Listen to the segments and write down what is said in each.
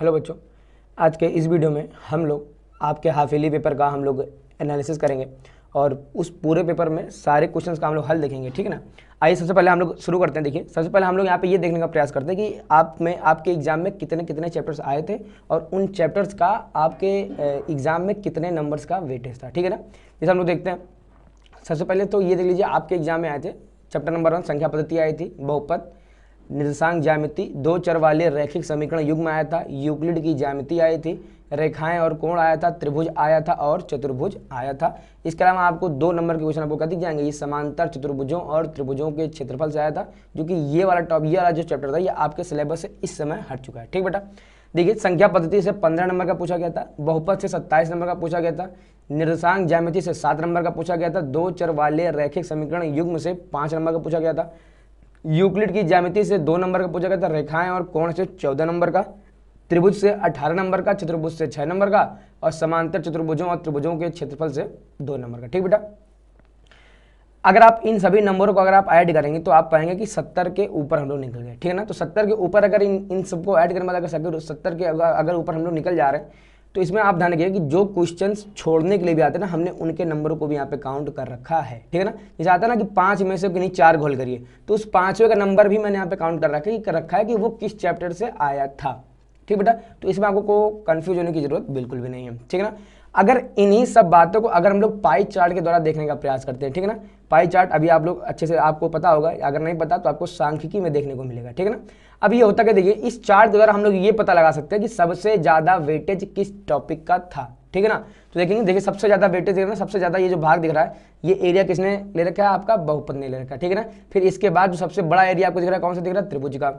Hello बच्चों, आज के इस वीडियो में हम लोग आपके हाफ ईयरली पेपर का हम लोग एनालिसिस करेंगे और उस पूरे पेपर में सारे क्वेश्चंस का हम लोग हल देखेंगे। ठीक है ना। आइए सबसे पहले हम लोग शुरू करते हैं। देखिए, सबसे पहले हम लोग यहाँ पे ये देखने का प्रयास करते हैं कि आपके एग्जाम में कितने कितने चैप्टर्स आए थे और उन चैप्टर्स का आपके एग्जाम में कितने नंबर्स का वेटेज था। ठीक है ना। जैसे हम लोग देखते हैं, सबसे पहले तो ये देख लीजिए, आपके एग्जाम में आए थे चैप्टर नंबर 1 संख्या पद्धति आई थी, बहुपद, निर्देशांक ज्यामिति, दो चर वाले रैखिक समीकरण युग्म आया था, यूक्लिड की ज्यामिति आई थी, रेखाएं और कोण आया था, त्रिभुज आया था और चतुर्भुज आया था। इसके अलावा आपको 2 नंबर के क्वेश्चन आपको क्या दिख जाएंगे, ये समांतर चतुर्भुजों और त्रिभुजों के क्षेत्रफल से आया था, जो कि ये वाला जो चैप्टर था ये आपके सिलेबस से इस समय हट चुका है। ठीक बेटा। देखिए, संख्या पद्धति से 15 नंबर का पूछा गया था, बहुपद से 27 नंबर का पूछा गया था, निर्देशांक ज्यामिति से 7 नंबर का पूछा गया था, दो चर वाले रैखिक समीकरण युग्म से 5 नंबर का पूछा गया था, यूक्लिड की ज्यामिति से 2 नंबर का पूछा गया था, रेखाएं और कोण से 14 नंबर का, त्रिभुज से 18 नंबर का, चतुर्भुज से 6 नंबर का और समांतर चतुर्भुजों और त्रिभुजों के क्षेत्रफल से 2 नंबर का। ठीक बेटा। अगर आप इन सभी नंबरों को अगर आप ऐड करेंगे तो आप पाएंगे कि 70 के ऊपर हम लोग निकल गए। ठीक है ना। तो 70 के ऊपर अगर इन सबको ऐड करने वाला 70 के अगर ऊपर हम लोग निकल जा रहे हैं तो इसमें आप ध्यान रखिए कि जो क्वेश्चंस छोड़ने के लिए भी आते हैं ना, हमने उनके नंबरों को भी यहाँ पे काउंट कर रखा है। ठीक है ना। जैसे आता है ना कि 5 में से किन्हीं 4 घोल करिए, तो उस 5वें का नंबर भी मैंने यहाँ पे काउंट कर रखा है कि वो किस चैप्टर से आया था। ठीक बेटा। तो इसमें आपको कंफ्यूज होने की जरूरत बिल्कुल भी नहीं है। ठीक है ना। अगर इन्हीं सब बातों को अगर हम लोग पाई चार्ट के द्वारा देखने का प्रयास करते हैं, ठीक है ना, पाई चार्ट अभी आप लोग अच्छे से आपको पता होगा, अगर नहीं पता तो आपको सांख्यिकी में देखने को मिलेगा। ठीक है ना। अब ये होता क्या, देखिए इस चार्ट के द्वारा हम लोग ये पता लगा सकते हैं कि सबसे ज्यादा वेटेज किस टॉपिक का था। ठीक है ना। तो देखेंगे, देखिए सबसे ज्यादा वेटेज देखना, सबसे ज्यादा ये जो भाग दिख रहा है ये एरिया किसने ले रखा है, आपका बहुपद ने ले रखा है। ठीक है ना। फिर इसके बाद जो सबसे बड़ा एरिया आपको दिख रहा है, कौन सा दिख रहा है, त्रिभुज का।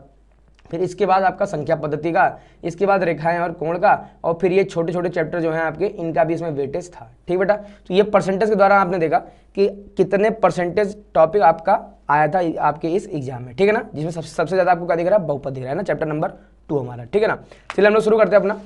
फिर इसके बाद आपका संख्या पद्धति का, इसके बाद रेखाएं और कोण का, और फिर ये छोटे छोटे चैप्टर जो हैं आपके, इनका भी इसमें वेटेज था। ठीक बेटा। तो ये परसेंटेज के द्वारा आपने देखा कि कितने परसेंटेज टॉपिक आपका आया था आपके इस एग्जाम में। ठीक है ना। जिसमें सबसे ज्यादा आपको क्या दिख रहा है, बहुपद दिख रहा है ना, चैप्टर नंबर 2 हमारा। ठीक है ना। चलिए हम लोग शुरू करते हैं अपना।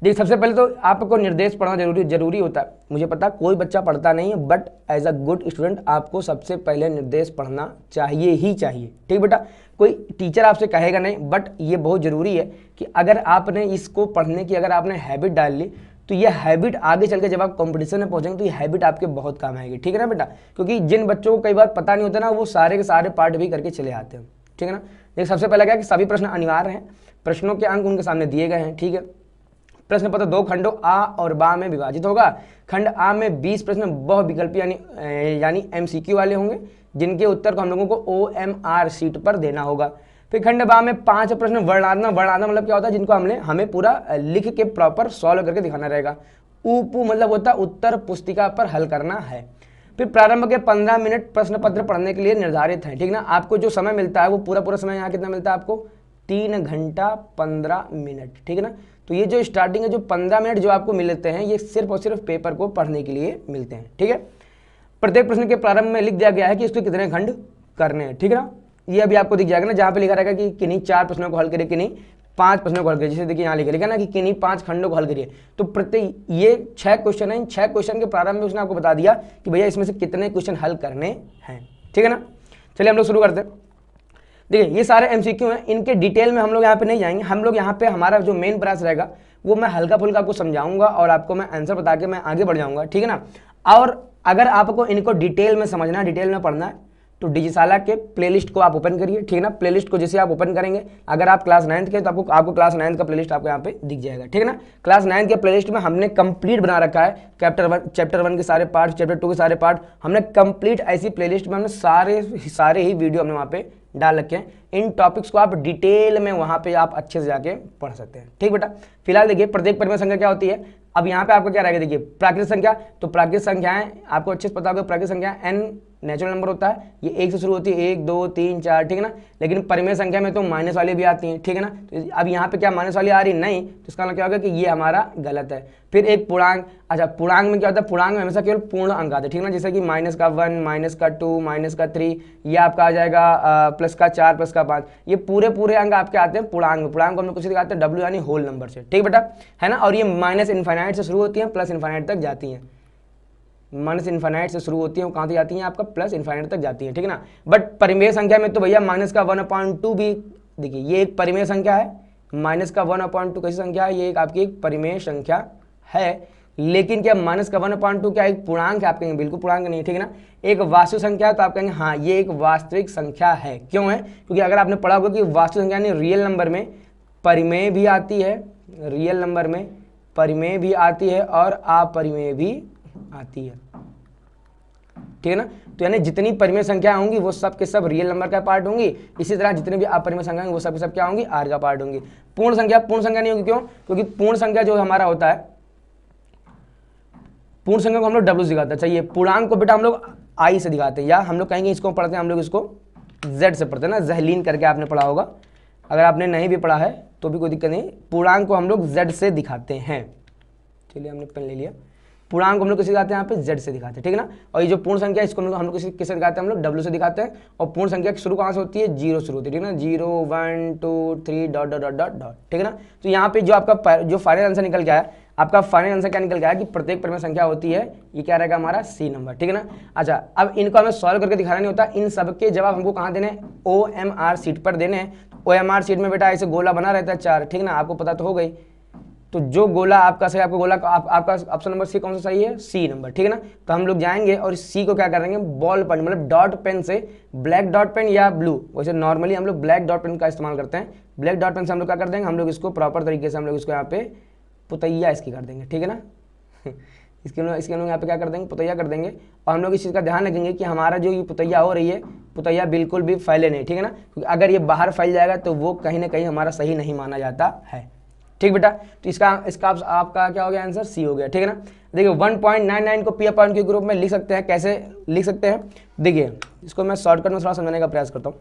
देखिए, सबसे पहले तो आपको निर्देश पढ़ना जरूरी होता है। मुझे पता कोई बच्चा पढ़ता नहीं है, but as a good student आपको सबसे पहले निर्देश पढ़ना चाहिए ही चाहिए। ठीक बेटा। कोई टीचर आपसे कहेगा नहीं, बट ये बहुत जरूरी है कि अगर आपने इसको पढ़ने की अगर आपने हैबिट डाल ली तो ये हैबिट आगे चल के जब आप कंपटीशन में पहुंचेंगे तो ये हैबिट आपके बहुत काम आएगी। ठीक है ना बेटा। क्योंकि जिन बच्चों को कई बार पता नहीं होता ना, वो सारे के सारे पार्ट भी करके चले आते हैं। ठीक है ना। देखिए, सबसे पहला क्या है कि सभी प्रश्न अनिवार्य हैं, प्रश्नों के अंक उनके सामने दिए गए हैं। ठीक है। प्रश्न पत्र 2 खंडों आ और बा में विभाजित होगा। खंड आ में 20 प्रश्न बहुविकल्पी यानी MCQ वाले होंगे, जिनके उत्तर को हम लोगों को OMR शीट पर देना होगा। फिर खंड बा में 5 प्रश्न वर्णात्मक मतलब क्या होता है, जिनको हमें पूरा लिख के प्रॉपर सॉल्व करके दिखाना रहेगा। उपू मतलब होता है उत्तर पुस्तिका पर हल करना है। फिर प्रारंभ के 15 मिनट प्रश्न पत्र पढ़ने के लिए निर्धारित है। ठीक ना। आपको जो समय मिलता है वो पूरा समय यहाँ कितना मिलता है आपको, 3 घंटा 15 मिनट। ठीक है ना। तो ये जो स्टार्टिंग है जो 15 मिनट जो आपको मिलते हैं, ये सिर्फ और सिर्फ पेपर को पढ़ने के लिए मिलते हैं। ठीक है। प्रत्येक प्रश्न के प्रारंभ में लिख दिया गया है कि इसको कितने खंड करने हैं। ठीक है ना। ये अभी आपको दिख जाएगा ना, जहां पे लिखा रहेगा कि किन्हीं 4 प्रश्नों को हल करिए, किन्हीं 5 प्रश्नों को हल करिए। जैसे देखिए यहाँ लिखा ना कि किन्हीं 5 खंडों को हल करिए। तो प्रत्येक ये 6 क्वेश्चन है, इन 6 क्वेश्चन के प्रारंभ में उसने आपको बता दिया कि भैया इसमें से कितने क्वेश्चन हल करने हैं। ठीक है ना। चलिए हम लोग शुरू करते हैं। देखिए, ये सारे MCQ हैं, इनके डिटेल में हम लोग यहाँ पे नहीं जाएंगे। हम लोग यहाँ पे हमारा जो मेन प्रयास रहेगा वो मैं हल्का फुल्का आपको समझाऊंगा और आपको मैं आंसर बता के मैं आगे बढ़ जाऊंगा। ठीक है ना। और अगर आपको इनको डिटेल में समझना है, डिटेल में पढ़ना है, तो डिजिशाला के प्लेलिस्ट को आप ओपन करिए। ठीक है ना। प्लेलिस्ट को जैसे आप ओपन करेंगे, अगर आप क्लास 9th के तो आपको क्लास 9th का प्लेलिस्ट आपको यहाँ पे दिख जाएगा। ठीक है ना। क्लास 9th के प्लेलिस्ट में हमने कंप्लीट बना रखा है चैप्टर 1 के सारे पार्ट, चैप्टर 2 के सारे पार्ट, हमने कंप्लीट ऐसी प्लेलिस्ट में हमने सारे ही वीडियो हमने वहाँ पे डाल रखे हैं। इन टॉपिक्स को आप डिटेल में वहाँ पे आप अच्छे से जाके पढ़ सकते हैं। ठीक बेटा। फिलहाल देखिए, प्रत्येक परिमेय संख्या क्या होती है। अब यहाँ पे आपको क्या रहेगा, देखिए प्राकृतिक संख्या, तो प्राकृतिक संख्याएं आपको अच्छे से पता होगा, प्राकृतिक संख्या n नेचुरल नंबर होता है, ये 1 से शुरू होती है, 1 2 3 4। ठीक है ना। लेकिन परिमेय संख्या में तो माइनस वाली भी आती हैं। ठीक है ना। तो अब यहाँ पे क्या माइनस वाली आ रही नहीं, तो इसका मतलब क्या होगा कि ये हमारा गलत है। फिर एक पूर्णांक, अच्छा पूर्णांक में क्या होता है, पूर्णांक में हमेशा केवल पूर्ण अंक आते हैं। ठीक है ना। जैसे कि -1, -2, -3, ये आपका आ जाएगा +4, +5, ये पूरे अंक आपके आते हैं पूर्णांक में। पूर्णांक को हम लोग कुछ दिखाते हैं W यानी होल नंबर से। ठीक बेटा, है ना। और ये -∞ से शुरू होती है, +∞ तक जाती हैं। -∞ से शुरू होती है, वो कहाँ तक जाती हैं आपका +∞ तक जाती है। ठीक है ना। बट परिमेय संख्या में तो भैया -1/2 भी, देखिए ये एक परिमेय संख्या है, माइनस का 1/2 कैसी संख्या है, ये एक आपकी एक परिमेय संख्या है। लेकिन क्या माइनस का 1/2 क्या एक पूर्णांक है? आप कहेंगे बिल्कुल पूर्णांक नहीं है, ठीक है ना, एक वास्तविक संख्या है। तो आप कहेंगे हाँ ये एक वास्तविक संख्या है। क्यों है? क्योंकि अगर आपने पढ़ा होगा कि वास्तविक संख्या यानी रियल नंबर में परिमेय भी आती है, रियल नंबर में परिमेय भी आती है और अपरिमेय भी आती है, ठीक है ना। तो यानी जितनी परिमेय संख्या होंगी वो सब के सब रियल नंबर का पार्ट होंगी, इसी तरह जितनी भी अपरिमेय संख्या होंगी वो सब के सब क्या होंगी, आर का पार्ट होंगी। पूर्ण संख्या नहीं होगी। क्यों? क्योंकि पूर्ण संख्या जो हमारा होता है, पूर्ण संख्या को हम लोग डब्ल्यू से दिखाते हैं। चाहिए पूर्णांक को बेटा हम लोग आई से दिखाते हैं, या हम लोग कहेंगे इसको पढ़ते हैं हम लोग इसको जेड से पढ़ते हैं ना, जहलीन करके आपने पढ़ा होगा। अगर आपने नहीं भी पढ़ा है तो भी कोई दिक्कत नहीं, पूर्णांक को हम लोग जेड से दिखाते हैं। चलिए हमने पेन ले लिया। पूर्णांक को हम लोग किसे दिखाते हैं? यहाँ पे जेड से दिखाते हैं, ठीक है ना। और ये जो पूर्ण संख्या है इसको हम लोग किससे दिखाते हैं? हम लोग डब्ल्यू से दिखाते हैं। और पूर्ण संख्या की शुरू कहाँ से होती है? जीरो शुरू होती है, ठीक है ना। 0 1 2 3 dot dot dot dot dot, ठीक है ना। तो यहाँ पे जो आपका जो फाइनल आंसर निकल के आया, आपका फाइनल आंसर क्या निकल गया कि प्रत्येक परिमेय संख्या होती है, ये क्या रहेगा हमारा सी नंबर, ठीक है ना। अच्छा, अब इनको हमें सॉल्व करके दिखाना नहीं होता, इन सबके जवाब हमको कहाँ देने? OMR शीट पर देने हैं। OMR शीट में बेटा ऐसे गोला बना रहता है 4, ठीक है ना, आपको पता तो हो गई। तो जो गोला आपका सही, आपका गोला आपका ऑप्शन नंबर सी कौन सा सही है? सी नंबर, ठीक है ना। तो हम लोग जाएंगे और सी को क्या करेंगे? बॉल पेन मतलब डॉट पेन से, ब्लैक डॉट पेन या ब्लू, वैसे नॉर्मली हम लोग ब्लैक डॉट पेन का इस्तेमाल करते हैं। ब्लैक डॉट पेन से हम लोग क्या कर देंगे? हम लोग इसको प्रॉपर तरीके से हम लोग इसको यहाँ पे पुतैया इसकी कर देंगे, ठीक है ना। इसके हम लोग यहाँ पे क्या कर देंगे? पुतैया कर देंगे। और हम लोग इस चीज़ का ध्यान रखेंगे कि हमारा जो ये पुतैया हो रही है, पुतैया बिल्कुल भी फैले नहीं, ठीक है ना, क्योंकि अगर ये बाहर फैल जाएगा तो वो कहीं ना कहीं हमारा सही नहीं माना जाता है, ठीक बेटा। तो इसका आपका क्या हो गया आंसर? सी हो गया, ठीक है ना। देखिए 1.99 को p/q के ग्रुप में लिख सकते हैं। कैसे लिख सकते हैं? देखिए इसको मैं शॉर्टकट में थोड़ा समझाने का प्रयास करता हूँ।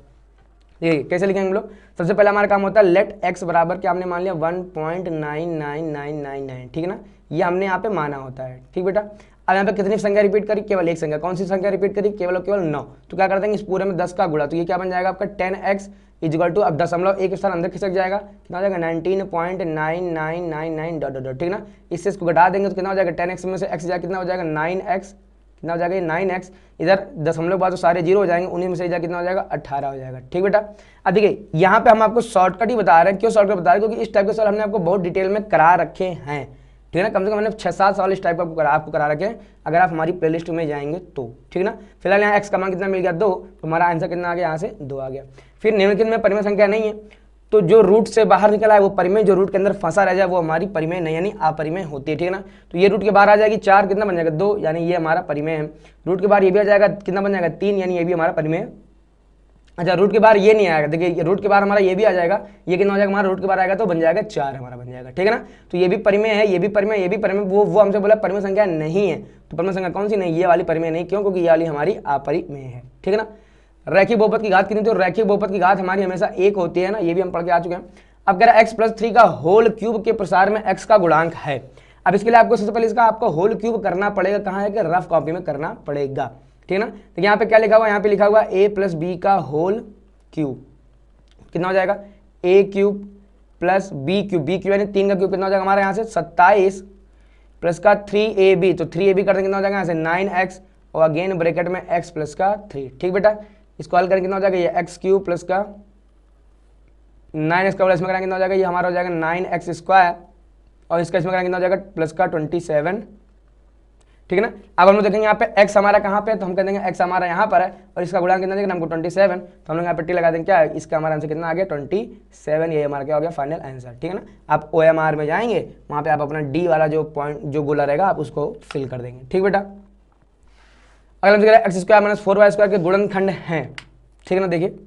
देखिए कैसे लिखेंगे हम लोग? सबसे पहले हमारा काम होता है लेट x बराबर क्या हमने मान लिया? 1.99999, ठीक है ना, ये हमने यहाँ पे माना होता है, ठीक बेटा। अब यहाँ पे कितनी संख्या रिपीट करी? केवल एक संख्या। कौन सी संख्या रिपीट करी? केवल 9। तो क्या कर देंगे? इस पूरे में 10 का गुणा, तो ये क्या बन जाएगा आपका 10x इक्वल टू, अब दशमलव एक स्थान अंदर खिसक जाएगा, कितना हो जाएगा? 19.9999 डॉट डॉट, ठीक ना। इससे इसको घटा देंगे तो कितना हो जाएगा? 10x में से x जाएगा, कितना हो जाएगा? 9x, कितना हो जाएगा? 9x, इधर दशमलव बाद तो सारे जीरो हो जाएंगे, उन्हीं में से कितना हो जाएगा? 18 हो जाएगा, ठीक बेटा। अब देखिए यहाँ पे हम आपको शॉर्टकट ही बता रहे हैं। क्यों शॉर्टकट बता रहे हैं? क्योंकि इस टाइप के सवाल हमने आपको बहुत डिटेल में करा रखे हैं, ठीक है ना। कम से कम मैंने 6-7 सवाल इस टाइप का आपको करा रखे हैं, अगर आप हमारी प्लेलिस्ट में जाएंगे तो, ठीक है ना। फिलहाल यहाँ x का मान कितना मिल गया? 2, तो हमारा आंसर कितना आ गया? यहाँ से 2 आ गया। फिर निम्नलिखित में परिमेय संख्या नहीं है, तो जो रूट से बाहर निकला है वो परिमेय, जो रूट के अंदर फंसा रह जाए वो हमारी परिमेय नहीं यानी अपरिमेय होती है, ठीक है ना। तो ये रूट के बाहर आ जाएगी 4, कितना बन जाएगा? 2, यानी ये हमारा परिमेय है। रूट के बाहर ये भी आ जाएगा, कितना बन जाएगा? 3, यानी ये भी हमारा परिमेय। अच्छा, रूट के बाहर ये नहीं आएगा, देखिए रूट के बाहर हमारा ये भी आ जाएगा, ये कितना हो जाएगा हमारा? रूट के बाहर आएगा तो बन जाएगा 4 हमारा बन जाएगा, ठीक है ना। तो ये भी परिमेय है, ये भी परिमेय, ये भी परिमेय, वो हमसे बोला परिमेय संख्या नहीं है। तो परिमेय संख्या कौन सी नहीं? ये वाली परिमेय नहीं। क्यों? क्योंकि ये वाली हमारी अपरिमेय है, ठीक है ना। रैखिक बहुपद की घात कितनी? तो रैखिक बहुपद की घात हमारी हमेशा 1 होती है ना, ये भी हम पढ़ के आ चुके हैं। अब कह रहा है x+3 का होल क्यूब के प्रसार में x का गुणांक है। अब इसके लिए आपको सबसे पहले इसका आपको होल क्यूब करना पड़ेगा। कहाँ है कि रफ कॉपी में करना पड़ेगा, ठीक है ना। तो यहाँ पे क्या लिखा हुआ? यहाँ पे लिखा हुआ a+b का होल क्यूब, कितना हो जाएगा? a cube plus b cube, यानी 3 का क्यूब, कितना हो जाएगा हमारे यहाँ से? 27 प्लस का 3ab, तो 3ab कर देंगे कितना हो जाएगा यहाँ से? 9x, और अगेन ब्रैकेट में x प्लस का 3, ठीक बेटा। इसको हल करेंगे कितना हो जाएगा? ये x क्यूब प्लस का 9x का प्लस में करेंगे कितना हो जाएगा? ये हमारा हो जाएगा 9x स्क्वायर, और इसका इसमें करेंगे कितना हो जाएगा? प्लस का 27, ठीक है ना। अब हम लोग देखेंगे यहाँ पे x हमारा कहाँ पे है, तो हम कह देंगे x हमारा यहाँ पर है, और इसका गुणांक कितना देगा हमको? 27, तो हम लोग यहाँ पे टी लगा देंगे। क्या है इसका हमारा आंसर कितना आ गया? 27, ये हमारा क्या हो गया? फाइनल आंसर, ठीक है ना। आप OMR में जाएंगे, वहाँ पे आप अपना डी वाला जो पॉइंट जो गोला रहेगा आप उसको फिल कर देंगे, ठीक बेटा। अगला हम x square minus 4y square के गुणनखंड हैं, ठीक है ना। देखिए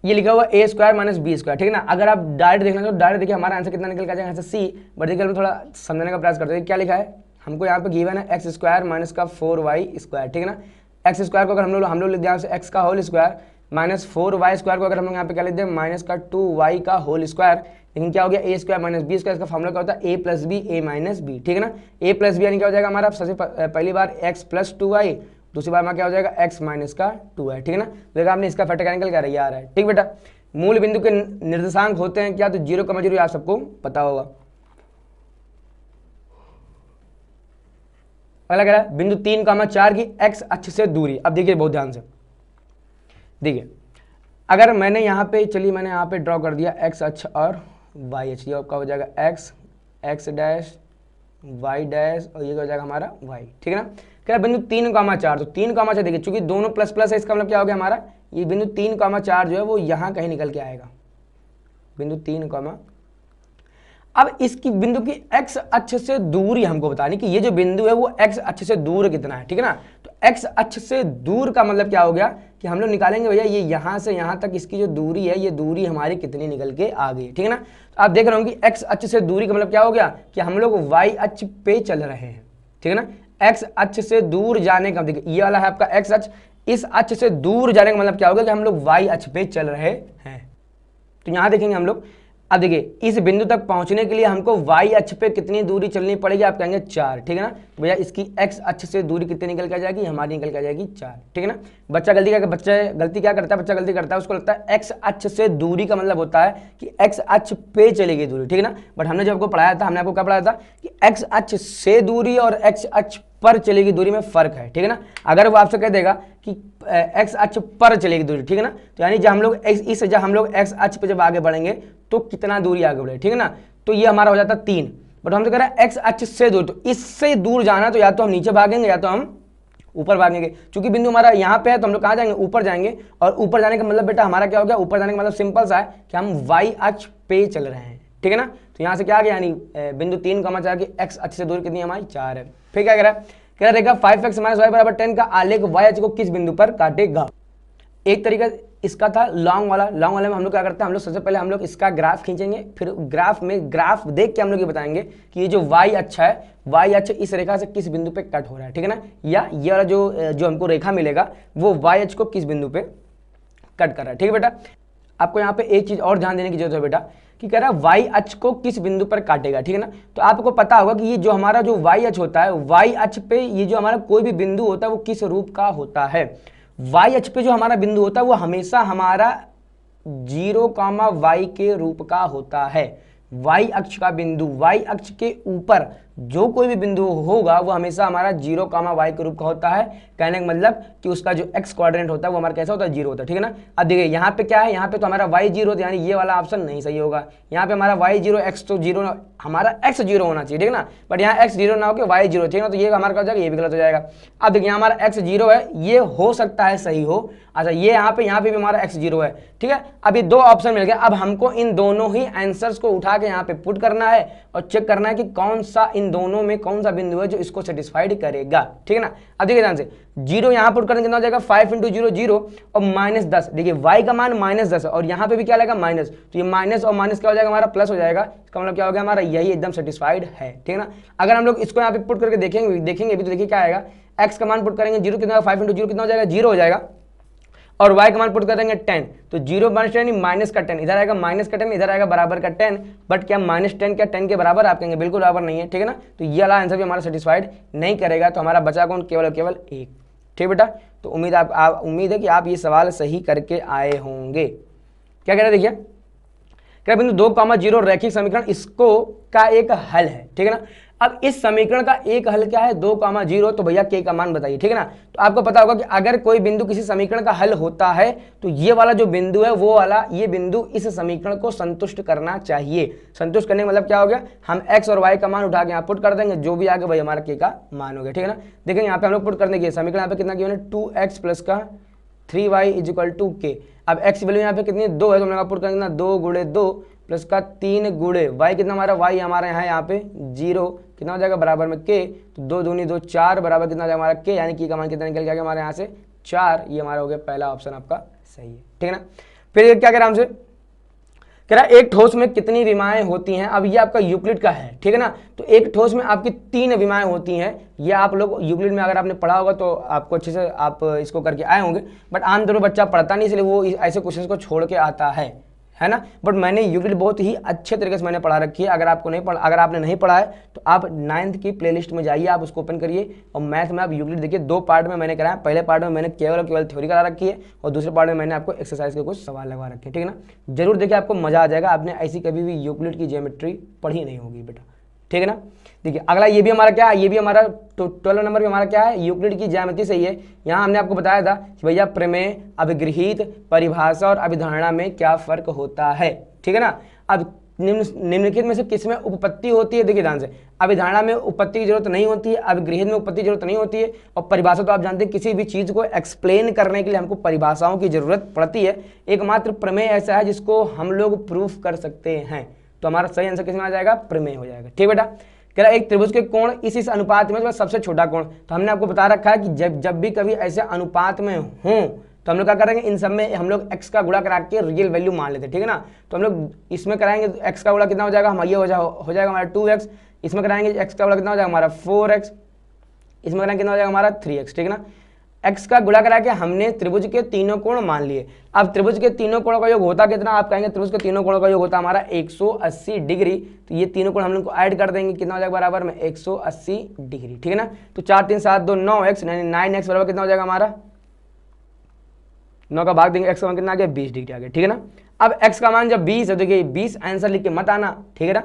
ये लिखा हुआ a square minus B square, ठीक है ना। अगर आप डायरेक्ट देखना तो डायरेक्ट देखिए हमारा आंसर कितना निकल के आ जाएगा? सी। बट देखिए हम थोड़ा समझने का प्रयास करते हैं। क्या लिखा है हमको यहाँ पे? गिवन है एक्स स्क्वायर माइनस का 4y स्क्वायर, ठीक है ना। एक्स स्क्वायर को अगर हम लोग लिख दें एक्स का whole square minus 4y square को अगर हम लोग यहाँ पे क्या लिख दें? माइनस का 2y का होल स्क्वायर। लेकिन क्या हो गया? a square minus B square, इसका फॉर्मूला क्या होता है? a plus B a minus B, ठीक है ना। a प्लस बी यानी क्या हो जाएगा हमारा? सबसे पहली बार x प्लस 2y, दूसरी बार में क्या हो जाएगा? x माइनस का 2y, ठीक है ना। देखा आपने इसका फैक्टर निकल कर आ रहा है, ठीक बेटा। मूल बिंदु के निर्देशांक होते हैं क्या? तो 0,0 आप सबको पता होगा। अगला कह रहा है बिंदु 3,4 की x अक्ष से दूरी। अब देखिए बहुत ध्यान से देखिए, अगर मैंने यहाँ पे चलिए मैंने यहाँ पे ड्रॉ कर दिया एक्स अक्ष और वाई अक्ष, ये आपका हो जाएगा एक्स डैश वाई डैश और ये हो जाएगा हमारा वाई, ठीक है ना। कह रहा बिंदु 3,4, तो 3,4 देखिए चूंकि दोनों प्लस प्लस है, इसका मतलब क्या हो गया हमारा, ये बिंदु 3,4 जो है वो यहाँ कहीं निकल के आएगा, बिंदु 3, अब इसकी बिंदु की एक्स अक्ष से दूरी हमको बतानी कि ये जो बिंदु है वो एक्स अक्ष से दूर कितना है, ठीक है ना। तो एक्स अक्ष से दूर का मतलब क्या हो गया कि हम लोग निकालेंगे भैया ये यहाँ से यहाँ तक इसकी जो दूरी है, ये दूरी हमारी कितनी निकल के आ गई, ठीक है ना। तो आप देख रहे हो कि एक्स अक्ष से दूरी का मतलब क्या हो गया कि हम लोग वाई अक्ष पे चल रहे हैं, ठीक है ना। एक्स अक्ष से दूर जाने का, देखिए ये वाला है आपका एक्स अक्ष, इस अक्ष से दूर जाने का मतलब क्या होगा कि हम लोग वाई अक्ष पे चल रहे हैं। तो यहाँ देखेंगे हम लोग, अब देखिए इस बिंदु तक पहुंचने के लिए हमको वाई अक्ष पे कितनी दूरी चलनी पड़ेगी, आप कहेंगे 4, ठीक है ना। तो भैया इसकी एक्स अक्ष से दूरी कितनी निकल के आ जाएगी, हमारी निकल के आ जाएगी 4, ठीक है ना। बच्चा गलती क्या करता है, बच्चा गलती करता है, उसको लगता है एक्स अक्ष से दूरी का मतलब होता है कि एक्स अक्ष पे चलेगी दूरी, ठीक है ना। बट हमने जब आपको पढ़ाया था, हमने आपको क्या पढ़ाया था कि एक्स अक्ष से दूरी और एक्स अक्ष पर चलेगी दूरी में फर्क है, ठीक है ना। अगर वो आपसे कह देगा कि एक्स अक्ष पर चलेगी दूरी, ठीक है ना, तो यानी जब हम लोग एक्स अक्ष पे जब आगे बढ़ेंगे तो कितना दूरी आगे बढ़े, ठीक है ना। तो ये हमारा हो जाता 3, बट हम तो कह रहे हैं एक्स अक्ष से दूर, तो इससे दूर जाना तो या तो हम नीचे भागेंगे या तो हम ऊपर भागेंगे। क्योंकि बिंदु हमारा यहाँ पे है तो हम लोग कहाँ जाएंगे, ऊपर जाएंगे। और ऊपर जाने का मतलब बेटा हमारा क्या हो गया, ऊपर जाने का मतलब सिंपल सा है कि हम वाई अक्ष पे चल रहे हैं, ठीक है ना। तो यहाँ से क्या आ गया, यानी बिंदु 3,4 की एक्स अक्ष से दूर कितनी हमारी 4 है। फिर क्या कह रहा है, कह रहेगा 5x - y = 10 का आलेख y अक्ष को किस बिंदु पर काटेगा। एक तरीका इसका था लॉन्ग वाले में हम लोग क्या करते हैं, हम लोग सबसे पहले हम लोग इसका ग्राफ खींचेंगे, फिर ग्राफ देख के हम लोग ये बताएंगे कि ये जो y अक्ष है, y अक्ष इस रेखा से किस बिंदु पे कट हो रहा है, ठीक है ना। या ये वाला जो हमको रेखा मिलेगा वो y अक्ष को किस बिंदु पे कट कर रहा है, ठीक है बेटा। आपको यहाँ पे एक चीज और ध्यान देने की जरूरत है बेटा कि कह रहा है वाई अक्ष को किस बिंदु पर काटेगा, ठीक है ना। तो आपको पता होगा कि ये जो हमारा जो वाई अक्ष होता है, वाई अक्ष पे ये जो हमारा कोई भी बिंदु होता है वो किस रूप का होता है। वाई अक्ष पे जो हमारा बिंदु होता है वो हमेशा हमारा 0, y के रूप का होता है। वाई अक्ष का बिंदु, वाई अक्ष के ऊपर जो कोई भी बिंदु होगा वो हमेशा हमारा 0, y के रूप का होता है। कहने का मतलब कि उसका जो x क्वाड्रेंट होता है वो हमारा कैसा होता है, 0 होता है, ठीक है ना। अब देखिए यहाँ पे क्या है, यहाँ पे तो हमारा y 0 यानी ये वाला ऑप्शन नहीं सही होगा। यहाँ पे हमारा y 0, x तो 0, हमारा x 0 होना चाहिए, ठीक है ना। बट यहाँ x 0 ना हो के y 0, ठीक है ना। तो ये हमारा क्या हो जाएगा, ये भी गलत हो जाएगा। अब देखिए हमारा x 0 है, ये हो सकता है सही हो। अच्छा ये यहाँ पे भी हमारा x 0 है, ठीक है। अब ये 2 ऑप्शन मिल गए। अब हमको इन दोनों ही आंसर्स को उठा के यहाँ पे पुट करना है और चेक करना है कि कौन सा इन दोनों में कौन सा बिंदु है जो इसको सेटिस्फाइड करेगा, ठीक है ना। अब देखिए ध्यान से 0 यहाँ पुट करने कितना हो जाएगा, 5 × 0 0 और -10। देखिए y का मान -10 है और यहाँ पे भी क्या लगेगा माइनस, तो ये माइनस और माइनस क्या हो जाएगा हमारा प्लस हो जाएगा। इसका मतलब क्या हो गया हमारा यही एकदम सेटिस्फाइड है, ठीक है ना। अगर हम लोग इसको यहाँ पे पुट करके देखेंगे भी तो देखिए क्या आएगा, x का मान पुट करेंगे 0 कितना, 5 × 0 कितना हो जाएगा, 0 हो जाएगा। और y का मान पुट करेंगे 10, तो 0 - 10 माइनस का 10, इधर आएगा माइनस का 10, इधर आएगा बराबर का 10। बट क्या -10 क्या 10 के बराबर, आप कहेंगे बिल्कुल बराबर नहीं है, ठीक है ना। तो ये वाला आंसर भी हमारा सेटिस्फाइड नहीं करेगा। तो हमारा बचा कौन, केवल 1, ठीक बेटा। तो उम्मीद है कि आप ये सवाल सही करके आए होंगे। क्या कह रहे हैं, देखिए क्या बिंदु 2, 0 रैखिक समीकरण इसको का एक हल है, ठीक है ना। अब इस समीकरण का एक हल क्या है, 2, 0, तो भैया k का मान बताइए, ठीक है ना। तो आपको पता होगा कि अगर कोई बिंदु किसी समीकरण का हल होता है तो ये वाला जो बिंदु है वो वाला ये बिंदु इस समीकरण को संतुष्ट करना चाहिए। संतुष्ट करने का मतलब क्या हो गया, हम x और y का मान उठा के यहाँ पुट कर देंगे, जो भी आगे भाई हमारा k का मान हो गया, ठीक है ना। देखेंगे यहाँ पे हम लोग पुट करने के समीकरण यहाँ पे कितना किया, 2x + का 3y = k। अब x वैल्यू यहाँ पे कितनी 2 है, तो हम लोग पुट करेंगे 2 × 2 + का 3 गुणे y कितना हमारा, y हमारा यहाँ पे 0 कितना हो जाएगा बराबर में k, तो 2 दूनी 2 4 बराबर कितना हो जाएगा हमारा k, यानी k का मान कितना निकल गया हमारे यहाँ से 4। ये हमारा हो गया पहला ऑप्शन आपका सही है, ठीक है ना। फिर क्या कह रहा है हमसे, कह रहा है एक ठोस में कितनी विमाएं होती हैं। अब ये आपका यूक्लिड का है, ठीक है ना। तो एक ठोस में आपकी 3 विमाएं होती हैं। ये आप लोग यूक्लिड में अगर आपने पढ़ा होगा तो आपको अच्छे से आप इसको करके आए होंगे। बट आमतौर पर बच्चा पढ़ता नहीं, इसलिए वो ऐसे क्वेश्चन को छोड़ के आता है ना। बट मैंने यूक्लिड बहुत ही अच्छे तरीके से मैंने पढ़ा रखी है। अगर आपने नहीं पढ़ा है तो आप 9th की प्लेलिस्ट में जाइए, आप उसको ओपन करिए और मैथ में आप यूक्लिड देखिए। 2 पार्ट में मैंने कराया, पहले पार्ट में मैंने केवल थ्योरी करा रखी है और दूसरे पार्ट में मैंने आपको एक्सरसाइज के कुछ सवाल लगवा रखे हैं, ठीक है ना। जरूर देखिए, आपको मजा आ जाएगा। आपने ऐसी कभी भी यूक्लिड की ज्योमेट्री पढ़ी नहीं होगी बेटा, ठीक है ना। देखिए अगला ये भी हमारा क्या है, ये भी हमारा 12 नंबर भी हमारा क्या है, यूक्लिड की ज्यामिति से ही है। यहाँ हमने आपको बताया था कि भैया प्रमेय, अभिगृहित, परिभाषा और अभिधारणा में क्या फर्क होता है, ठीक है ना। अब निम्नलिखित में से किसमें उपपत्ति होती है, देखिए ध्यान से, अभिधारणा में उपपत्ति की जरूरत नहीं होती है, अभिगृहित में उपपत्ति की जरूरत नहीं होती है, और परिभाषा तो आप जानते हैं किसी भी चीज को एक्सप्लेन करने के लिए हमको परिभाषाओं की जरूरत पड़ती है। एकमात्र प्रमेय ऐसा है जिसको हम लोग प्रूफ कर सकते हैं, तो हमारा सही आंसर किसमें आ जाएगा, प्रमेय हो जाएगा, ठीक बेटा। कह रहा एक त्रिभुज के कोण इस अनुपात में सबसे छोटा कोण, तो हमने आपको बता रखा है कि जब भी कभी ऐसे अनुपात में हों तो हम लोग क्या करेंगे, इन सब में हम लोग x का गुणा करा के रियल वैल्यू मान लेते हैं, ठीक है ना। तो हम लोग इसमें कराएंगे तो x का गुणा कितना हो जाएगा, हम ये हो जाएगा हमारा 2x, इसमें कराएंगे x का गुणा कितना हो जाएगा हमारा 4x, इसमें कराएंगे कितना हो जाएगा हमारा 3x, ठीक है ना। x का गुणा करा के हमने त्रिभुज के तीनों कोण मान लिए। अब त्रिभुज के तीनों कोणों का योग होता कितना, आप कहेंगे त्रिभुज के तीनों कोणों का योग होता हमारा 180 डिग्री, तो ये तीनों कोण हम लोग को ऐड कर देंगे, कितना हो जाएगा बराबर में 180 डिग्री, ठीक है ना। तो 4 3 7 2 9x, यानी 9x बराबर कितना हो जाएगा हमारा, 9 का भाग देंगे, x का मान कितना आ गया 20 डिग्री आ गया, ठीक है ना। अब x का मान जब 20 है, देखिए 20 आंसर लिख के मत आना, ठीक है ना।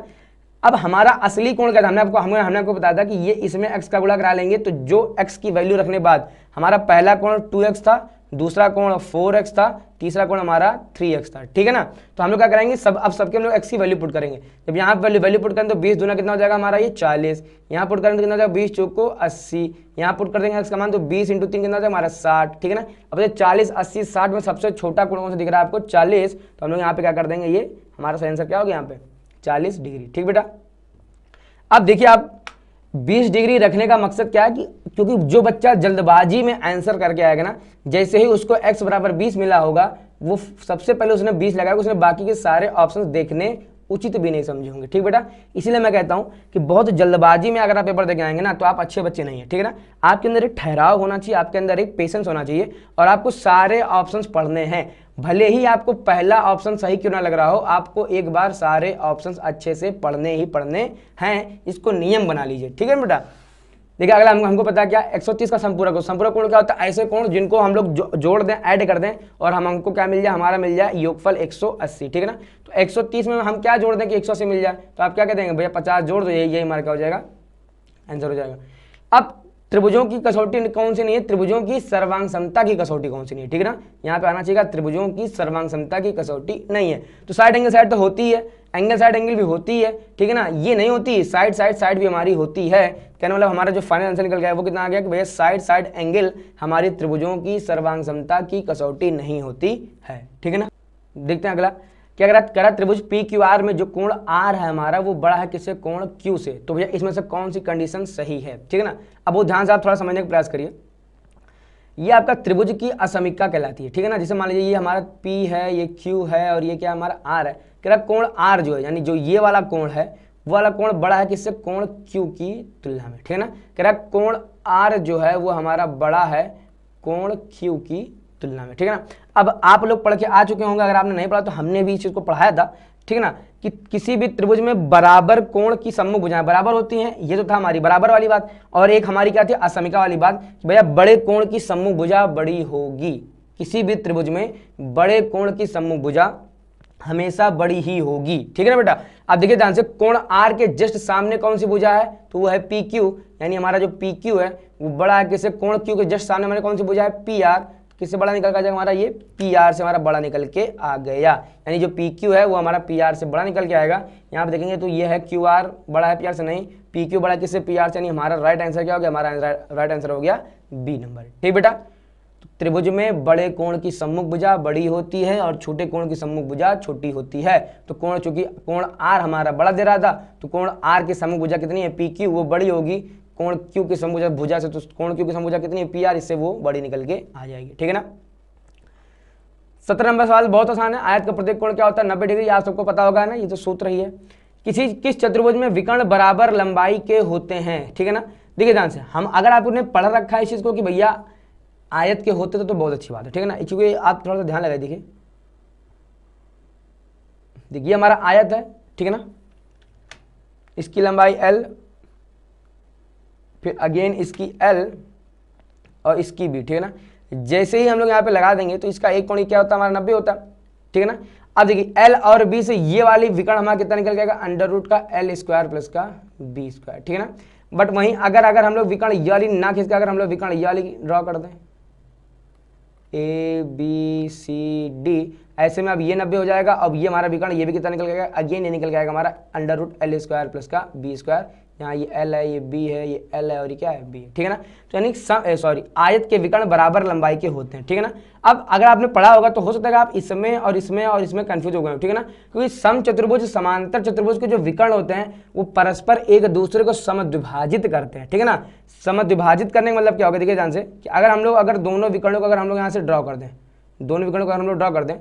अब हमारा असली कोण क्या था, हमने आपको बताया था कि ये इसमें x का गुणा करा लेंगे, तो जो x की वैल्यू रखने बाद हमारा पहला कोण 2x था, दूसरा कोण 4x था, तीसरा कोण हमारा 3x था, ठीक है ना। तो हम लोग क्या करेंगे, अब सबके हम लोग x की वैल्यू पुट करेंगे। जब यहाँ पे वैल्यू पुट करेंगे तो 20 दूना कितना हो जाएगा हमारा ये 40, यहाँ पुट करेंगे तो कितना हो जाएगा 20 चौको 80, यहाँ पुट कर देंगे x का मान तो 20 × 3 कितना हो जाएगा हमारा 60, ठीक है ना। अब ये 40 80 60 में सबसे छोटा कोण कौन सा दिख रहा है आपको 40, तो हम लोग यहाँ पे क्या कर देंगे, ये हमारा सही आंसर क्या होगा यहाँ पे 40 डिग्री, ठीक बेटा। अब देखिए आप 20 डिग्री रखने का मकसद क्या है कि क्योंकि जो बच्चा जल्दबाजी में आंसर करके आएगा ना, जैसे ही उसको x बराबर 20 मिला होगा, वो सबसे पहले उसने 20 लगाया, उसने बाकी के सारे ऑप्शंस देखने उचित भी नहीं समझे होंगे, ठीक बेटा। इसीलिए मैं कहता हूं कि बहुत जल्दबाजी में अगर आप पेपर देके आएंगे ना तो आप अच्छे बच्चे नहीं है, ठीक है ना। आपके अंदर एक ठहराव होना चाहिए, आपके अंदर एक पेशेंस होना चाहिए, और आपको सारे ऑप्शंस पढ़ने हैं। भले ही आपको पहला ऑप्शन सही क्यों ना लग रहा हो, आपको एक बार सारे ऑप्शंस अच्छे से पढ़ने ही पढ़ने हैं, इसको नियम बना लीजिए, ठीक है बेटा। देखिए अगला हमको पता है क्या, 130 का संपूरक कोण क्या होता है, ऐसे कोण जिनको हम लोग जोड़ दें, ऐड कर दें, और हमको क्या मिल जाए, हमारा मिल जाए योगफल 180, ठीक है ना। तो 130 में हम क्या जोड़ दें कि 180 मिल जाए, तो आप क्या कहते हैं भैया 50 जोड़ दो, यही हमारा क्या हो जाएगा आंसर हो जाएगा। अब त्रिभुजों की कसौटी कौन सी नहीं है, त्रिभुजों की सर्वांग समता की कसौटी कौन सी नहीं है, ठीक है ना। यहाँ पे आना चाहिए त्रिभुजों की सर्वांग समता की कसौटी नहीं है। तो साइड एंगल साइड तो होती है, एंगल साइड एंगल भी होती है, ठीक है ना। ये नहीं होती, साइड साइड भी हमारी होती है। कहने मतलब हमारा जो फाइनल आंसर निकल गया वो कितना आ गया कि भैया साइड एंगल हमारी त्रिभुजों की सर्वांग समता की कसौटी नहीं होती है, ठीक है ना। देखते हैं अगला क्या करा, त्रिभुज पी क्यू आर में जो कोण आर है हमारा वो बड़ा है किससे, कोण क्यू से। तो भैया इसमें से कौन सी कंडीशन सही है, ठीक है ना। अब वो ध्यान से आप थोड़ा समझने का प्रयास करिए। ये आपका त्रिभुज की असमीका कहलाती है, ठीक है ना। जैसे मान लीजिए ये हमारा पी है, ये क्यू है, और ये क्या हमारा आर है। कह रहा कोण आर जो है, यानी जो ये वाला कोण है वो वाला कोण बड़ा है किससे, कोण क्यू की तुलना में, ठीक है ना। कह रहा कोण आर जो है वो हमारा बड़ा है कोण क्यू की तुलना में, ठीक है ना। अब आप लोग पढ़ के आ चुके होंगे, अगर आपने नहीं पढ़ा तो हमने भी इस चीज को पढ़ाया था, ठीक है ना, कि किसी भी त्रिभुज में बराबर कोण की सम्मुख भुजाएं बराबर होती हैं, ये तो था हमारी बराबर वाली बात। और एक हमारी क्या थी, असमीका वाली बात कि भैया बड़े कोण की सम्मुख भुजा बड़ी होगी। किसी भी त्रिभुज में बड़े कोण की सम्मुख भुजा हमेशा बड़ी ही होगी, ठीक है ना बेटा। अब देखिए ध्यान से, कोण आर के जस्ट सामने कौन सी भुजा है, तो वो है पी क्यू, यानी हमारा जो पी क्यू है वो बड़ा है किससे, कोण क्यू के जस्ट सामने हमारे कौन सी भुजा है, पी आर। किससे बड़ा निकल के आ जाएगा हमारा, ये पी आर से हमारा बड़ा निकल के आ गया, यानी जो पी क्यू है वो हमारा पी आर से बड़ा निकल के आएगा। यहाँ पे देखेंगे तो ये है क्यू आर बड़ा है पी आर से, नहीं पी क्यू बड़ा किससे, पी आर से, यानी हमारा राइट आंसर क्या हो गया, हमारा राइट आंसर हो गया बी नंबर, ठीक बेटा। त्रिभुज में बड़े कोण की सम्मुख भुजा बड़ी होती है और छोटे कोण की सम्मुख भुजा छोटी होती है। तो कोण, चूंकि कोण आर हमारा बड़ा दे रहा था, तो कोण आर की सम्मुख भुजा कितनी है, पी क्यू, वो बड़ी होगी कोण क्यू की सम्मुख भुजा से, तो कोण क्यू की सम्मुख भुजा कितनी है, पी आर, इससे वो बड़ी निकल के आ जाएगी, ठीक है ना। 17 नंबर सवाल बहुत आसान है। आयत का प्रत्येक कोण क्या होता है, 90 डिग्री, आप सबको पता होगा ना, ये तो सूत्र ही है। किस चतुर्भुज में विकर्ण बराबर लंबाई के होते हैं, ठीक है ना। देखिए ध्यान से, हम अगर आपने पढ़ रखा है इस चीज को कि भैया आयत के होते तो बहुत अच्छी बात है, ठीक है ना। क्योंकि आप थोड़ा सा ध्यान लगाए, देखिए हमारा आयत है, ठीक है ना, इसकी लंबाई L, फिर अगेन इसकी L और इसकी भी, ठीक है ना। जैसे ही हम लोग यहाँ पे लगा देंगे तो इसका एक कोण क्या होता है हमारा 90 होता है, ठीक है ना। अब देखिए एल और बी से ये वाली विकर्ण हमारा कितना निकल जाएगा, अंडर रूट का एल स्क्वायर प्लस का बी स्क्वायर, ठीक है ना। बट वहीं अगर हम लोग विकर्ण ये वाली ना खींच के अगर हम लोग विकर्ण ये वाली ड्रॉ कर दें, ए बी सी डी, ऐसे में अब ये 90 हो जाएगा। अब ये हमारा विकर्ण ये भी कितना निकल जाएगा, अगेन ये निकल जाएगा हमारा under root L square plus का बी स्क्वायर। यहाँ ये एल है, ये बी है, ये एल है और ये क्या है, बी है, ठीक है ना। तो यानी आयत के विकर्ण बराबर लंबाई के होते हैं, ठीक है ना। अब अगर आपने पढ़ा होगा तो हो सकता है कि आप इसमें और इसमें कंफ्यूज हो गए, ठीक है ना, क्योंकि सम चतुर्भुज समांतर चतुर्भुज के जो विकर्ण होते हैं वो परस्पर एक दूसरे को समद्विभाजित करते हैं, ठीक है ना। समद्विभाजित करने का मतलब क्या होगा, देखिए ध्यान से कि अगर दोनों विकर्णों को अगर हम लोग यहाँ से ड्रॉ कर दें, दोनों विकर्णों को अगर हम लोग ड्रॉ कर दें,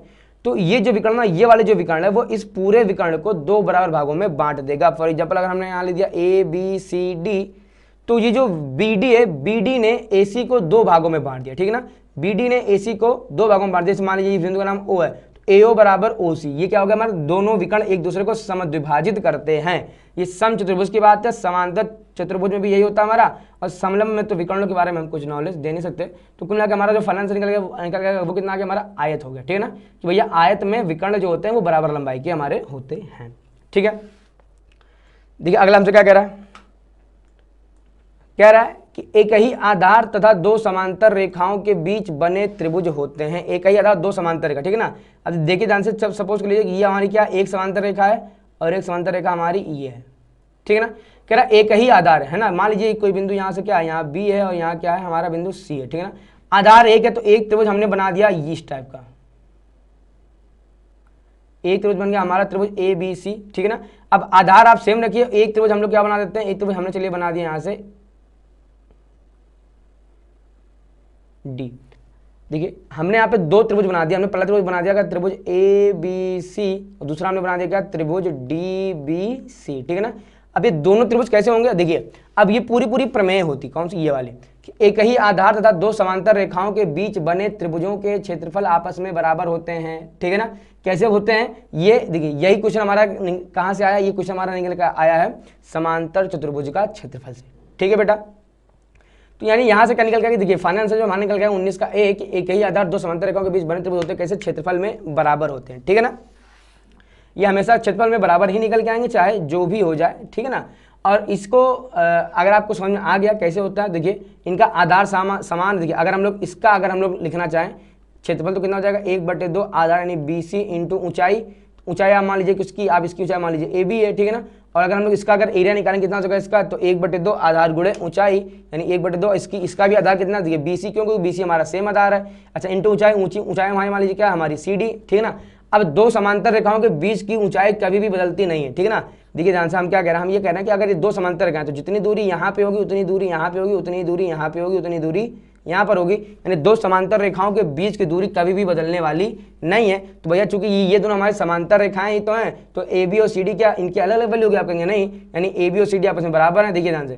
तो ये जो विकर्ण है, ये वाले जो विकर्ण है वो इस पूरे विकर्ण को दो बराबर भागों में बांट देगा। फॉर एग्जाम्पल अगर हमने यहाँ ले दिया ए बी सी डी, तो ये जो बी डी है, बी डी ने ए सी को दो भागों में बांट दिया, ठीक है ना। बी डी ने ए सी को दो भागों में बांट दिया। मान लीजिए बिंदु का नाम ओ है, तो ए ओ बराबर ओ सी, ये क्या हो गया, हमारे दोनों विकर्ण एक दूसरे को समद्विभाजित करते हैं। ये सम चतुर्भुज की बात है, समांतर चतुर्भुज में भी यही होता है हमारा, और समलंब में तो विकर्णों के बारे में हम कुछ नॉलेज दे नहीं सकते। तो कुल मिला के हमारा जो फलन से निकल गया वो कितना आ गया, हमारा आयत हो गया, ठीक है ना, कि भैया आयत में विकर्ण जो होते हैं वो बराबर लंबाई के हमारे होते हैं, ठीक है। देखिए अगला हमसे क्या कह रहा है, कि एक ही आधार तथा दो समांतर रेखाओं के बीच बने त्रिभुज होते हैं। एक ही आधार दो समांतर रेखा, ठीक है ना। अब देखिए ध्यान से, जब सपोज कर लीजिए ये हमारी क्या एक समांतर रेखा है और एक समांतर रेखा हमारी ये है, ठीक है ना। कह रहा एक ही आधार है ना, मान लीजिए कोई बिंदु यहाँ से क्या है, यहाँ बी है और यहाँ क्या है, हमारा बिंदु सी है, ठीक है ना। आधार एक है तो एक त्रिभुज हमने बना दिया इस टाइप का, एक त्रिभुज बन गया हमारा त्रिभुज ए बी सी, ठीक है ना। अब आधार आप सेम रखिए, एक त्रिभुज हम लोग क्या बना देते हैं, एक त्रिभुज हमने चलिए बना दिया यहाँ से डी। देखिए हमने यहाँ पे दो त्रिभुज बना दिया, हमने पहला त्रिभुज बना दिया त्रिभुज ए बी सी और दूसरा हमने बना दिया क्या, त्रिभुज डी बी सी, ठीक है ना। अब ये दोनों त्रिभुज कैसे होंगे, देखिए अब ये पूरी प्रमेय होती, कौन सी, ये वाली, कि एक ही आधार तथा दो समांतर रेखाओं के बीच बने त्रिभुजों के क्षेत्रफल आपस में बराबर होते हैं, ठीक है ना। कैसे होते हैं ये देखिए, यही क्वेश्चन हमारा कहाँ से आया, ये क्वेश्चन हमारा निकल कर आया है समांतर चतुर्भुज का क्षेत्रफल से, ठीक है बेटा। तो यानी यहाँ से क्या निकल गया, देखिए फाइनल आंसर जो हमारा निकल गया 19 का ए, कि एक ही आधार दो समांतर रेखाओं के बीच बने त्रिभुज होते हैं, कैसे, क्षेत्रफल में बराबर होते हैं, ठीक है ना। ये हमेशा क्षेत्रफल में बराबर ही निकल के आएंगे चाहे जो भी हो जाए, ठीक है ना। और इसको अगर आपको समझ में आ गया कैसे होता है, देखिए इनका आधार समान, देखिए अगर हम लोग लिखना चाहें क्षेत्रफल तो कितना हो जाएगा, 1/2 आधार यानी बी सी इंटू ऊंचाई आप मान लीजिए किसकी, आप इसकी ऊंचाई मान लीजिए ए बी है, ठीक है ना। और अगर हम लोग इसका अगर एरिया निकालेंगे कितना हो जाएगा इसका, तो 1/2 आधार गुणे ऊंचाई यानी 1/2 इसका भी आधार कितना, देखिए बी सी, क्योंकि बी सी हमारा सेम आधार है, अच्छा इंटू ऊंचाई हमारी मान लीजिए क्या हमारी सी डी, ठीक है ना। अब दो समांतर रेखाओं के बीच की ऊंचाई कभी भी बदलती नहीं है, ठीक है ना। देखिए ध्यान से हम क्या कह रहे हैं, हम ये कह रहे हैं कि अगर ये दो समांतर रेखाएं तो जितनी दूरी यहाँ पे होगी उतनी दूरी यहाँ पे होगी, उतनी दूरी यहाँ पे होगी, उतनी दूरी यहाँ पर होगी, यानी दो समांतर रेखाओं के बीच की दूरी कभी भी बदलने वाली नहीं है। तो भैया चूंकि ये दोनों हमारे समांतर रेखाएं ही तो हैं, तो ए बी और सी डी क्या इनकी अलग अलग वैल्यू होगी, आप कहेंगे नहीं, यानी ए बी और सी डी आपस में बराबर है। देखिए ध्यान से,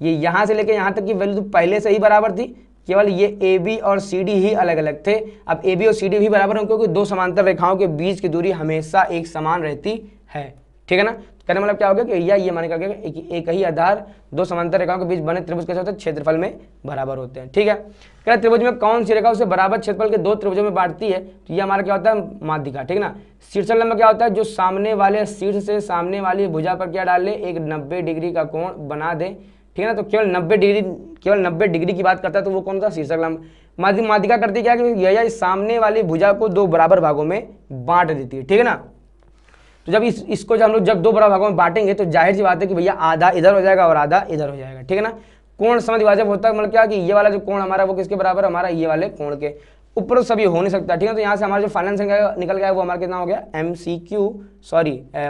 ये यहाँ से लेकर यहाँ तक की वैल्यू तो पहले से ही बराबर थी, केवल ये ए बी और सी डी ही अलग अलग थे। अब ए बी और सी डी भी बराबर हैं क्योंकि दो समांतर रेखाओं के बीच की दूरी हमेशा एक समान रहती है, ठीक है ना। कहने मतलब क्या हो गया कि ये माने क्या एक ही आधार दो समांतर रेखाओं के बीच बने त्रिभुज कैसे होते हैं, क्षेत्रफल में बराबर होते हैं, ठीक है। क्या त्रिभुज में कौन सी रेखा उसे बराबर क्षेत्रफल के दो त्रिभुजों में बांटती है, तो ये हमारा क्या होता है, माध्यिका, ठीक है ना। शीर्षक लंब क्या होता है, जो सामने वाले शीर्ष से सामने वाली भुजा पर क्या डाल ले, एक 90 डिग्री का कोण बना दे, ठीक है ना। तो केवल 90 डिग्री की बात करता है तो वो कौन सा, शीर्षक लंब। माध्यिका करती क्या है कि यह सामने वाली भुजा को दो बराबर भागों में बांट देती है, ठीक है ना। तो जब इसको जब हम लोग जब दो बराबर भागों में बांटेंगे तो जाहिर सी बात है कि भैया आधा इधर हो जाएगा और आधा इधर हो जाएगा, ठीक है ना। कोण समद्विभाजक होता है, मतलब क्या कि ये वाला जो कोण हमारा वो किसके बराबर है, हमारा ये वाले कोण के ऊपर सभी हो नहीं सकता, ठीक है। तो यहाँ से हमारा जो फाइनल संख्या निकल गया वो हमारा कितना हो गया,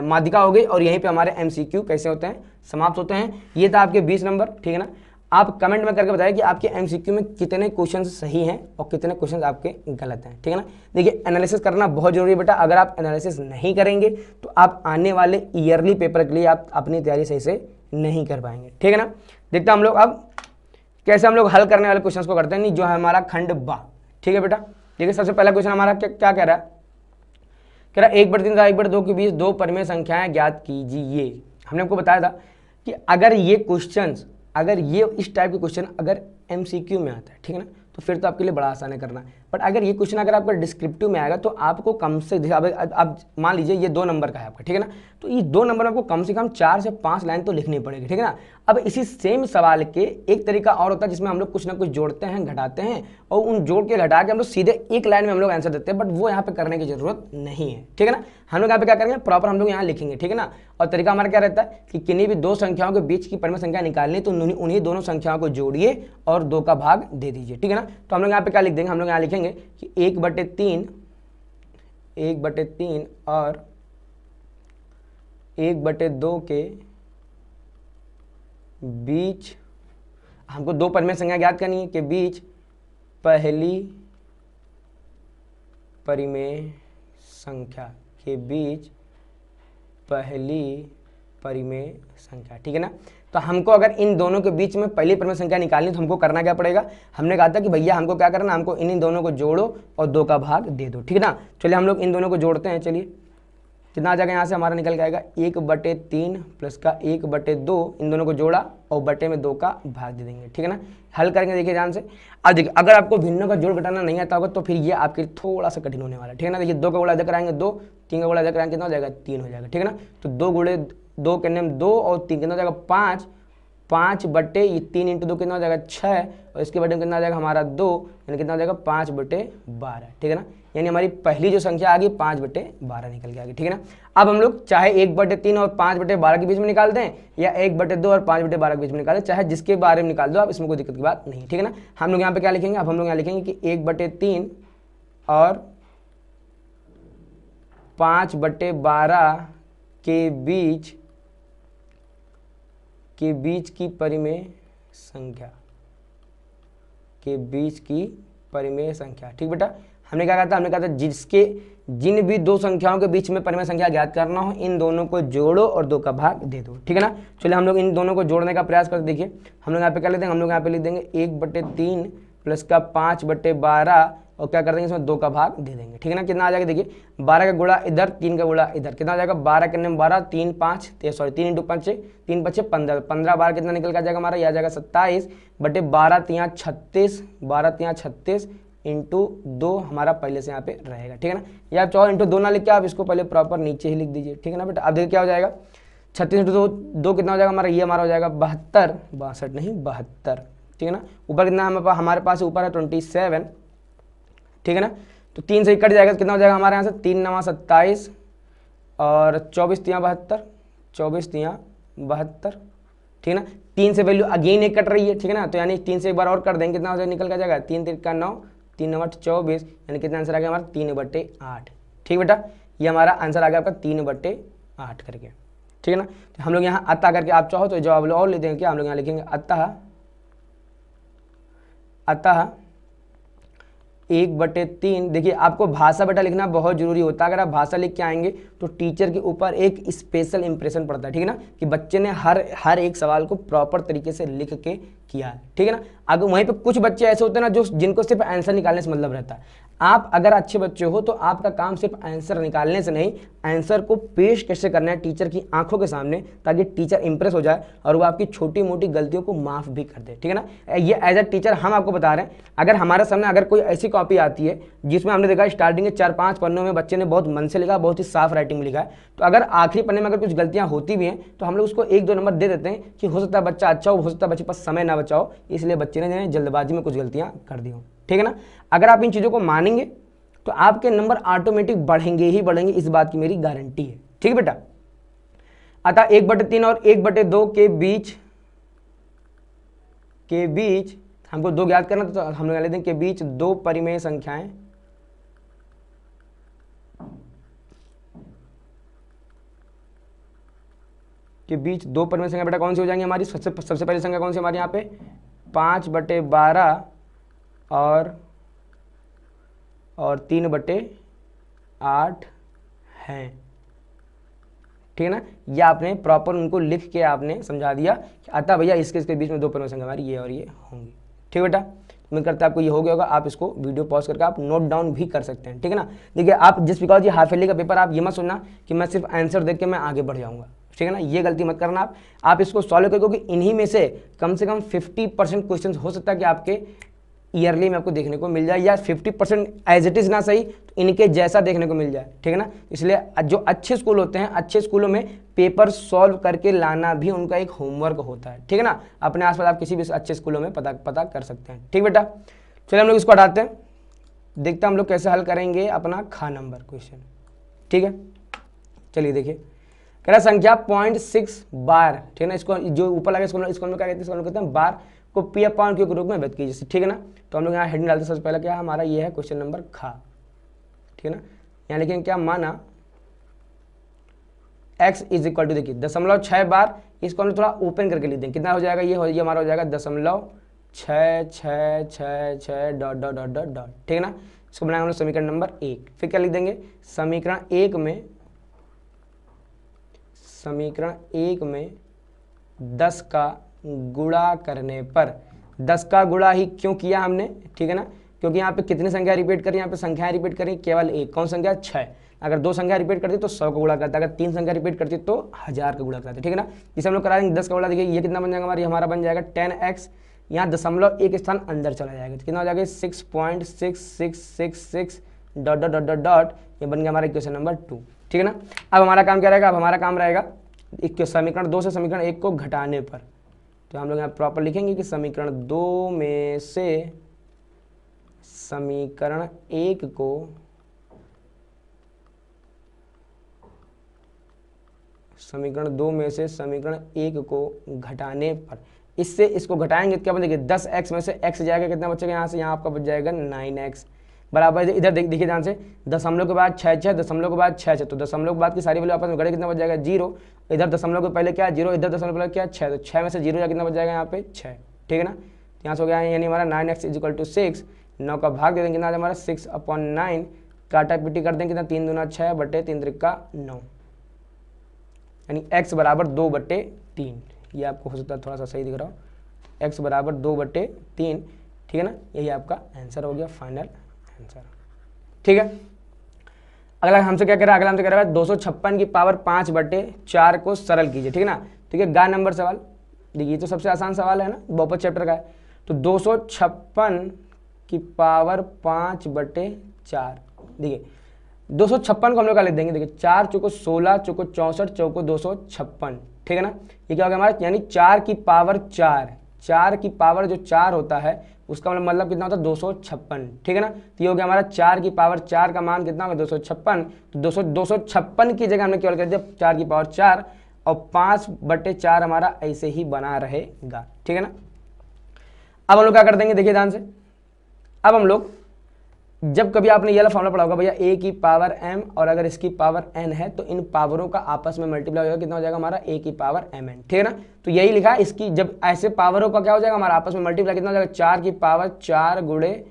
माध्यिका हो गई। और यहीं पे हमारे MCQ कैसे होते हैं, समाप्त होते हैं। ये था आपके 20 नंबर, ठीक है ना। आप कमेंट में करके बताइए कि आपके MCQ में कितने क्वेश्चन सही हैं और कितने क्वेश्चन आपके गलत हैं, ठीक है ना। देखिए एनालिसिस करना बहुत जरूरी है बेटा, अगर आप एनालिसिस नहीं करेंगे तो आप आने वाले ईयरली पेपर के लिए आप अपनी तैयारी सही से नहीं कर पाएंगे, ठीक है ना। देखते हैं हम लोग अब कैसे हम लोग हल करने वाले क्वेश्चन को करते हैं, नहीं जो है हमारा खंड बा, ठीक है बेटा। देखिए सबसे पहला क्वेश्चन हमारा क्या कह रहा है, कह रहा है 1/3 तथा 1/2 के बीच दो परिमेय संख्याएं ज्ञात कीजिए। हमने आपको बताया था कि अगर ये इस टाइप के क्वेश्चन अगर MCQ में आता है, ठीक है ना, तो फिर तो आपके लिए बड़ा आसान है करना। बट अगर ये क्वेश्चन अगर आपका डिस्क्रिप्टिव में आएगा तो आपको कम से अब मान लीजिए ये 2 नंबर का है आपका, ठीक है ना, तो ये 2 नंबर में आपको कम से कम 4 से 5 लाइन तो लिखनी पड़ेगी, ठीक है ना। अब इसी सेम सवाल के एक तरीका और होता है जिसमें हम लोग कुछ ना कुछ जोड़ते हैं, घटाते हैं, और उन जोड़ के घटा के हम लोग सीधे एक लाइन में हम लोग आंसर देते हैं, बट वो यहाँ पे करने की जरूरत नहीं है, ठीक है ना। हम लोग यहाँ पे क्या करेंगे, प्रॉपर हम लोग यहाँ लिखेंगे, ठीक है ना। और तरीका हमारा क्या रहता है कि किन्हीं भी 2 संख्याओं के बीच की परिमेय संख्या निकालनी, तो उन्हीं दोनों संख्याओं को जोड़िए और 2 का भाग दे दीजिए, ठीक है ना। तो हम लोग यहाँ पे क्या लिख देंगे, हम लोग यहाँ लिखेंगे कि 1/3 और 1/2 के बीच हमको 2 परिमेय संख्या ज्ञात करनी है, के बीच पहली परिमेय संख्या, के बीच पहली परिमेय संख्या, ठीक है ना। तो हमको अगर इन दोनों के बीच में पहली परिमेय संख्या निकालनी तो हमको करना क्या पड़ेगा, हमने कहा था कि भैया हमको क्या करना, हमको इन दोनों को जोड़ो और 2 का भाग दे दो, ठीक है ना। चलिए हम लोग इन दोनों को जोड़ते हैं, चलिए कितना आ जाएगा, यहाँ से हमारा निकल के आएगा 1/3 प्लस का 1/2, इन दोनों को जोड़ा और बटे में 2 का भाग दे देंगे, ठीक है ना। हल करेंगे, देखिए ध्यान से। अब देखिए अगर आपको भिन्नों का जोड़ घटाना नहीं आता होगा तो फिर ये आपके थोड़ा सा कठिन होने वाला है, ठीक है ना। देखिए 2 का गुणा इधर कराएंगे 2, 3 का गुणा इधर कराएंगे कितना हो जाएगा, 3 हो जाएगा, ठीक है ना। तो 2 गुणे 2 करने में 2 और 3 कितना हो जाएगा 5, 5 बटे ये 3 × 2 कितना हो जाएगा 6, और इसके बटे में कितना हो जाएगा हमारा 2, यानी कितना हो जाएगा 5/12, ठीक है ना। यानी हमारी पहली जो संख्या आ गई 5/12 निकल के आ गई, ठीक है ना। अब हम लोग चाहे 1/3 और 5/12 के बीच में निकाल दें या 1/2 और 5/12 के बीच में निकाल दें, चाहे जिसके बारे में निकाल दो आप, इसमें कोई दिक्कत की बात नहीं, ठीक है ना। हम लोग यहाँ पे क्या लिखेंगे, अब हम लोग यहाँ लिखेंगे कि 1/3 और 5/12 के बीच की परिमेय संख्या, के बीच की परिमेय संख्या, ठीक बेटा। हमने क्या कहा था, हमने कहा था जिन भी 2 संख्याओं के बीच में परिमेय संख्या ज्ञात करना हो, इन दोनों को जोड़ो और 2 का भाग दे दो, ठीक है ना। चलिए हम लोग इन दोनों को जोड़ने का प्रयास करते, देखिए हम लोग यहाँ पे क्या लिख देंगे, हम लोग यहाँ पे लिख देंगे 1/3 प्लस का 5/12 और क्या कर देंगे इसमें 2 का भाग दे देंगे, ठीक है ना। कितना आ जाएगा, देखिए 12 का गुणा इधर, 3 का गुणा इधर, कितना आ जाएगा 12 करने में 12, 3 × 5 3 × 5 3 × 5 15, 15 बार कितना निकल कर जाएगा हमारा, यह आ जाएगा 27/12 × 36, 12 × 36 इंटू 2 हमारा पहले से यहाँ पे रहेगा, ठीक है ना। या आप चाहो इंटू 2 ना लिख के आप इसको पहले प्रॉपर नीचे ही लिख दीजिए, ठीक है ना बेटा। अब देखिए क्या हो जाएगा, 36 × 2 कितना हो जाएगा हमारा, ये हमारा हो जाएगा 72, 62 नहीं 72, ठीक है ना। ऊपर कितना हमारे पास ऊपर है 27, ठीक है ना। तो 3 से कट जाएगा तो कितना हो जाएगा हमारे यहाँ से, 3 × 9 = 27 और 24 × 3 = 72, 24 × 3 = 72, ठीक है ना। 3 से वैल्यू अगेन एक कट रही है, ठीक है ना। तो यानी 3 से एक बार और कर देंगे, कितना हो जाएगा, निकल का जाएगा 3 × 3 = 9, 3 × 9 = 24, यानी कितना आंसर आ गया हमारा 3/8, ठीक बेटा। ये हमारा आंसर आ गया आपका 3/8 करके, ठीक है ना। तो हम लोग यहाँ अतः करके आप चाहो तो जवाब और ले देंगे, क्या हम लोग यहाँ लिखेंगे अतः 1/3। देखिए आपको भाषा बेटा लिखना बहुत जरूरी होता है, अगर आप भाषा लिख के आएंगे तो टीचर के ऊपर एक स्पेशल इंप्रेशन पड़ता है, ठीक है ना, कि बच्चे ने हर एक सवाल को प्रॉपर तरीके से लिख के किया है, ठीक है ना। अगर वहीं पे कुछ बच्चे ऐसे होते हैं ना जिनको सिर्फ आंसर निकालने से मतलब रहता है। आप अगर अच्छे बच्चे हो तो आपका काम सिर्फ आंसर निकालने से नहीं, आंसर को पेश कैसे करना है टीचर की आंखों के सामने, ताकि टीचर इंप्रेस हो जाए और वो आपकी छोटी मोटी गलतियों को माफ़ भी कर दे, ठीक है ना। ये एज अ टीचर हम आपको बता रहे हैं, अगर हमारे सामने अगर कोई ऐसी कॉपी आती है जिसमें हमने देखा स्टार्टिंग के 4-5 पन्नों में बच्चे ने बहुत मन से लिखा, बहुत ही साफ राइटिंग में लिखा है, तो अगर आखिरी पन्ने में अगर कुछ गलतियाँ होती भी हैं तो हम लोग उसको 1-2 नंबर दे देते हैं कि हो सकता है बच्चा अच्छा हो सकता है बच्चे पास समय ना बचाओ, इसलिए बच्चे ने जल्दबाजी में कुछ गलतियाँ कर दी हो, ठीक है ना। अगर आप इन चीज़ों को मानेंगे तो आपके नंबर ऑटोमेटिक बढ़ेंगे ही बढ़ेंगे, इस बात की मेरी गारंटी है, ठीक है बेटा। अतः 1/3 और 1/2 के बीच हमको 2 ज्ञात करना, तो हम लोग लेते हैं के बीच 2 परिमेय संख्याएं के बीच 2 परिमेय संख्या बेटा कौन सी हो जाएंगी हमारी, सबसे पहली संख्या कौन सी हमारे यहाँ पे 5/12 और 3/8 हैं, ठीक है ना। ये आपने प्रॉपर उनको लिख के आपने समझा दिया कि अतः भैया इसके बीच में 2 परिमेय संख्या हमारी ये और ये होंगी, ठीक बेटा। उम्मीद करता है आपको ये हो गया होगा, आप इसको वीडियो पॉज करके आप नोट डाउन भी कर सकते हैं, ठीक है ना। देखिए आप जिस बिकॉज ये हाफ ईयरली का पेपर, आप ये मत सुनना कि मैं सिर्फ आंसर देख के मैं आगे बढ़ जाऊँगा, ठीक है ना, ये गलती मत करना आप इसको सॉल्व करो, क्योंकि इन्हीं में से कम 50% क्वेश्चन हो सकता है कि आपके ईयरली में आपको देखने को मिल जाए, या 50% एज इट इज़ ना सही तो इनके जैसा देखने को मिल जाए, ठीक है ना। इसलिए जो अच्छे स्कूल होते हैं, अच्छे स्कूलों में पेपर सॉल्व करके लाना भी उनका एक होमवर्क होता है, ठीक है ना। अपने आसपास आप किसी भी अच्छे स्कूलों में पता कर सकते हैं, ठीक बेटा। चलिए हम लोग इसको हटाते हैं, देखते हैं हम लोग कैसे हल करेंगे अपना खा नंबर क्वेश्चन, ठीक है। चलिए देखिए, कह रहा संख्या 0.6 बार, ठीक है ना। इसको जो ऊपर लगे इसको हम लोग क्या कहते हैं, बार को पी अपॉन क्यू के रूप में व्यक्त कीजिए, ठीक है ना। तो हम लोग यहाँ हेडिंग डालते हैं, सबसे पहले क्या हमारा ये है क्वेश्चन नंबर खा, ठीक है ना। यहाँ लेकिन क्या माना x इज इक्वल टू, देखिए 0.6 बार, इसको हम लोग थोड़ा ओपन करके लिख देंगे, कितना हो जाएगा, ये हमारा हो जाएगा 0.666 dot dot dot dot dot, ठीक है ना। इसको बनाएंगे हम लोग समीकरण नंबर 1। फिर क्या लिख देंगे, समीकरण 1 में 10 का गुणा करने पर, 10 का गुणा ही क्यों किया हमने, ठीक है ना, क्योंकि यहाँ पे कितनी संख्या रिपीट करी, यहाँ पे संख्याएं रिपीट करी केवल एक, कौन संख्या 6। अगर 2 संख्या रिपीट करती तो 100 का गुणा करता, अगर 3 संख्या रिपीट करती तो 1000 का गुणा करता, ठीक है ना। इसे हम लोग करा देंगे 10 का गुणा, देखिए ये कितना बन जाएगा हमारा बन जाएगा 10x, यहाँ 0.1 स्थान अंदर चला जाएगा, तो कितना हो जाएगा 6.6666 dot dot dot dot dot, ये बन गया हमारा इक्वेशन नंबर 2, ठीक है ना। अब हमारा काम क्या रहेगा, अब हमारा काम रहेगा समीकरण 2 से समीकरण 1 को घटाने पर। तो हम लोग यहाँ प्रॉपर लिखेंगे कि समीकरण 2 में से समीकरण 1 को घटाने पर, इससे इसको घटाएंगे तो क्या बनेगा, 10x में से x जाएगा, कितना बचेगा यहाँ से, यहाँ आपका बच जाएगा 9x बराबर, इधर देखिए ध्यान से, दशमलव के बाद 6 दशमलव के बाद 6 तो दशमलव के बाद की सारी वैल्यू आपस में घटे, कितना बच जाएगा 0, इधर दशमलव के पहले क्या है 0, इधर दशमलव के पहले क्या 6, तो 6 में से 0 कितना बच जाएगा यहाँ पे 6, ठीक है ना। तो यहाँ से हो गया यानी हमारा 9x इज इक्वल टू 6, 9 का भाग दे देंगे कितना हमारा 6/9, काटा पीटी कर देंगे कितना 3 दूना 6 बटे 3 त्रिका 9, यानी x बराबर 2/3, ये आपको हो सकता है थोड़ा सा सही दिख रहा हो, x बराबर 2/3, ठीक है ना। यही आपका आंसर हो गया, फाइनल आंसर, ठीक है। अगला हमसे क्या कह रहा है, अगला हमसे कह रहा है 256 की पावर 5/4 को सरल कीजिए, ठीक है ना। ठीक है, गा नंबर सवाल, देखिए तो सबसे आसान सवाल है ना, बहुपद चैप्टर का है। तो 256 की पावर 5/4, देखिए 256 को हम लोग क्या लिख देंगे, देखिए 4 चौको 16 चौको 64 चौको 256, ठीक है ना। ये क्या हो गया हमारा, यानी 4 की पावर 4 की पावर जो 4 होता है उसका मतलब कितना होता है 256, ठीक है ना। तो ये हो गया हमारा 4 की पावर 4 का मान कितना होगा 256, तो 256 की जगह हमने केवल कर दिया 4 की पावर 4 और 5/4 हमारा ऐसे ही बना रहेगा, ठीक है ना। अब हम लोग क्या कर देंगे, देखिए ध्यान से, अब हम लोग जब कभी आपने ये वाला फॉर्मूला पढ़ा होगा भैया a की पावर m और अगर इसकी पावर n है तो इन पावरों का आपस में मल्टीप्लाई हो जाएगा, कितना हो जाएगा हमारा a की पावर mn, ठीक है ना। तो यही लिखा है, इसकी जब ऐसे पावरों का क्या हो जाएगा हमारा आपस में मल्टीप्लाई, कितना हो जाएगा 4 की पावर 4 गुणे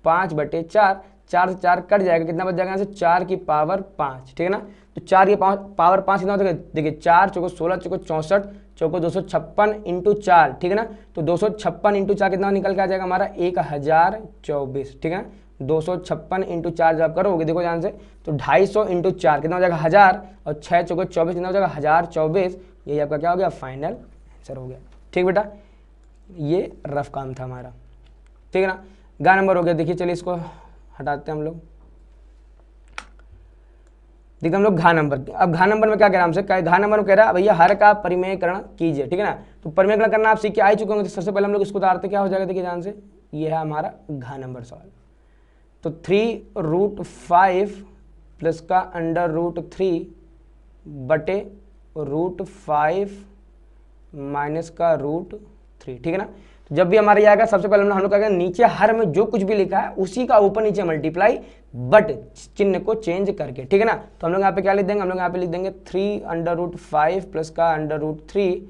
5/4, 4 से 4 कट जाएगा, कितना बच जाएगा यहाँ से 4 की पावर 5, ठीक है ना। तो 4 की पावर 5 कितना हो जाएगा, देखिए 4 चौको 16 चौको 64 चौको 256 इंटू 4, ठीक है ना। तो 256 इंटू 4 कितना निकल के आ जाएगा हमारा 1024, ठीक है ना। 256 इंटू 4 जब आप करोगे, देखो ध्यान से, तो 250 इंटू 4 कितना हो जाएगा 1000 और 6 चौको 24 कितना हो जाएगा 1024, यही आपका क्या हो गया फाइनल आंसर हो गया, ठीक बेटा। ये रफ काम था हमारा, ठीक है ना। गा नंबर हो गया, देखिए चलिए इसको हटाते हैं हम लोग, देखते हम लोग घा नंबर। अब घा नंबर में क्या कह रहा है हमसे, घा नंबर में कह रहा है भैया हर का परिमेयकरण कीजिए, ठीक है ना। तो परिमेयकरण करना आप सीख के आ चुके होंगे, तो सबसे पहले हम लोग इसको उतारते क्या हो जाएगा, देखिए ध्यान से, ये है हमारा घा नंबर सवाल। तो 3√5 प्लस का √3 बटे √5 माइनस का √3, ठीक है ना। तो जब भी हमारे आएगा सबसे पहले हम लोग क्या करेंगे, नीचे हर में जो कुछ भी लिखा है उसी का ऊपर नीचे मल्टीप्लाई बट चिन्ह को चेंज करके, ठीक है ना। तो हम लोग यहाँ पे क्या लिख देंगे, हम लोग यहाँ पे लिख देंगे 3√5 प्लस का √3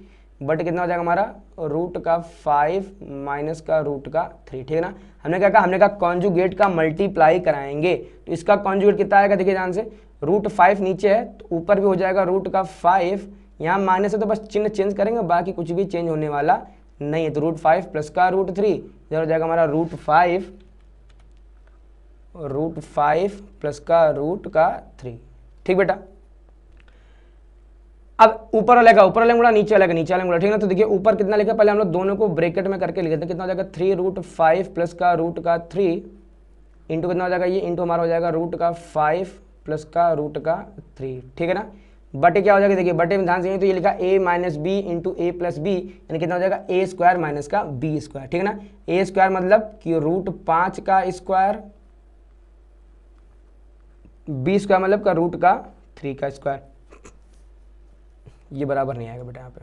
बट कितना हो जाएगा हमारा √5 माइनस का √3, ठीक है ना। हमने क्या कहा, हमने कहा कॉन्जुगेट का मल्टीप्लाई कराएंगे, तो इसका कॉन्जुगेट कितना आएगा, देखिए ध्यान से, √5 नीचे है तो ऊपर भी हो जाएगा √5, यहाँ माइनस है तो बस चिन्ह चेंज करेंगे, बाकी कुछ भी चेंज होने वाला नहीं है। तो √5 प्लस का √3 इधर हो जाएगा हमारा √5 प्लस का √3, ठीक बेटा। अब ऊपर वाले गुणा नीचे वाले नीचे वाले गुणा, ठीक है ना। तो देखिए ऊपर कितना लिखा, पहले हम लोग दोनों को ब्रैकेट में करके लिख देते हैं। कितना हो जाएगा 3√5 प्लस का रूट का 3 इंटू कितना हो जाएगा, ये इंटू हमारा हो जाएगा रूट का 5 प्लस का रूट का 3, ठीक है ना। बटे क्या हो जाएगा, देखिए बटे में ध्यान से तो ये लिखा a minus B into A plus B, यानी कितना हो जाएगा a स्क्वायर माइनस का b स्क्वायर, ठीक है ना। a स्क्वायर मतलब कि √5 का स्क्वायर, b स्क्वायर मतलब का रूट का 3 का स्क्वायर। ये बराबर नहीं आएगा बेटा यहाँ पे,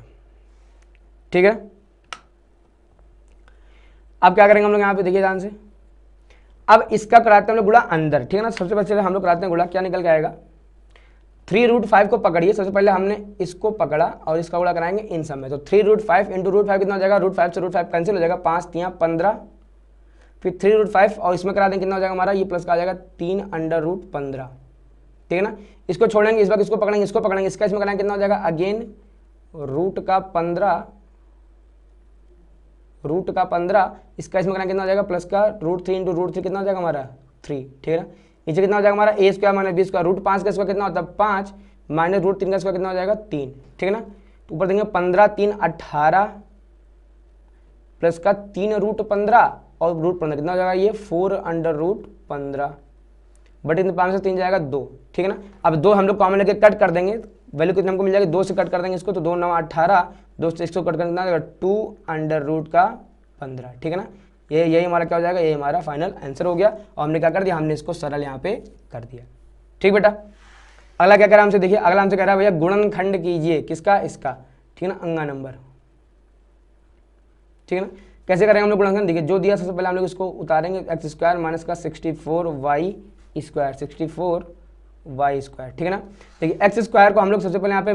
ठीक है। अब क्या करेंगे हम लोग यहाँ पे, देखिए ध्यान से। अब इसका कराते हैं हम लोग गुणा अंदर, ठीक है ना। सबसे पहले हम लोग कराते हैं गुणा, क्या निकल के आएगा 3√5 को पकड़िए। सबसे पहले हमने इसको पकड़ा और इसका गुणा कराएंगे इन सब में। तो 3√5 इंटू √5 कितना हो जाएगा, √5 से √5 कैंसिल हो जाएगा, 5 3 15, फिर 3√5 और इसमें करा दें कितना हो जाएगा हमारा, ये प्लस का आ जाएगा 3√15, ठीक है ना। इसको छोड़ेंगे, इस बार इसको पकड़ेंगे, इसको पकड़ेंगे, इसका इसमें कराएंगे कितना हो जाएगा अगेन रूट का 15, इसका इसमें कराएंगे कितना हो जाएगा प्लस का √3 इंटू √3 कितना हो जाएगा हमारा 3, ठीक है ना। नीचे कितना हो जाएगा हमारा a square minus b square, √5 का स्क्वायर कितना होता है 5 माइनस √3 का स्क्वायर कितना हो जाएगा 3, ठीक है ना। तो ऊपर देंगे 15 3 18 प्लस का 3√15 और √15 कितना हो जाएगा ये 4√15 बटे 5 से 3 जाएगा 2, ठीक है ना। अब 2 हम लोग कॉमन लेके कट कर देंगे, वैल्यू कितना हमको मिल जाएगी 2 से कट कर देंगे इसको, तो 2 9 18, 2 से इसको कट कर कितना जाएगा 2√15, ठीक है ना। यही हमारा क्या हो जाएगा, ये हमारा फाइनल आंसर हो गया। और हमने क्या कर दिया, हमने इसको सरल यहाँ पे कर दिया, ठीक बेटा। अगला क्या कह रहा है हमसे, देखिए अगला हमसे कह रहा है भैया गुणनखंड कीजिए, किसका, इसका, ठीक है ना, अंगा नंबर, ठीक है ना। कैसे करेंगे हम लोग गुणनखंड, देखिए जो दिया सबसे पहले हम लोग इसको उतारेंगे x स्क्वायर माइनस का 64y स्क्वायर, 64y स्क्वायर, ठीक है ना। देखिए x स्क्वायर को हम लोग सबसे पहले यहाँ पे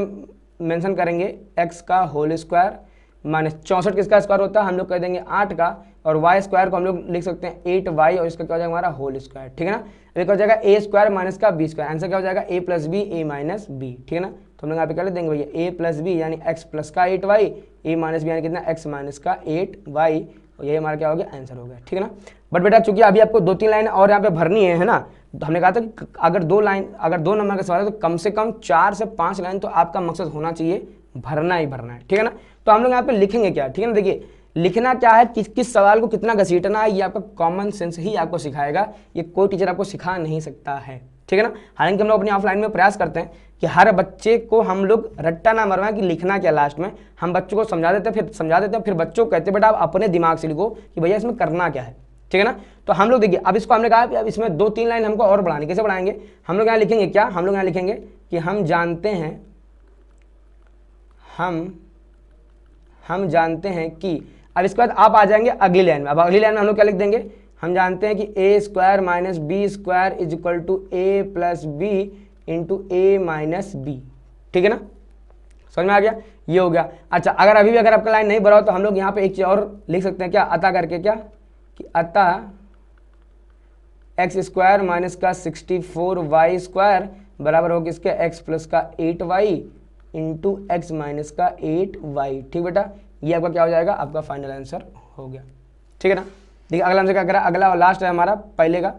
मेंशन करेंगे x का होल स्क्वायर माइनस 64 किसका स्क्वायर होता है, हम लोग कह देंगे 8 का, और y स्क्वायर को हम लोग लिख सकते हैं 8y और इसका क्या हो जाएगा हमारा होल स्क्वायर, ठीक है ना। एक हो जाएगा a स्क्वायर माइनस का b स्क्वायर, आंसर क्या हो जाएगा a plus B A minus B, ठीक है ना। तो हम लोग यहाँ पे क्या लिख देंगे भैया a प्लस बी यानी x प्लस का 8y, a माइनस बी यानी कितना x माइनस का 8y, और ये हमारा क्या हो गया आंसर हो गया, ठीक है ना। बट बेटा चूंकि अभी आपको 2-3 लाइन और यहाँ पे भरनी है ना, तो हमने कहा था कि अगर 2 नंबर का सवाल है तो कम से कम 4 से 5 लाइन तो आपका मकसद होना चाहिए, भरना ही भरना है, ठीक है ना। तो हम लोग यहाँ पे लिखेंगे क्या, ठीक है ना। देखिए लिखना क्या है, किस सवाल को कितना घसीटना है, ये आपका कॉमन सेंस ही आपको सिखाएगा, ये कोई टीचर आपको सिखा नहीं सकता है, ठीक है ना। हालांकि हम लोग अपनी ऑफलाइन में प्रयास करते हैं कि हर बच्चे को हम लोग रट्टा ना मरवाएं कि लिखना क्या, लास्ट में हम बच्चों को समझा देते हैं, फिर बच्चों को कहते हैं बेटा आप अपने दिमाग से लिखो कि भैया इसमें करना क्या है, ठीक है ना। तो हम लोग देखिए अब इसको हमने कहा अब इसमें 2-3 लाइन हमको और बढ़ानी, कैसे बढ़ाएंगे, हम लोग यहाँ लिखेंगे क्या, हम लोग यहाँ लिखेंगे कि हम जानते हैं कि, अब इसके बाद आप आ जाएंगे अगली लाइन में। अब अगली लाइन में हम लोग क्या लिख देंगे, हम जानते हैं कि a square minus B square is equal to a plus B into A minus B, ठीक है ना, समझ में आ गया, ये हो गया। अच्छा अगर अभी भी अगर आपका लाइन नहीं भरा हो तो हम लोग यहाँ पे एक चीज़ और लिख सकते हैं क्या, अतः करके, क्या कि अतः एक्स स्क्वायर माइनस का 64y स्क्वायर बराबर हो किसके x प्लस का 8y इंटू एक्स माइनस का 8y, ठीक बेटा। ये आपका क्या हो जाएगा, आपका फाइनल आंसर हो गया, ठीक है ना। देखिए अगला हमसे क्या करा, अगला और लास्ट है हमारा पहले का।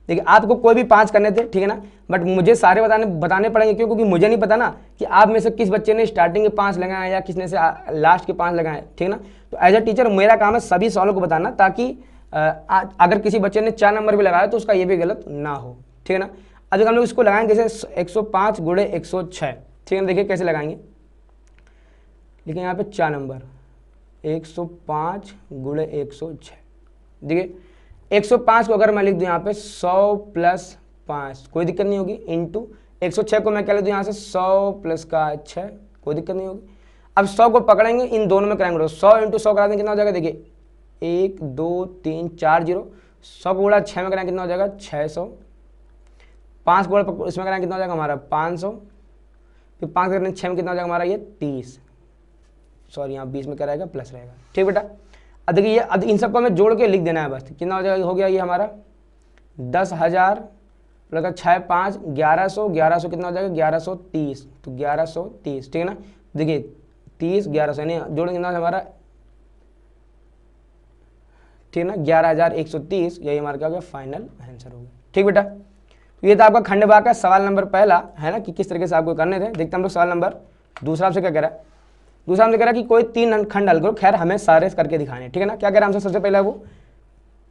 देखिए आपको कोई भी 5 करने थे, ठीक है ना, बट मुझे सारे बताने पड़ेंगे, क्यों, क्योंकि मुझे नहीं पता ना कि आप में से किस बच्चे ने स्टार्टिंग के 5 लगाए या किसने से लास्ट के 5 लगाए, ठीक है ना। तो एज अ टीचर मेरा काम है सभी सवालों को बताना, ताकि अगर किसी बच्चे ने 4 नंबर भी लगाया तो उसका ये भी गलत ना हो, ठीक है ना। अब हम लोग इसको लगाएंगे जैसे 105 गुणे 106, ठीक है ना। देखिए कैसे लगाएंगे, लेकिन यहाँ पे 4 नंबर 105 गुणे 106, देखिए 105 को अगर मैं लिख दूँ यहाँ पे 100 प्लस 5 कोई दिक्कत नहीं होगी, इंटू 106 को मैं क्या लिख दूँ यहाँ से 100 प्लस का 6 कोई दिक्कत नहीं होगी। अब 100 को पकड़ेंगे, इन दोनों में कराएंगे, 100 इंटू 100 करा देंगे कितना हो जाएगा, देखिए 1 2 3 4 0, 100 को गुणा 6 में कराएंगे कितना हो जाएगा 600, 5 को इसमें कराएंगे कितना हो जाएगा हमारा 500, फिर 5 करने 6 में कितना हो जाएगा हमारा ये 30, सॉरी यहाँ 20 में क्या रहेगा प्लस रहेगा, ठीक बेटा। अब देखिए अब इन सबको हमें जोड़ के लिख देना है बस, कितना हो जाएगा, हो गया ये हमारा 10,000 प्लस 6 5 1100, 1100 कितना हो जाएगा 1130, तो 1130, ठीक है ना। देखिए 30 1100 यानी जोड़ेंगे कितना हमारा, ठीक है ना, 11,130, यही हमारा क्या हो गया फाइनल आंसर हो गया, ठीक बेटा। तो ये था आपका खंड भाग का सवाल नंबर पहला, है ना, कि किस तरीके से आपको करने थे। देखते हैं हम लोग सवाल नंबर दूसरा आपसे क्या कह रहा है, दूसरा हमसे कह रहा है कि कोई 3 खंड हल करो। खैर हमें सारे करके दिखाने, ठीक है ना। क्या कह रहा है हमसे, सबसे पहले वो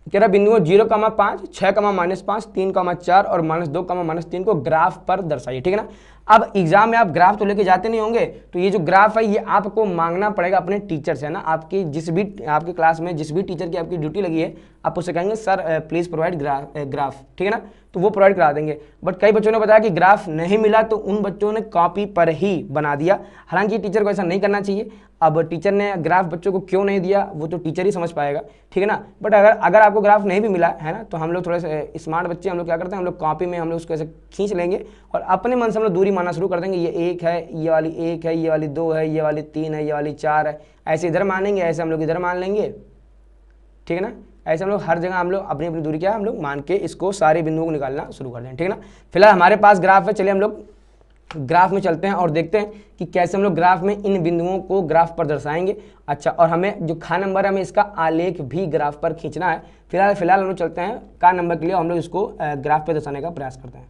कह रहा बिंदुओं 0,5, 6,-5, 3,4 और -2,-3 को ग्राफ पर दर्शाइए, ठीक है ना। अब एग्जाम में आप ग्राफ तो लेके जाते नहीं होंगे, तो ये जो ग्राफ है ये आपको मांगना पड़ेगा अपने टीचर से, है ना। आपकी जिस भी आपके क्लास में जिस भी टीचर की आपकी ड्यूटी लगी है, आप उससे कहेंगे सर प्लीज़ प्रोवाइड ग्राफ, ठीक है ना, तो वो प्रोवाइड करा देंगे। बट कई बच्चों ने बताया कि ग्राफ नहीं मिला, तो उन बच्चों ने कॉपी पर ही बना दिया। हालांकि टीचर को ऐसा नहीं करना चाहिए। अब टीचर ने ग्राफ बच्चों को क्यों नहीं दिया वो तो टीचर ही समझ पाएगा, ठीक है ना। बट अगर आपको ग्राफ नहीं भी मिला है ना, तो हम लोग थोड़े से स्मार्ट बच्चे, हम लोग क्या करते हैं, हम लोग कॉपी में हम लोग उसको ऐसे खींच लेंगे और अपने मन से हम लोग दूरी मानना शुरू कर देंगे। ये 1 है, ये वाली 1 है, ये वाली 2 है, ये वाली 3 है, ये वाली 4 है, ऐसे इधर मानेंगे, ऐसे हम लोग इधर मान लेंगे, ठीक है ना। ऐसे हम लोग हर जगह हम लोग अपनी अपनी दूरी क्या हम लोग मान के इसको सारे बिंदुओं को निकालना शुरू कर दें, ठीक है ना। फिलहाल हमारे पास ग्राफ है, चलिए हम लोग ग्राफ में चलते हैं और देखते हैं कि कैसे हम लोग ग्राफ में इन बिंदुओं को ग्राफ पर दर्शाएंगे। अच्छा, और हमें जो खा नंबर है हमें इसका आलेख भी ग्राफ पर खींचना है। फिलहाल हम लोग चलते हैं का नंबर के लिए, हम लोग इसको ग्राफ पर दर्शाने का प्रयास करते हैं।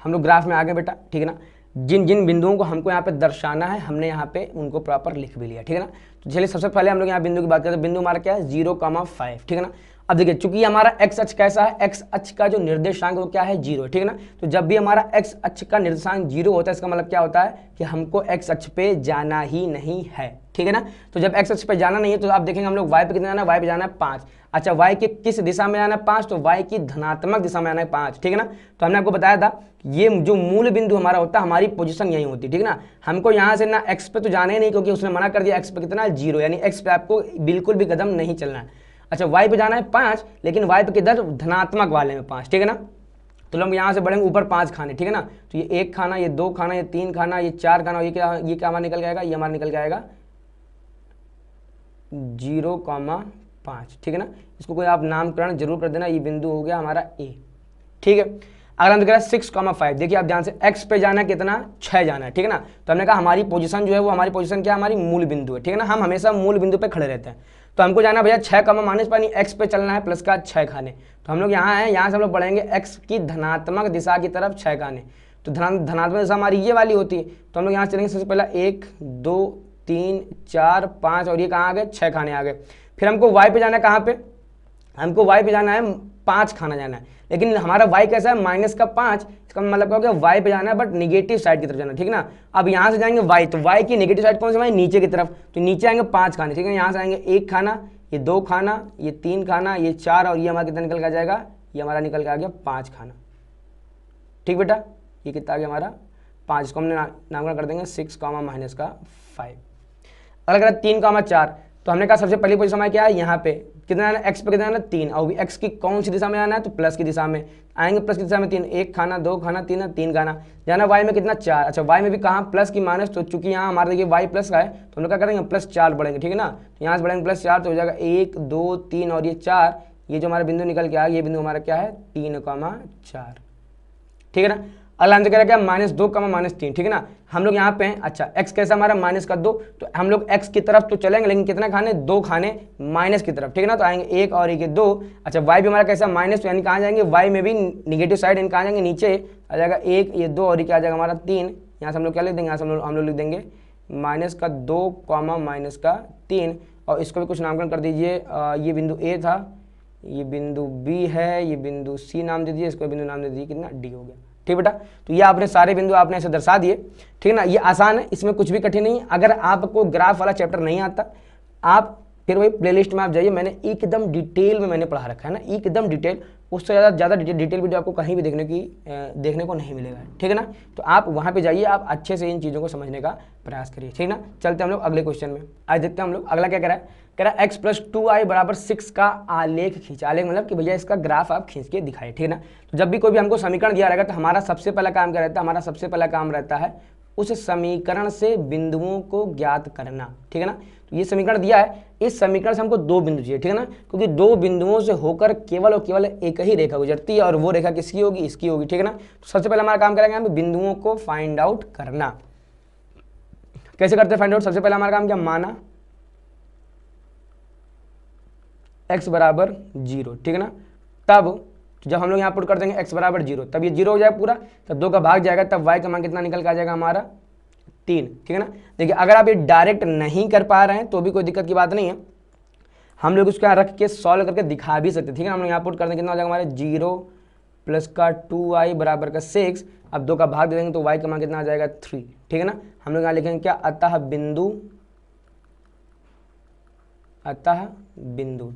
हम लोग ग्राफ में आ गए बेटा, ठीक है ना। जिन जिन बिंदुओं को हमको यहाँ पे दर्शाना है हमने यहाँ पे उनको प्रॉपर लिख भी लिया, ठीक है ना। तो चलिए सबसे पहले हम लोग यहाँ बिंदु की बात करते हैं। बिंदु हमारा क्या है 0,5, ठीक है ना। अब देखिए चूंकि हमारा एक्स अक्ष कैसा है, एक्स अक्ष का जो निर्देशांक वो क्या है 0, ठीक है ना। तो जब भी हमारा एक्स अक्ष का निर्देशांक 0 होता है, इसका मतलब क्या होता है कि हमको एक्स अक्ष पे जाना ही नहीं है, ठीक है ना। तो जब एक्स अक्ष पे जाना नहीं है तो आप देखेंगे हम लोग वाई पे कितना जाना है, वाई पे जाना है 5। अच्छा, वाई के किस दिशा में जाना है 5, तो वाई की धनात्मक दिशा में जाना है 5, ठीक है ना। तो हमने आपको बताया था ये जो मूल बिंदु हमारा होता है, हमारी पोजीशन यही होती है, ठीक है ना। हमको यहाँ से ना एक्स पे तो जाना ही नहीं, क्योंकि उसने मना कर दिया एक्स पे कितना है 0, यानी एक्स पे आपको बिल्कुल भी कदम नहीं चलना है। अच्छा, वाई पे जाना है 5, लेकिन वाई पे किधर, धनात्मक वाले में 5, ठीक है ना। तो हम यहाँ से बढ़ेंगे ऊपर 5 खाने, ठीक है ना। तो ये 1 खाना, ये 2 खाना, ये 3 खाना, ये 4 खाना, ये क्या हमारा निकल जाएगा, ये हमारा निकल जाएगा 0,5, ठीक है ना। इसको कोई आप नामकरण जरूर कर देना। ये बिंदु हो गया हमारा ए, ठीक है। अगला हम कह रहा है 6,5, देखिए आप ध्यान से एक्स पे जाना है कितना 6 जाना है, ठीक है ना। तो हमने कहा हमारी पोजीशन जो है वो हमारी पोजीशन क्या है, हमारी मूल बिंदु है, ठीक है ना। हम हमेशा मूल बिंदु पे खड़े रहते हैं। तो हमको जाना भैया 6 -5 एक्स पे चलना है प्लस का 6 खाने। तो हम लोग यहाँ हैं, यहाँ से हम लोग बढ़ेंगे एक्स की धनात्मक दिशा की तरफ 6 खाने। तो धनात्मक दिशा हमारी ये वाली होती है। तो हम लोग यहाँ चलेंगे सबसे पहला 1 2 3 4 5 और ये कहाँ आ गए 6 खाने आ गए। फिर हमको वाई पे जाना है, कहाँ पे, हमको वाई पे जाना है 5 खाना जाना है, लेकिन हमारा वाई कैसा है -5। इसका मतलब क्या हो गया, वाई पे जाना है बट निगेटिव साइड की तरफ जाना, ठीक है ना। अब यहाँ से जाएंगे वाई, तो वाई की निगेटिव साइड कौन सी है, नीचे की तरफ। तो नीचे आएंगे 5 खाने, ठीक है। यहाँ से आएंगे 1 खाना, ये 2 खाना, ये 3 खाना, ये 4 और ये हमारा कितना निकल के आ जाएगा, ये हमारा निकल के आ गया 5 खाना, ठीक बेटा। ये कितना आ गया हमारा 5, इसको हमने नामकरण कर देंगे 6,-5। अगर 3,4, तो हमने कहा सबसे पहली पोजीशन हमारी क्या है, यहाँ पे कितना आना, एक्स पे कितना आना 3, और एक्स की कौन सी दिशा में आना है, तो प्लस की दिशा में आएंगे। प्लस की दिशा में 3, 1 खाना 2 खाना 3 खाना जाना। वाई में कितना 4, अच्छा वाई में भी कहाँ प्लस की माइनस, तो चूंकि यहाँ हमारा देखिए वाई प्लस का है तो हम लोग क्या करेंगे +4 बढ़ेंगे, ठीक है ना। तो यहाँ से बढ़ेंगे +4 तो हो जाएगा 1 2 3 और ये 4, ये जो हमारा बिंदु निकल के आया ये बिंदु हमारा क्या है 3,4, ठीक है ना। अगला आंसर क्या -2,-3, ठीक है ना। हम लोग यहाँ पे हैं। अच्छा, x कैसा हमारा -2, तो हम लोग x की तरफ तो चलेंगे, लेकिन कितना खाने 2 खाने माइनस की तरफ, ठीक है ना। तो आएंगे 1 और 1 2। अच्छा, y भी हमारा कैसा माइनस, तो यानी कहाँ जाएंगे, y में भी निगेटिव साइड, यानी कहाँ जाएंगे नीचे आ जाएगा 1 ये 2 और ये क्या आ जाएगा हमारा 3। यहाँ से हम लोग क्या लिख देंगे, यहाँ से हम लोग लिख देंगे -2, -3 और इसको भी कुछ नामकरण कर दीजिए। ये बिंदु ए था, ये बिंदु बी है, ये बिंदु सी नाम दे दीजिए, इसको बिंदु नाम दे दीजिए कितना डी हो गया, ठीक बेटा। तो ये आपने सारे बिंदु आपने ऐसे दर्शा दिए, ठीक है ना। ये आसान है, इसमें कुछ भी कठिन नहीं है। अगर आपको ग्राफ वाला चैप्टर नहीं आता, आप फिर वही प्लेलिस्ट में आप जाइए, मैंने एकदम डिटेल में मैंने पढ़ा रखा है ना, एकदम डिटेल। उससे ज़्यादा डिटेल वीडियो आपको कहीं भी देखने को नहीं मिलेगा, ठीक है ना। तो आप वहाँ पे जाइए, आप अच्छे से इन चीज़ों को समझने का प्रयास करिए, ठीक है ना। चलते हैं हम लोग अगले क्वेश्चन में। आज देखते हैं हम लोग अगला क्या कह रहा है x + 2i = 6 का आलेख खींचा। आलेख मतलब कि भैया इसका ग्राफ आप खींच के दिखाए, ठीक है ना। तो जब भी कोई भी हमको समीकरण दिया रहेगा तो हमारा सबसे पहला काम क्या रहता है, हमारा सबसे पहला काम रहता है उस समीकरण से बिंदुओं को ज्ञात करना, ठीक है ना। तो ये समीकरण दिया है, इस समीकरण से हमको 2 बिंदु चाहिए, ठीक है ना, क्योंकि 2 बिंदुओं से होकर केवल और केवल एक ही रेखा गुजरती है और वो रेखा किसकी होगी, इसकी होगी, ठीक है ना। तो सबसे पहले हमारा काम करेंगे हम बिंदुओं को फाइंड आउट करना। कैसे करते हैं फाइंड आउट, सबसे पहले हमारा काम क्या, माना x = 0, ठीक है ना। तब जब हम लोग यहाँ पुट कर देंगे x = 0, तब ये 0 हो जाएगा पूरा, तब 2 का भाग जाएगा, तब y का मान कितना निकल के आ जाएगा हमारा 3, ठीक है ना। देखिए अगर आप ये डायरेक्ट नहीं कर पा रहे हैं तो भी कोई दिक्कत की बात नहीं है, हम लोग उसको यहाँ रख के सॉल्व करके दिखा भी सकते हैं, ठीक है ना। हम लोग यहाँ पुट कर देंगे, कितना हो जाएगा हमारे 0 प्लस का 2y बराबर का 6, अब 2 का भाग दे देंगे तो y का मान कितना आ जाएगा 3, ठीक है ना। हम लोग यहाँ लिखेंगे क्या, अतः बिंदु,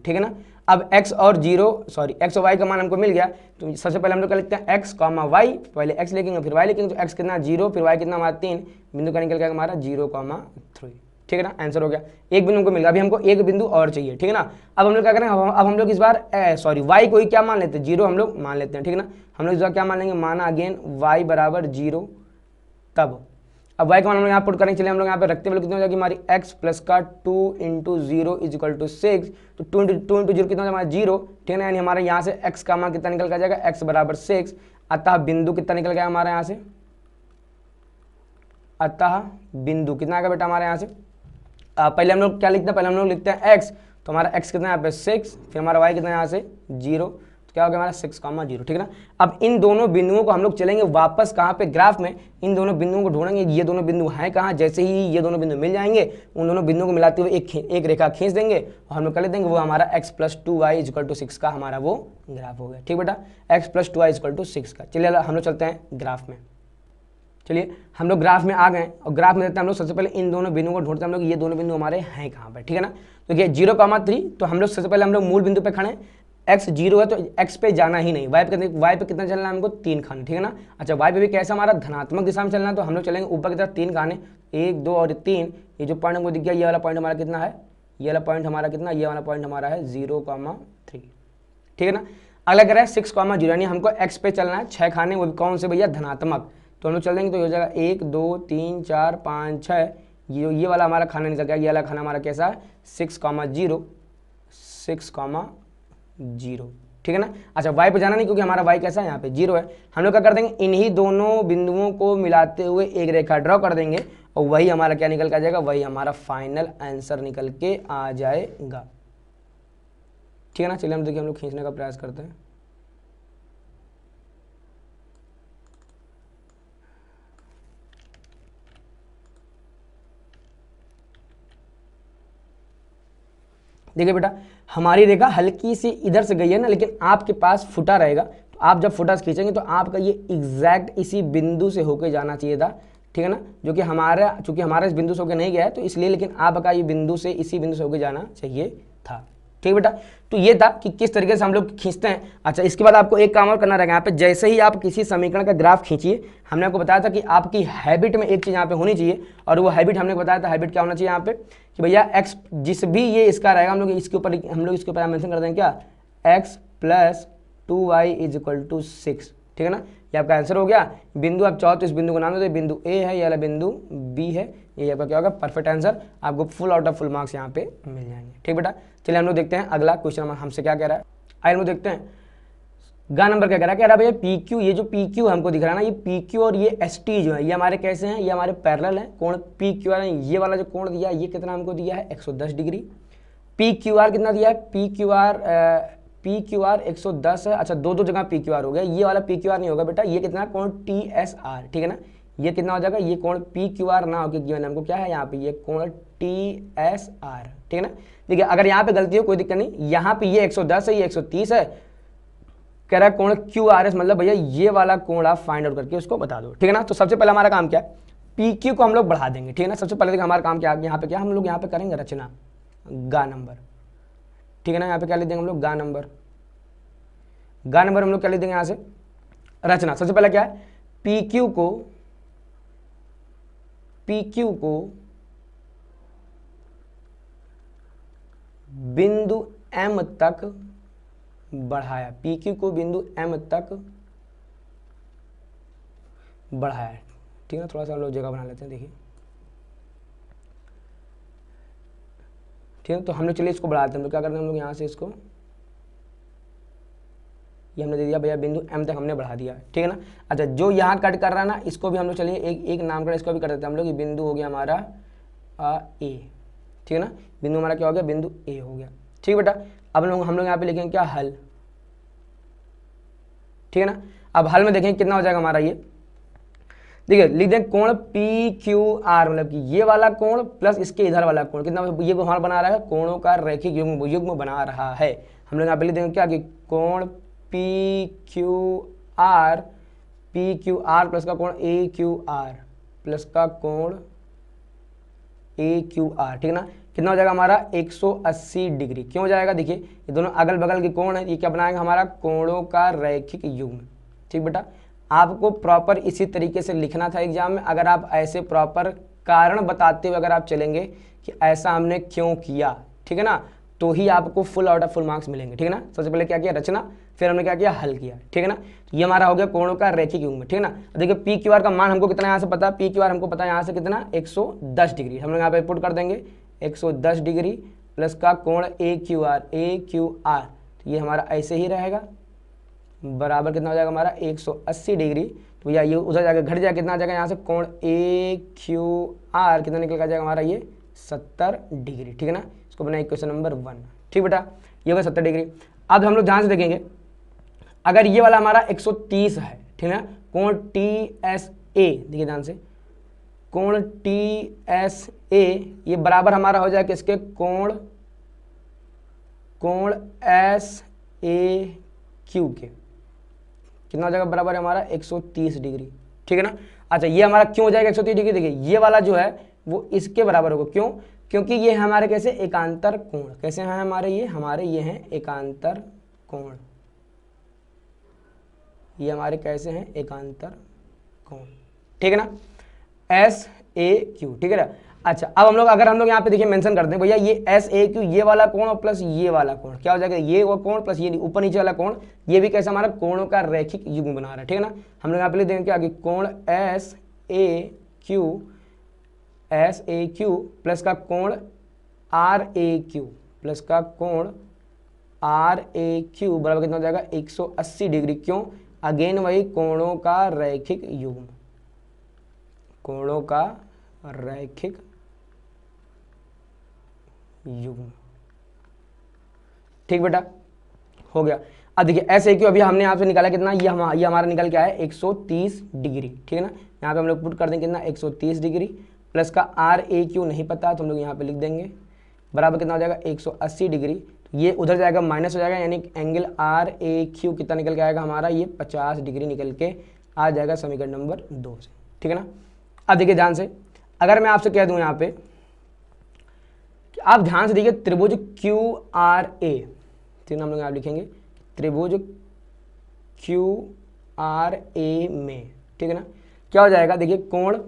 ठीक है ना। अब x और x और y का मान हमको मिल गया, तो सबसे पहले हम लोग क्या लिखते हैं x, y, पहले x लिखेंगे फिर y लिखेंगे, तो x कितना 0 फिर y कितना हमारा 3, बिंदु का निकल गया हमारा 0,3, ठीक है ना। आंसर हो गया, एक बिंदु हमको मिल गया, अभी हमको एक बिंदु और चाहिए, ठीक है ना। अब हम लोग क्या करें, अब हम लोग इस बार y को ही क्या मान लेते हैं, 0 हम लोग मान लेते हैं, ठीक है ना। हम लोग इस बार क्या मान लेंगे, माना अगेन y बराबर 0, तब अब y का मान हम लोग यहाँ पुट करेंगे, चलिए हम लोग यहाँ पे रखते हुए कितना हो जाएगी हमारी x प्लस का 2 इंटू 0 इज इक्वल टू 6, तो 2 इंटू 0 कितना हो जाएगा 0, ठीक है ना। यानी हमारे यहाँ से x का मान कितना निकल कर जाएगा, x बराबर 6, अतः बिंदु कितना निकल गया हमारे यहाँ से, अतः बिंदु कितना आएगा बेटा हमारे यहाँ से, पहले हम लोग क्या लिखते हैं, पहले हम लोग लिखते हैं x, तो हमारा x कितना यहाँ पे 6, फिर हमारा y कितना यहाँ से 0, तो क्या हो गया हमारा 6,0, ठीक है ना। अब इन दोनों बिंदुओं को हम लोग चलेंगे वापस कहाँ पे, ग्राफ में, इन दोनों बिंदुओं को ढूंढेंगे, ये दोनों बिंदु हैं कहाँ, जैसे ही ये दोनों बिंदु मिल जाएंगे उन दोनों बिंदुओं को मिलाते हुए एक रेखा खींच देंगे और हम लोग कर ले देंगे, वो हमारा x plus 2y is equal to 6 का हमारा वो ग्राफ हो गया, ठीक बेटा, x plus 2y is equal to 6 का। चलिए हम लोग चलते हैं ग्राफ में, चलिए हम लोग ग्राफ में आ गए और ग्राफ में देते हैं हम लोग सबसे पहले इन दोनों बिंदुओं को ढूंढते हैं हम लोग, ये दोनों बिंदु हमारे हैं कहाँ पर, ठीक है ना। तो ये 0,3, तो हम लोग सबसे पहले हम लोग मूल बिंदु पे खड़े हैं, x 0 है तो x पे जाना ही नहीं, y पे कितना चलना है हमको 3 खाने, ठीक है ना। अच्छा y पे भी कैसा हमारा धनात्मक दिशा में चलना है, तो हम लोग चलेंगे ऊपर की तरफ 3 खाने, 1 2 और 3, ये जो पॉइंट हमको दिख गया ये वाला पॉइंट हमारा कितना है, ये वाला पॉइंट हमारा कितना, ये वाला पॉइंट हमारा है 0,3, ठीक है ना। अगला कह रहा है 6,0 यानी हमको x पे चलना है 6 खाने, वो भी कौन से भैया, धनात्मक, तो हम लोग चल देंगे तो हो जाएगा 1 2 3 4 5 6, ये वाला हमारा खाना निकल गया, ये वाला खाना हमारा कैसा है 6,0, ठीक है ना। अच्छा y पे जाना नहीं क्योंकि हमारा y कैसा है यहाँ पे 0 है, हम लोग क्या कर देंगे, इन्हीं दोनों बिंदुओं को मिलाते हुए एक रेखा ड्रॉ कर देंगे और वही हमारा क्या निकल के आ जाएगा, वही हमारा फाइनल आंसर निकल के आ जाएगा, ठीक है ना। चलिए हम देखिए हम लोग खींचने का प्रयास करते हैं, देखिए बेटा हमारी रेखा हल्की सी इधर से गई है ना, लेकिन आपके पास फुटा रहेगा, तो आप जब फुटा खींचेंगे तो आपका ये एग्जैक्ट इसी बिंदु से होके जाना चाहिए था, ठीक है ना। जो कि चूंकि हमारा इस बिंदु से होकर नहीं गया है तो इसलिए, लेकिन आपका ये बिंदु से इसी बिंदु से होकर जाना चाहिए था, ठीक बेटा। तो ये था कि किस तरीके से हम लोग खींचते हैं। अच्छा इसके बाद आपको एक काम और करना रहेगा, यहाँ पे जैसे ही आप किसी समीकरण का ग्राफ खींचिए, हमने आपको बताया था कि आपकी हैबिट में एक चीज़ यहाँ पे होनी चाहिए, और वो हैबिट हमने बताया था, हैबिट क्या होना चाहिए यहाँ पे कि भैया x जिस भी ये इसका रहेगा हम लोग इसके ऊपर मेंशन कर देंगे क्या, x plus 2y is equal to 6, ठीक है ना। ये आपका आंसर हो गया। बिंदु आप चाहो तो इस बिंदु को नाम दे दो, बिंदु A है, ये वाला बिंदु B है, ये आपका क्या होगा परफेक्ट आंसर, आपको full out of full marks यहाँ पे मिल जाएंगे, ठीक बेटा। चलिए हम लोग देखते हैं अगला क्वेश्चन हमसे क्या कह रहा है, आइए हम लोग देखते हैं गा नंबर क्या कह रहा है भैया PQ, ये जो PQ हमको दिख रहा है ना, ये PQ और ये ST जो है ये हमारे कैसे हैं, ये हमारे पैरेलल हैं, कोण PQR है, ये वाला जो कोण दिया है ये कितना हमको दिया है 110 डिग्री, PQR कितना दिया है, PQR 110 है। अच्छा दो जगह PQR हो गया, ये वाला PQR नहीं होगा बेटा, ये कितना कोण TSR, ठीक है ना, ये कितना हो जाएगा, ये कोण PQR ना हो क्योंकि हमको क्या है यहाँ पे ये कोण TSR, ठीक है ना। देखिए अगर यहाँ पे गलती हो कोई दिक्कत नहीं, यहाँ पे ये 110 है, ये 130 है, कह रहा है कोण QRS, मतलब भैया ये वाला कोण आप फाइंड आउट करके उसको बता दो, ठीक है ना। तो सबसे पहले हमारा काम क्या है, PQ को हम लोग बढ़ा देंगे, ठीक है ना। सबसे पहले हमारा काम क्या है, यहाँ पे क्या हम लोग यहाँ पे करेंगे रचना गा नंबर, ठीक है ना। यहाँ पे क्या लिख देंगे हम लोग गा नंबर हम लोग क्या लिख देंगे यहाँ से रचना। सबसे पहले क्या है, PQ को बिंदु M तक बढ़ाया, PQ को बिंदु M तक बढ़ाया, ठीक है। थोड़ा सा हम लोग जगह बना लेते हैं, देखिए ठीक है। तो हम लोग चलिए इसको बढ़ाते हैं, हम लोग क्या करते हैं, हम लोग यहाँ से इसको ये हमने दे दिया भैया बिंदु M तक हमने बढ़ा दिया, ठीक है ना। अच्छा जो यहाँ कट कर रहा है ना इसको भी हम लोग चलिए एक नाम कर इसको भी कर देते हैं हम लोग, ये बिंदु हो गया हमारा A, ठीक है ना। बिंदु हमारा क्या हो गया, बिंदु A हो गया, ठीक है बेटा। अब हम लोग यहाँ पे लिखेंगे क्या, हल, ठीक है ना। अब हल में देखेंगे कितना हो जाएगा हमारा ये, देखिए लिख दें कोण पी क्यू आर, मतलब कि ये वाला कोण प्लस इसके इधर वाला कोण कितना, ये हमारा बना रहा है कोणों का रैखिक युग्म बना रहा है। हम लोग यहाँ पे लिख देंगे क्या कि कोण पी क्यू आर प्लस का कोण ए क्यू आर प्लस का कोण ए क्यू आर, ठीक है ना। कितना हो जाएगा हमारा 180 डिग्री। क्यों हो जाएगा, देखिए ये दोनों अगल बगल के कोण है, ये क्या बनाएगा हमारा कोणों का रैखिक युग्म। ठीक बेटा, आपको प्रॉपर इसी तरीके से लिखना था एग्जाम में। अगर आप ऐसे प्रॉपर कारण बताते हुए अगर आप चलेंगे कि ऐसा हमने क्यों किया, ठीक है ना, तो ही आपको full out of full marks मिलेंगे। ठीक है ना, सबसे पहले क्या किया, रचना, फिर हमने क्या किया, हल किया। ठीक है ना, तो ये हमारा हो गया कोणों का रैखिक युग्म। ठीक है ना, देखिए पी क्यू आर का मान हमको कितना यहाँ से पता है, पी क्यू आर हमको पता है यहाँ से कितना 110 डिग्री। हम लोग यहाँ पे पुट कर देंगे 110 डिग्री प्लस का कोण ए क्यू आर, तो ये हमारा ऐसे ही रहेगा, बराबर कितना हो जाएगा हमारा 180 डिग्री। तो भैया ये उधर जाकर घट जाएगा, कितना आ जाएगा यहाँ से कोण ए क्यू आर कितना निकल कर जाएगा हमारा ये 70 डिग्री। ठीक है ना, इसको बनाए क्वेश्चन नंबर 1। ठीक बेटा, ये होगा 70 डिग्री। अब हम लोग ध्यान से देखेंगे, अगर ये वाला हमारा 130 है, ठीक है ना, कोण टी एस ए, देखिए ध्यान से, कोण टी एस ए ये बराबर हमारा हो जाएगा किसके, कोण एस ए क्यू के, कितना हो जाएगा बराबर हमारा 130 डिग्री। ठीक है ना, अच्छा ये हमारा क्यों हो जाएगा 130 डिग्री, देखिए ये वाला जो है वो इसके बराबर होगा। क्यों, क्योंकि ये हमारे कैसे एकांतर कोण, कैसे हैं हमारे ये हैं एकांतर कोण, ये हमारे कैसे हैं एकांतर कोण। ठीक है ना, एस ए क्यू। ठीक है ना, अच्छा अब हम लोग अगर हम लोग यहाँ पे देखिए मेंशन करते हैं भैया ये एस ए क्यू, ये वाला कोण और प्लस ये वाला कोण क्या हो जाएगा, ये वो कोण प्लस ये ऊपर नीचे वाला कोण, ये भी कैसा हमारा कोणों का रैखिक युग्म बना रहा है। ठीक है ना, हम लोग यहाँ पे लिख देंगे क्या कि कोण एस ए क्यू प्लस का कोण आर ए क्यू प्लस का कोण आर ए क्यू बराबर कितना हो जाएगा 180 डिग्री। क्यों, अगेन वही कोणों का रैखिक युग्म, कोणों का रैखिक युग्म। ठीक बेटा, हो गया। अब देखिए ऐसे क्यों अभी हमने यहाँ से निकाला कितना, ये हमारा निकल के आया 130 डिग्री। ठीक है ना, यहाँ पे हम लोग पुट कर देंगे कितना 130 डिग्री प्लस का आर ए क्यू नहीं पता तो हम लोग यहाँ पे लिख देंगे बराबर कितना हो जाएगा 180 डिग्री। तो ये उधर जाएगा माइनस हो जाएगा, यानी एंगल आर ए क्यू कितना निकल के आएगा हमारा, ये 50 डिग्री निकल के आ जाएगा समीकरण नंबर 2 से। ठीक है ना, अब देखिए ध्यान से, अगर मैं आपसे कह दूं यहाँ पे कि आप ध्यान से देखिए त्रिभुज क्यू आर ए, ठीक है, हम लोग यहाँ लिखेंगे त्रिभुज क्यू आर ए में, ठीक है ना, क्या हो जाएगा, देखिए कोण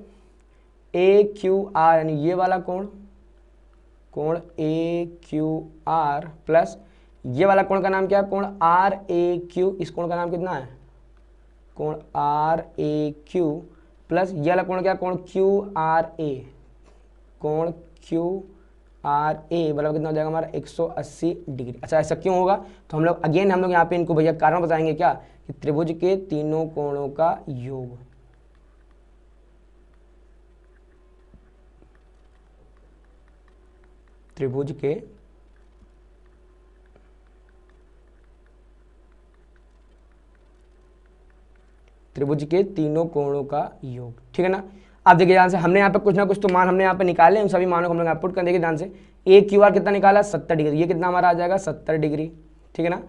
ए क्यू आर यानी ये वाला कोण ए क्यू आर प्लस ये वाला कोण का नाम क्या है, कोण आर ए क्यू, इस कोण का नाम कितना है, कोण आर ए क्यू प्लस ये वाला कोण क्या, कोण क्यू आर ए, कोण क्यू आर ए बराबर कितना हो जाएगा हमारा 180 डिग्री। अच्छा ऐसा क्यों होगा, तो हम लोग अगेन हम लोग यहाँ पे इनको भैया कारण बताएंगे क्या, कि त्रिभुज के तीनों कोणों का योग, त्रिभुज के तीनों कोणों का योग। ठीक है ना, अब देखिए ध्यान से, हमने यहाँ पे कुछ ना कुछ तो मान हमने यहाँ पे निकाले, उन सभी मानों को हम लोग यहाँ पुट कर देंगे ध्यान से। ए क्यू आर कितना निकाला 70 डिग्री, ये कितना हमारा आ जाएगा 70 डिग्री। ठीक है ना,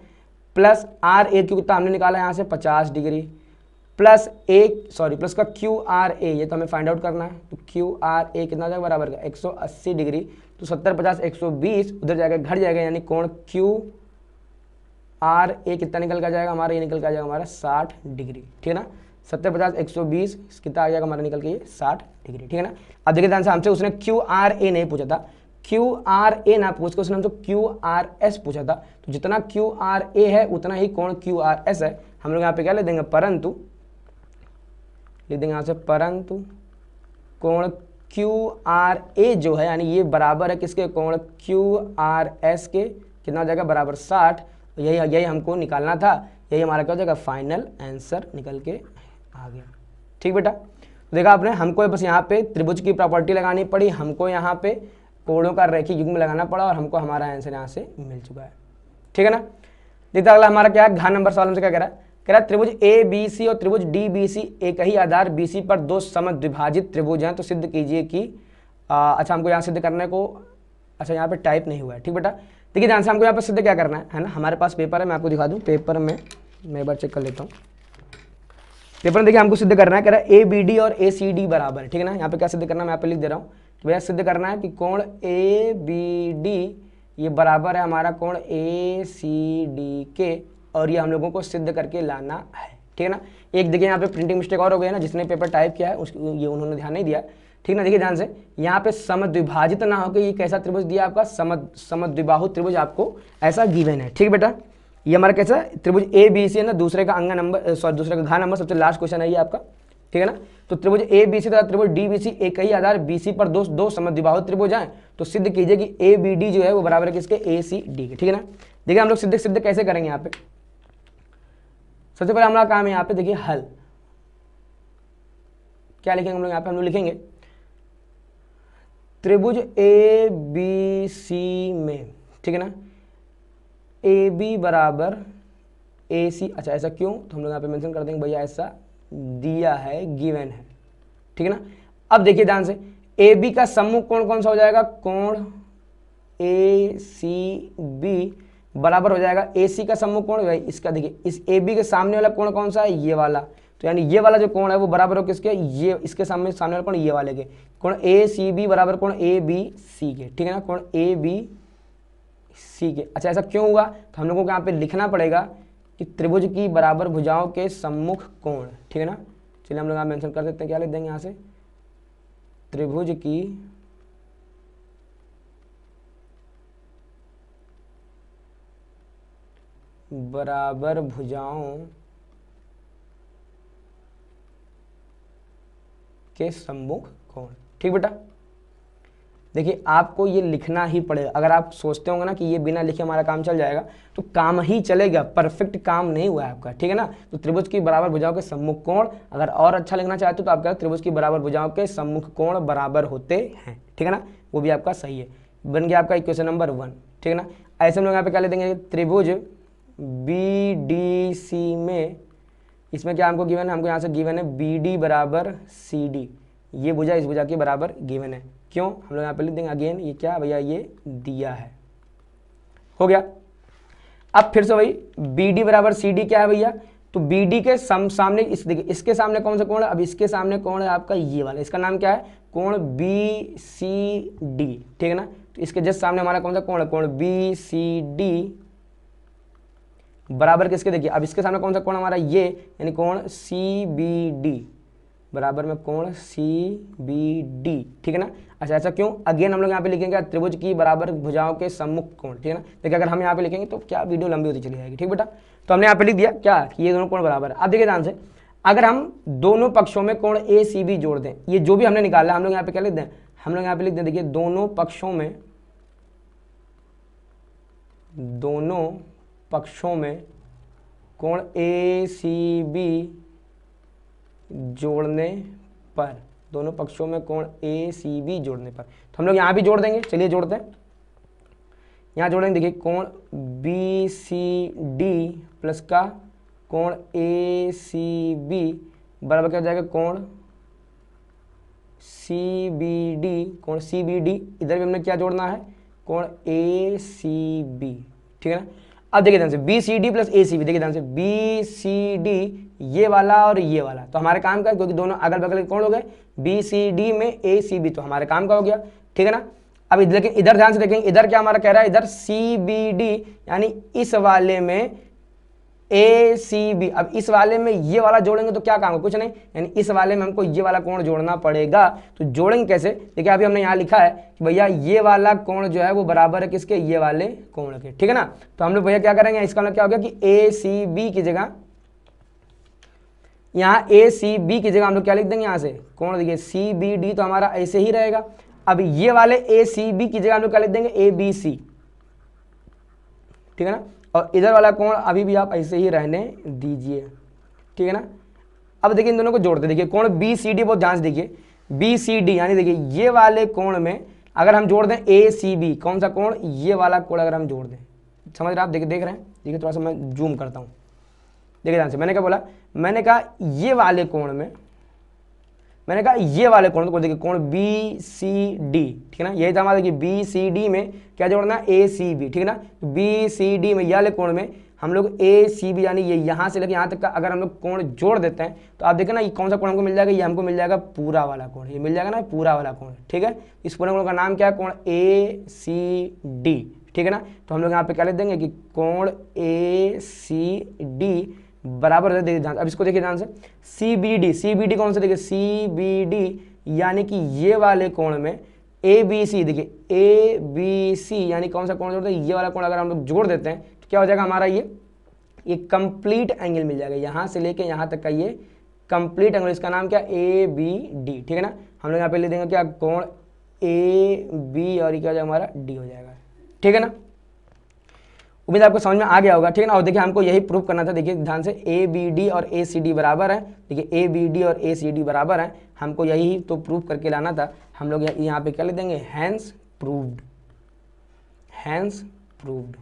प्लस आर ए क्यू कितना हमने निकाला यहाँ से 50 डिग्री प्लस प्लस का क्यू आर ए, ये तो हमें फाइंड आउट करना है। तो क्यू आर ए कितना जाएगा बराबर का 180 डिग्री, तो 70 50 120 उधर जाएगा घट जाएगा, यानी कोण क्यू आर ए कितना निकल कर जाएगा हमारा, ये निकल कर जाएगा हमारा 60 डिग्री। ठीक है ना, 70 50 120 कितना आ जाएगा हमारा निकल के ये 60 डिग्री। ठीक है ना, अब देखिए ध्यान से, हमसे उसने क्यू आर ए नहीं पूछा था, क्यू आर ए ना पूछ के उसने हमसे क्यू आर एस पूछा था। तो जितना क्यू आर ए है उतना ही कोण क्यू आर एस है। हम लोग यहाँ पे क्या लिख देंगे, परंतु लिख देंगे यहाँ से, परंतु कोण क्यू आर ए जो है यानी ये बराबर है किसके, कोण क्यू आर एस के, कितना हो जाएगा बराबर 60। यही हमको निकालना था, यही हमारा क्या हो जाएगा फाइनल आंसर निकल के आ गया। ठीक बेटा, तो देखा आपने, हमको बस यहाँ पे त्रिभुज की प्रॉपर्टी लगानी पड़ी, हमको यहाँ पे कोणों का रैखिक युग्म लगाना पड़ा और हमको हमारा आंसर यहाँ से मिल चुका है। ठीक है ना, देखते अगला हमारा क्या है, घ नंबर सवाल हमसे क्या कह रहा है, कह रहा है त्रिभुज ए बी सी और त्रिभुज डी बी सी एक ही आधार बी सी पर दो समद्विभाजित त्रिभुज हैं, तो सिद्ध कीजिए कि अच्छा हमको यहाँ सिद्ध करने को, अच्छा यहाँ पे टाइप नहीं हुआ है, ठीक बेटा। देखिए ध्यान से हमको यहाँ पर सिद्ध क्या करना है ना, हमारे पास पेपर है, मैं आपको दिखा दूँ पेपर में, मैं एक बार चेक कर लेता हूँ पेपर में। देखिए हमको सिद्ध करना है, कह रहा है ए बी डी और ए सी डी बराबर है, ठीक है ना। यहाँ पे क्या सिद्ध करना है मैं यहाँ पे लिख दे रहा हूँ कि भैया सिद्ध करना है कि कोण ए बी डी ये बराबर है हमारा कोण ए सी डी के, और ये हम लोगों को सिद्ध करके लाना है, ठीक है ना। एक देखिए यहाँ पे प्रिंटिंग मिस्टेक और हो गई है ना, जिसने पेपर टाइप किया है ये उन्होंने ध्यान नहीं दिया, ठीक ना। देखिए ध्यान से यहाँ पे समद्विभाजित ना होकर ये कैसा त्रिभुज दिया आपका, समद्विबाहु त्रिभुज आपको ऐसा गिवन है, ठीक बेटा। ये हमारा कैसा त्रिभुज ए बी सी है ना, दूसरे का अंग नंबर दूसरे का घा नंबर सबसे लास्ट क्वेश्चन है ये आपका, ठीक है ना। तो त्रिभुज ए बी सी तथा त्रिभुज डी बी सी एक ही आधार बी सी पर दो समद्विबाहु त्रिभुज हैं, तो सिद्ध कीजिए कि ए बी डी जो है वो बराबर है किसके, ए सी डी के, ठीक है ना। देखिए हम लोग सिद्ध कैसे करेंगे यहाँ पे, सबसे पहले हमारा काम है यहाँ पे देखिए हल, क्या लिखेंगे हम लोग यहाँ पे, हम लोग लिखेंगे त्रिभुज ए बी सी में, ठीक है ना, ए बी बराबर ए सी, अच्छा ऐसा क्यों, तो हम लोग यहाँ पे मेंशन कर देंगे भैया ऐसा दिया है, गिवन है, ठीक है ना। अब देखिए ध्यान से ए बी का सम्मुख कोण कौन सा हो जाएगा, कोण ए सी बी बराबर हो जाएगा ए सी का सम्मुख कोण भाई इसका, देखिए इस ए बी के सामने वाला कोण कौन सा है, ये वाला, तो यानी ये वाला जो कोण है वो बराबर हो किसके, ये इसके सामने वाला कोण ये वाले के, कोण ए सी बी बराबर कोण ए बी सी के, ठीक है ना, कोण ए बी सी के। अच्छा ऐसा क्यों हुआ, तो हम लोगों को यहाँ पे लिखना पड़ेगा कि त्रिभुज की बराबर भुजाओं के सम्मुख कोण, ठीक है ना। चलिए हम लोग यहाँ मेंशन कर देते हैं, क्या लिख देंगे यहाँ से, त्रिभुज की बराबर भुजाओं के सम्मुख कोण, ठीक बेटा। देखिए आपको ये लिखना ही पड़ेगा, अगर आप सोचते होंगे ना कि ये बिना लिखे हमारा काम चल जाएगा तो काम ही चलेगा, परफेक्ट काम नहीं हुआ है आपका, ठीक है ना। तो त्रिभुज की बराबर भुजाओं के सम्मुख कोण, अगर और अच्छा लिखना चाहते हो तो आप कह त्रिभुज की बराबर भुजाओं के सम्मुख कोण बराबर होते हैं, ठीक है ना, वो भी आपका सही है, बन गया आपका इक्वेशन नंबर 1, ठीक है ना। ऐसे हम लोग यहाँ पे क्या ले देंगे, त्रिभुज बी डी सी में, इसमें क्या हमको गिवन है, हमको यहाँ से गिवन है बी डी बराबर सी डी, ये भुजा इस भुजा के बराबर गिवन है, क्यों, हम लोग यहाँ पे लिख देंगे अगेन, ये क्या भैया ये दिया है, हो गया। अब फिर से भाई बी डी बराबर सी डी क्या है भैया, तो बी डी के सामने इस देखिए इसके सामने कौन सा कोण है, अब इसके सामने कोण है आपका ये वाला, इसका नाम क्या है, कोण बी सी डी, ठीक है ना। तो इसके जस्ट सामने हमारा कौन सा कोण है, कोण बी सी डी बराबर किसके, देखिए अब इसके सामने कौन सा कोण हमारा ये, यानी कोण सी बी डी बराबर में कोण सी बी डी, ठीक है ना। अच्छा ऐसा क्यों, अगेन हम लोग यहाँ पे लिखेंगे त्रिभुज की बराबर भुजाओं के सम्मुख कोण, ठीक है ना। देखिए अगर हम यहाँ पे लिखेंगे तो क्या वीडियो लंबी होती चली जाएगी, ठीक बेटा। तो हमने यहाँ पे लिख दिया क्या कि ये दोनों कोण बराबर है। अब देखिए ध्यान से, अगर हम दोनों पक्षों में कोण ए सी बी जोड़ दें, ये जो भी हमने निकाला हम लोग यहाँ पे क्या लिख दें, हम लोग यहाँ पे लिख दें, देखिए दोनों पक्षों में कोण ए सी बी जोड़ने पर, दोनों पक्षों में कोण ए सी बी जोड़ने पर, तो हम लोग यहाँ भी जोड़ देंगे, चलिए जोड़ते हैं, यहाँ जोड़ेंगे, देखिए कोण बी सी डी प्लस का कोण ए सी बी बराबर क्या हो जाएगा, कोण सी बी डी, कोण सी बी डी, इधर भी हमने क्या जोड़ना है, कोण ए सी बी, ठीक है ना। अब देखिए ध्यान से बी सी डी प्लस ए सी बी, देखिए ध्यान से बी सी डी ये वाला और ये वाला, तो हमारे काम का, क्योंकि दोनों अगल बगल के कोण हो गए, बी सी डी में ए सी बी, तो हमारे काम का हो गया, ठीक है ना। अब इधर ध्यान से देखेंगे, इधर क्या हमारा कह रहा है, इधर सी बी डी, यानी इस वाले में ए सी बी, अब इस वाले में ये वाला जोड़ेंगे तो क्या काम है, कुछ नहीं, यानी इस वाले में हमको ये वाला कोण जोड़ना पड़ेगा, तो जोड़ेंगे कैसे, देखिए अभी हमने यहाँ लिखा है कि भैया ये वाला कोण जो है वो बराबर है किसके, ये वाले कोण के, ठीक है ना। तो हम लोग भैया क्या करेंगे, इसका मतलब क्या हो गया कि ए सी बी की जगह, यहाँ ए सी बी की जगह हम लोग क्या लिख देंगे, यहाँ से कोण, देखिए सी बी डी तो हमारा ऐसे ही रहेगा। अब ये वाले ए सी बी की जगह हम लोग क्या लिख देंगे, ए बी सी, ठीक है ना। और इधर वाला कोण अभी भी आप ऐसे ही रहने दीजिए, ठीक है ना। अब देखिए इन दोनों को जोड़ते, देखिए कोण बी सी डी, बहुत ध्यान से देखिए बी सी डी, यानी देखिए ये वाले कोण में अगर हम जोड़ दें ए सी बी, कौन सा कोण, ये वाला कोण अगर हम जोड़ दें, समझ रहे हैं आप, देख रहे हैं, देखिए थोड़ा सा मैं जूम करता हूँ, देखिए ध्यान से, मैंने क्या बोला, मैंने कहा ये वाले कोण में, मैंने कहा ये वाले कोण को देखिए, कोण बी सी डी, ठीक है ना, यही था हमारा, देखिए बी सी डी में क्या जोड़ना है, ए सी बी, ठीक है ना, बी सी डी में ये वाले कोण में हम लोग ए सी बी यानी ये यहाँ से लेकर यहाँ तक का अगर हम लोग कोण जोड़ देते हैं तो आप देखें ना ये कौन सा कोण हमको मिल जाएगा, ये हमको मिल जाएगा पूरा वाला कोण, ये मिल जाएगा ना पूरा वाला कोण, ठीक है। इस पूरे कोण का नाम क्या है, कोण ए सी डी, ठीक है ना। तो हम लोग यहाँ पे क्या लिख देंगे कि कोण ए सी डी बराबर है, देखिए ध्यान, अब इसको देखिए ध्यान से, C B D, C B D कौन सा, देखिए सी बी डी यानी कि ये वाले कोण में ए बी सी, देखिए ए बी सी यानी कौन सा कोण जोड़ते हैं, ये वाला कोण अगर हम लोग जोड़ देते हैं तो क्या हो जाएगा हमारा, ये कंप्लीट एंगल मिल जाएगा, यहाँ से लेके यहाँ तक का ये कंप्लीट एंगल, इसका नाम क्या, ए बी डी, ठीक है ना। हम लोग यहाँ पे ले देंगे क्या, कोण ए बी और ये क्या हो जाएगा हमारा डी हो जाएगा, ठीक है ना। उम्मीद आपको समझ में आ गया होगा, ठीक है ना। और देखिए हमको यही प्रूव करना था, देखिए ध्यान से, ए बी डी और ए सी डी बराबर है, देखिए ए बी डी और ए सी डी बराबर है, हमको यही तो प्रूव करके लाना था। हम लोग यहाँ पे क्या लिख देंगे, हैंस प्रूव्ड, हैंस प्रूव्ड,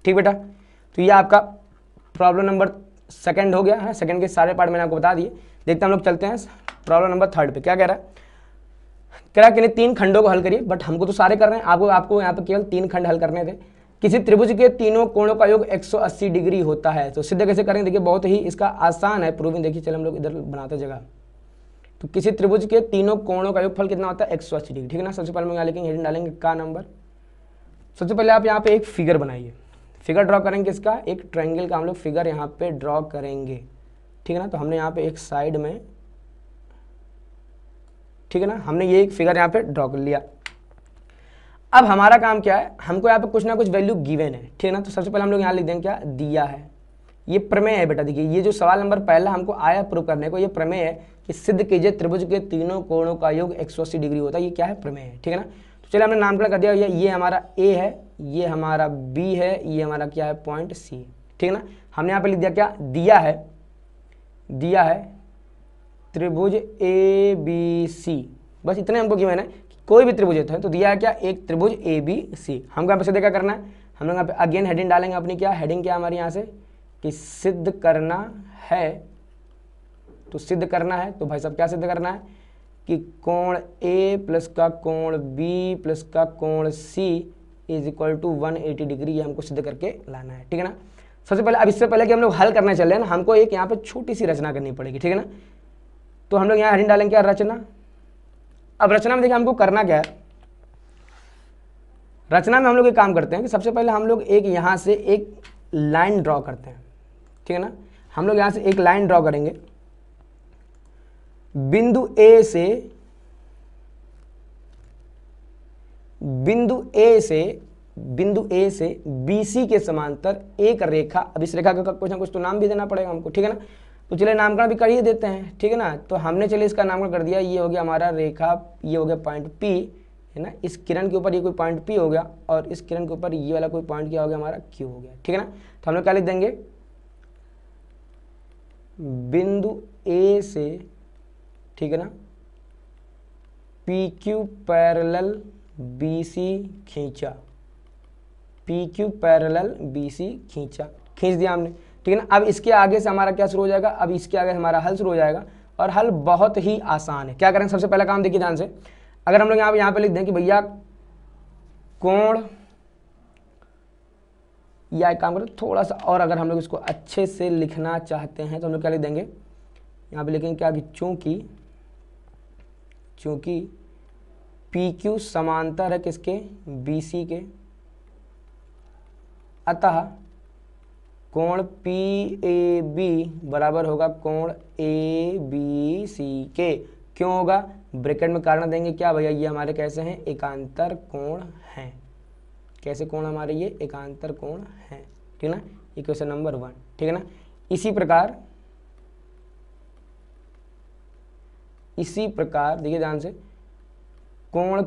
ठीक बेटा। तो ये आपका प्रॉब्लम नंबर सेकंड हो गया है, सेकंड के सारे पार्ट मैंने आपको बता दिए। देखते हैं हम लोग चलते हैं प्रॉब्लम नंबर थर्ड पे, क्या कह रहा है, कह रहा है कि 3 खंडों को हल करिए, बट हमको तो सारे कर रहे हैं, आपको यहाँ पे केवल 3 खंड हल करने थे। किसी त्रिभुज के तीनों कोणों का योग 180 डिग्री होता है, तो सिद्ध कैसे करेंगे, देखिए बहुत ही इसका आसान है प्रूविंग, देखिए चलो हम लोग इधर बनाते जगह। तो किसी त्रिभुज के तीनों कोणों का योगफल कितना होता है, 180 डिग्री, ठीक है ना। सबसे पहले हम यहाँ लिखेंगे, हेडिंग डालेंगे का नंबर। सबसे पहले आप यहाँ पे एक फिगर बनाइए, फिगर ड्रॉ करेंगे इसका, एक ट्रायंगल का हम लोग फिगर यहाँ पे ड्रॉ करेंगे, ठीक है ना। तो हमने यहाँ पे एक साइड में, ठीक है ना, हमने ये एक फिगर यहाँ पे ड्रॉ कर लिया। अब हमारा काम क्या है, हमको यहाँ पे कुछ ना कुछ वैल्यू गिवन है, ठीक है ना। तो सबसे पहले हम लोग यहाँ लिख देंगे क्या, दिया है, ये प्रमेय है बेटा। देखिए ये जो सवाल नंबर पहला हमको आया प्रूव करने को, ये प्रमेय है कि सिद्ध कीजिए त्रिभुज के तीनों कोणों का योग 180 डिग्री होता है, ये क्या है, प्रमेय है, ठीक है ना। तो चलिए हमने नामकरण कर दिया, ये हमारा ए है, ये हमारा बी है, ये हमारा क्या है, पॉइंट सी, ठीक है ना। हमने यहाँ पे लिख दिया क्या, दिया है त्रिभुज ए बी सी, बस इतने हमको गिवन है, कोई भी त्रिभुज है तो दिया है क्या, एक त्रिभुज ए बी सी। हमको यहाँ पे सीधे क्या करना है, हम लोग यहाँ पे अगेन हेडिंग डालेंगे अपनी, क्या हेडिंग क्या हमारी यहाँ से, कि सिद्ध करना है। तो सिद्ध करना है तो भाई साहब क्या सिद्ध करना है, कि कोण ए प्लस का कोण बी प्लस का कोण सी इज इक्वल टू 180 डिग्री, ये हमको सिद्ध करके लाना है, ठीक है ना। सबसे पहले, अब इससे पहले कि हम लोग हल करने चले ना, हमको एक यहाँ पे छोटी सी रचना करनी पड़ेगी, ठीक है ना। तो हम लोग यहाँ हेडिंग डालेंगे क्या, रचना। अब रचना में देखिए हमको करना क्या है, रचना में हम लोग एक काम करते हैं कि सबसे पहले हम लोग एक यहाँ से एक लाइन ड्रॉ करते हैं, ठीक है ना। हम लोग यहाँ से एक लाइन ड्रॉ करेंगे, बिंदु ए से BC के समांतर एक रेखा, अब इस रेखा का कुछ ना कुछ तो नाम भी देना पड़ेगा हमको, ठीक है ना। तो चलिए नामकरण भी कर ही देते हैं, ठीक है ना। तो हमने चलिए इसका नामकरण कर दिया, ये हो गया हमारा रेखा, ये हो गया पॉइंट P, है ना। इस किरण के ऊपर ये कोई पॉइंट P हो गया, और इस किरण के ऊपर ये वाला कोई पॉइंट क्या हो गया हमारा, Q हो गया, ठीक है ना। तो हम लोग क्या लिख देंगे, बिंदु A से, ठीक है ना, PQ पैरेलल BC खींचा, PQ पैरेलल BC खींच दिया हमने, ठीक है ना। अब इसके आगे से हमारा क्या शुरू हो जाएगा, अब इसके आगे हमारा हल शुरू हो जाएगा, और हल बहुत ही आसान है। क्या करेंगे, सबसे पहला काम देखिए ध्यान से, अगर हम लोग यहाँ पे लिख दें कि भैया कोण, या एक काम करें थोड़ा सा और, अगर हम लोग इसको अच्छे से लिखना चाहते हैं तो हम लोग क्या लिख देंगे, यहाँ पे लिखेंगे क्या, कि चूंकि PQ समांतर है किसके, BC के, अतः कोण PAB बराबर होगा कोण ABC के। क्यों होगा, ब्रैकेट में कारण देंगे क्या भैया, ये हमारे कैसे हैं, एकांतर कोण हैं। कैसे कोण हमारे, ये एकांतर कोण हैं, ठीक है ना। इक्वेशन नंबर 1, ठीक है ना। इसी प्रकार देखिए ध्यान से, कोण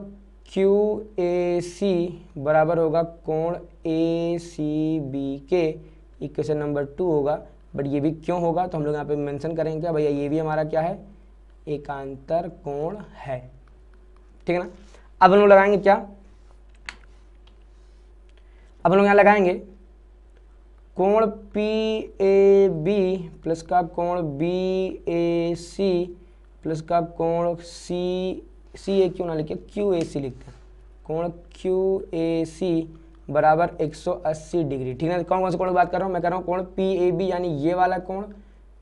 QAC बराबर होगा कोण ACB के, इक्वेशन नंबर 2 होगा। बट ये भी क्यों होगा, तो हम लोग यहाँ पे मेंशन करेंगे क्या भैया, ये भी हमारा क्या है, एकांतर कोण है, ठीक है ना। अब हम लोग लगाएंगे क्या, अब हम लोग यहाँ लगाएंगे कोण पी ए बी प्लस का कोण बी ए सी प्लस का कोण सी ए क्यों ना लिखे, क्यू ए सी लिखते हैं, कोण क्यू ए सी बराबर 180 डिग्री। ठीक है, कौन कौन से कोण की बात कर रहा हूँ मैं, कर रहा हूँ कोण पी ए बी यानी ये वाला कोण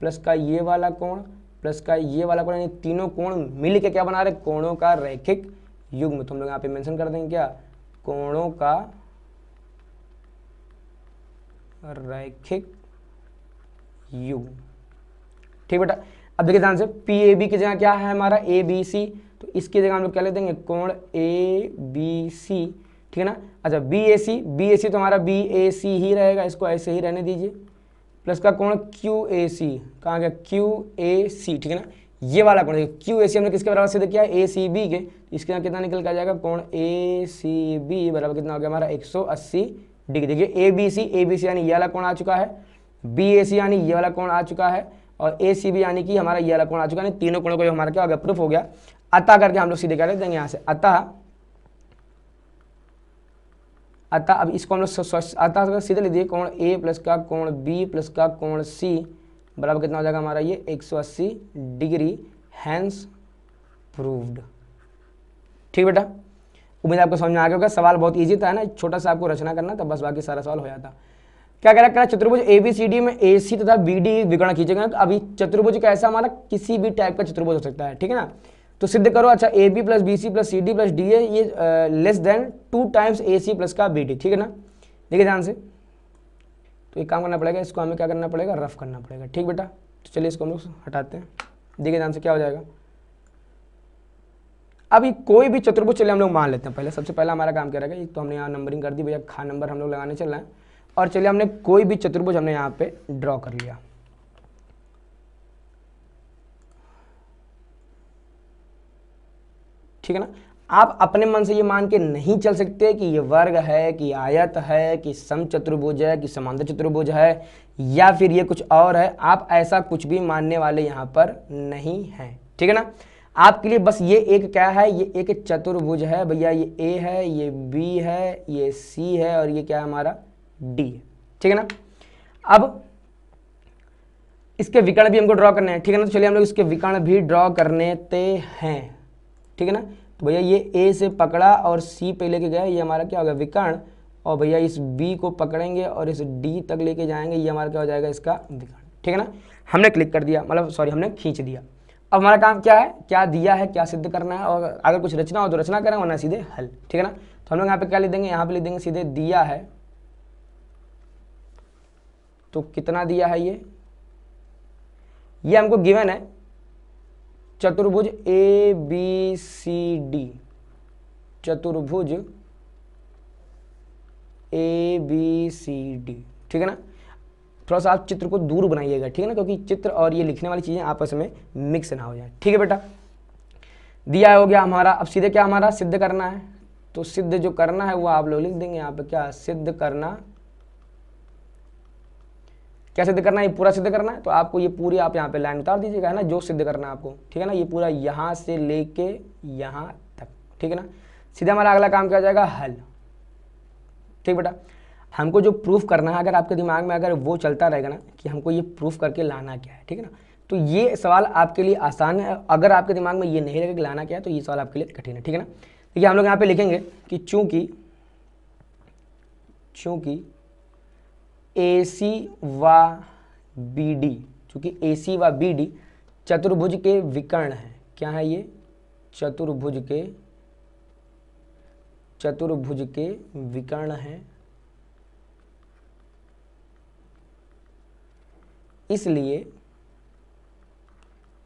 प्लस का ये वाला कोण प्लस का ये वाला कोण, यानी तीनों कोण मिल के क्या बना रहे, कोणों का रैखिक युग्म। तो हम लोग यहाँ पे मेंशन कर देंगे क्या, कोणों का रैखिक युग्म। ठीक बेटा, अब देखिए ध्यान से, पी ए बी की जगह क्या है हमारा ए बी सी, तो इसकी जगह हम लोग क्या ले देंगे, कोण ए बी सी। ठीक है ना। अच्छा बी ए सी तो हमारा बी ए सी ही रहेगा, इसको ऐसे ही रहने दीजिए, प्लस का कोण क्यू ए सी, कहाँ गया क्यू ए सी। ठीक है ना, ये वाला कोण क्यू ए सी हमने किसके बराबर सिद्ध किया, ए सी बी के, इसके यहाँ कितना निकल के आ जाएगा, कोण ए सी बी बराबर कितना हो गया हमारा 180 डिग्री। देखिए ए बी सी यानी ये वाला कोण आ चुका है, बी ए सी यानी ये वाला कोण आ चुका है, और ए सी बी यानी कि हमारा ये वाला कोण आ चुका है, तीनों कोणों को हमारा क्या हो गया, प्रूफ हो गया। अतः करके हम लोग सीधे क्या लिख देंगे यहाँ से, अतः अब इसको हम लोग अतः सीधे लिख दिए, कोण ए प्लस का कोण बी प्लस का कोण सी बराबर कितना हो जाएगा हमारा ये 180 डिग्री, हैंस प्रूव्ड। ठीक बेटा, उम्मीद आपको समझ में आ गया होगा। सवाल बहुत इजी था, है ना, छोटा सा आपको रचना करना था, बस बाकी सारा सवाल हो जाता। क्या कह रहा है, चतुर्भुज एबीसीडी में एसी तथा बीडी विकर्ण खींचेगा। तो अभी चतुर्भुज कैसा हमारा, किसी भी टाइप का चतुर्भुज हो सकता है। ठीक है ना, तो सिद्ध करो। अच्छा A B plus B C plus C D plus D A ये less than 2 times A C plus का बी डी। ठीक है ना, देखिए ध्यान से, तो एक काम करना पड़ेगा, इसको हमें क्या करना पड़ेगा, रफ करना पड़ेगा। ठीक बेटा, तो चलिए इसको हम लोग हटाते हैं। देखिए ध्यान से क्या हो जाएगा, अभी कोई भी चतुर्भुज चलिए हम लोग मान लेते हैं। पहले सबसे पहला हमारा काम क्या रहेगा, एक तो हमने यहाँ नंबरिंग कर दी भैया, खा नंबर हम लोग लगाने चल रहे हैं, और चलिए हमने कोई भी चतुर्भुज हमने यहाँ पे ड्रॉ कर लिया। ठीक है ना, आप अपने मन से ये मान के नहीं चल सकते कि ये वर्ग है, कि आयत है, कि समचतुर्भुज है, कि समांतर चतुर्भुज है, या फिर ये कुछ और है। आप ऐसा कुछ भी मानने वाले यहाँ पर नहीं हैं। ठीक है ना, आपके लिए बस ये एक क्या है, ये एक चतुर्भुज है भैया, ये ए है, ये बी है, ये सी है, और ये क्या है हमारा डी है। ठीक है ना, अब इसके विकर्ण भी हमको ड्रॉ करने हैं। ठीक है ना, तो चलिए हम लोग इसके विकर्ण भी ड्रॉ करने हैं। ठीक है ना, तो भैया ये ए से पकड़ा और सी पे लेके गया, ये हमारा क्या होगा विकर्ण, और भैया इस बी को पकड़ेंगे और इस डी तक लेके जाएंगे, ये हमारा क्या हो जाएगा इसका विकर्ण। ठीक है ना, हमने क्लिक कर दिया, मतलब सॉरी हमने खींच दिया। अब हमारा काम क्या है, क्या दिया है, क्या सिद्ध करना है, और अगर कुछ रचना हो तो रचना करें, वरना सीधे हल। ठीक है ना, तो हम लोग यहाँ पे क्या लिख देंगे, यहाँ पे लिख देंगे सीधे दिया है। तो कितना दिया है, ये हमको गिवन है चतुर्भुज ए बी सी डी, चतुर्भुज ए बी सी डी। ठीक है ना, थोड़ा सा आप चित्र को दूर बनाइएगा। ठीक है ना, क्योंकि चित्र और ये लिखने वाली चीजें आपस में मिक्स ना हो जाए। ठीक है बेटा, दिया हो गया हमारा। अब सीधे क्या हमारा सिद्ध करना है, तो सिद्ध जो करना है वो आप लोग लिख देंगे यहाँ पे, क्या सिद्ध करना, क्या सिद्ध करना है, ये पूरा सिद्ध करना है। तो आपको ये पूरी आप यहाँ पे लाइन उतार दीजिएगा, है ना, जो सिद्ध करना है आपको। ठीक है ना, ये पूरा यहाँ से लेके यहाँ तक। ठीक है ना, सीधा हमारा अगला काम क्या हो जाएगा, हल। ठीक बेटा, हमको जो प्रूफ करना है, अगर आपके दिमाग में अगर वो चलता रहेगा ना कि हमको ये प्रूफ करके लाना क्या है, ठीक है ना, तो ये सवाल आपके लिए आसान है। अगर आपके दिमाग में ये नहीं रहेगा कि लाना क्या है, तो ये सवाल आपके लिए कठिन है। ठीक है ना, देखिए हम लोग यहाँ पे लिखेंगे कि चूंकि AC व BD, चूंकि AC व BD चतुर्भुज के विकर्ण हैं। क्या है ये, चतुर्भुज के विकर्ण हैं, इसलिए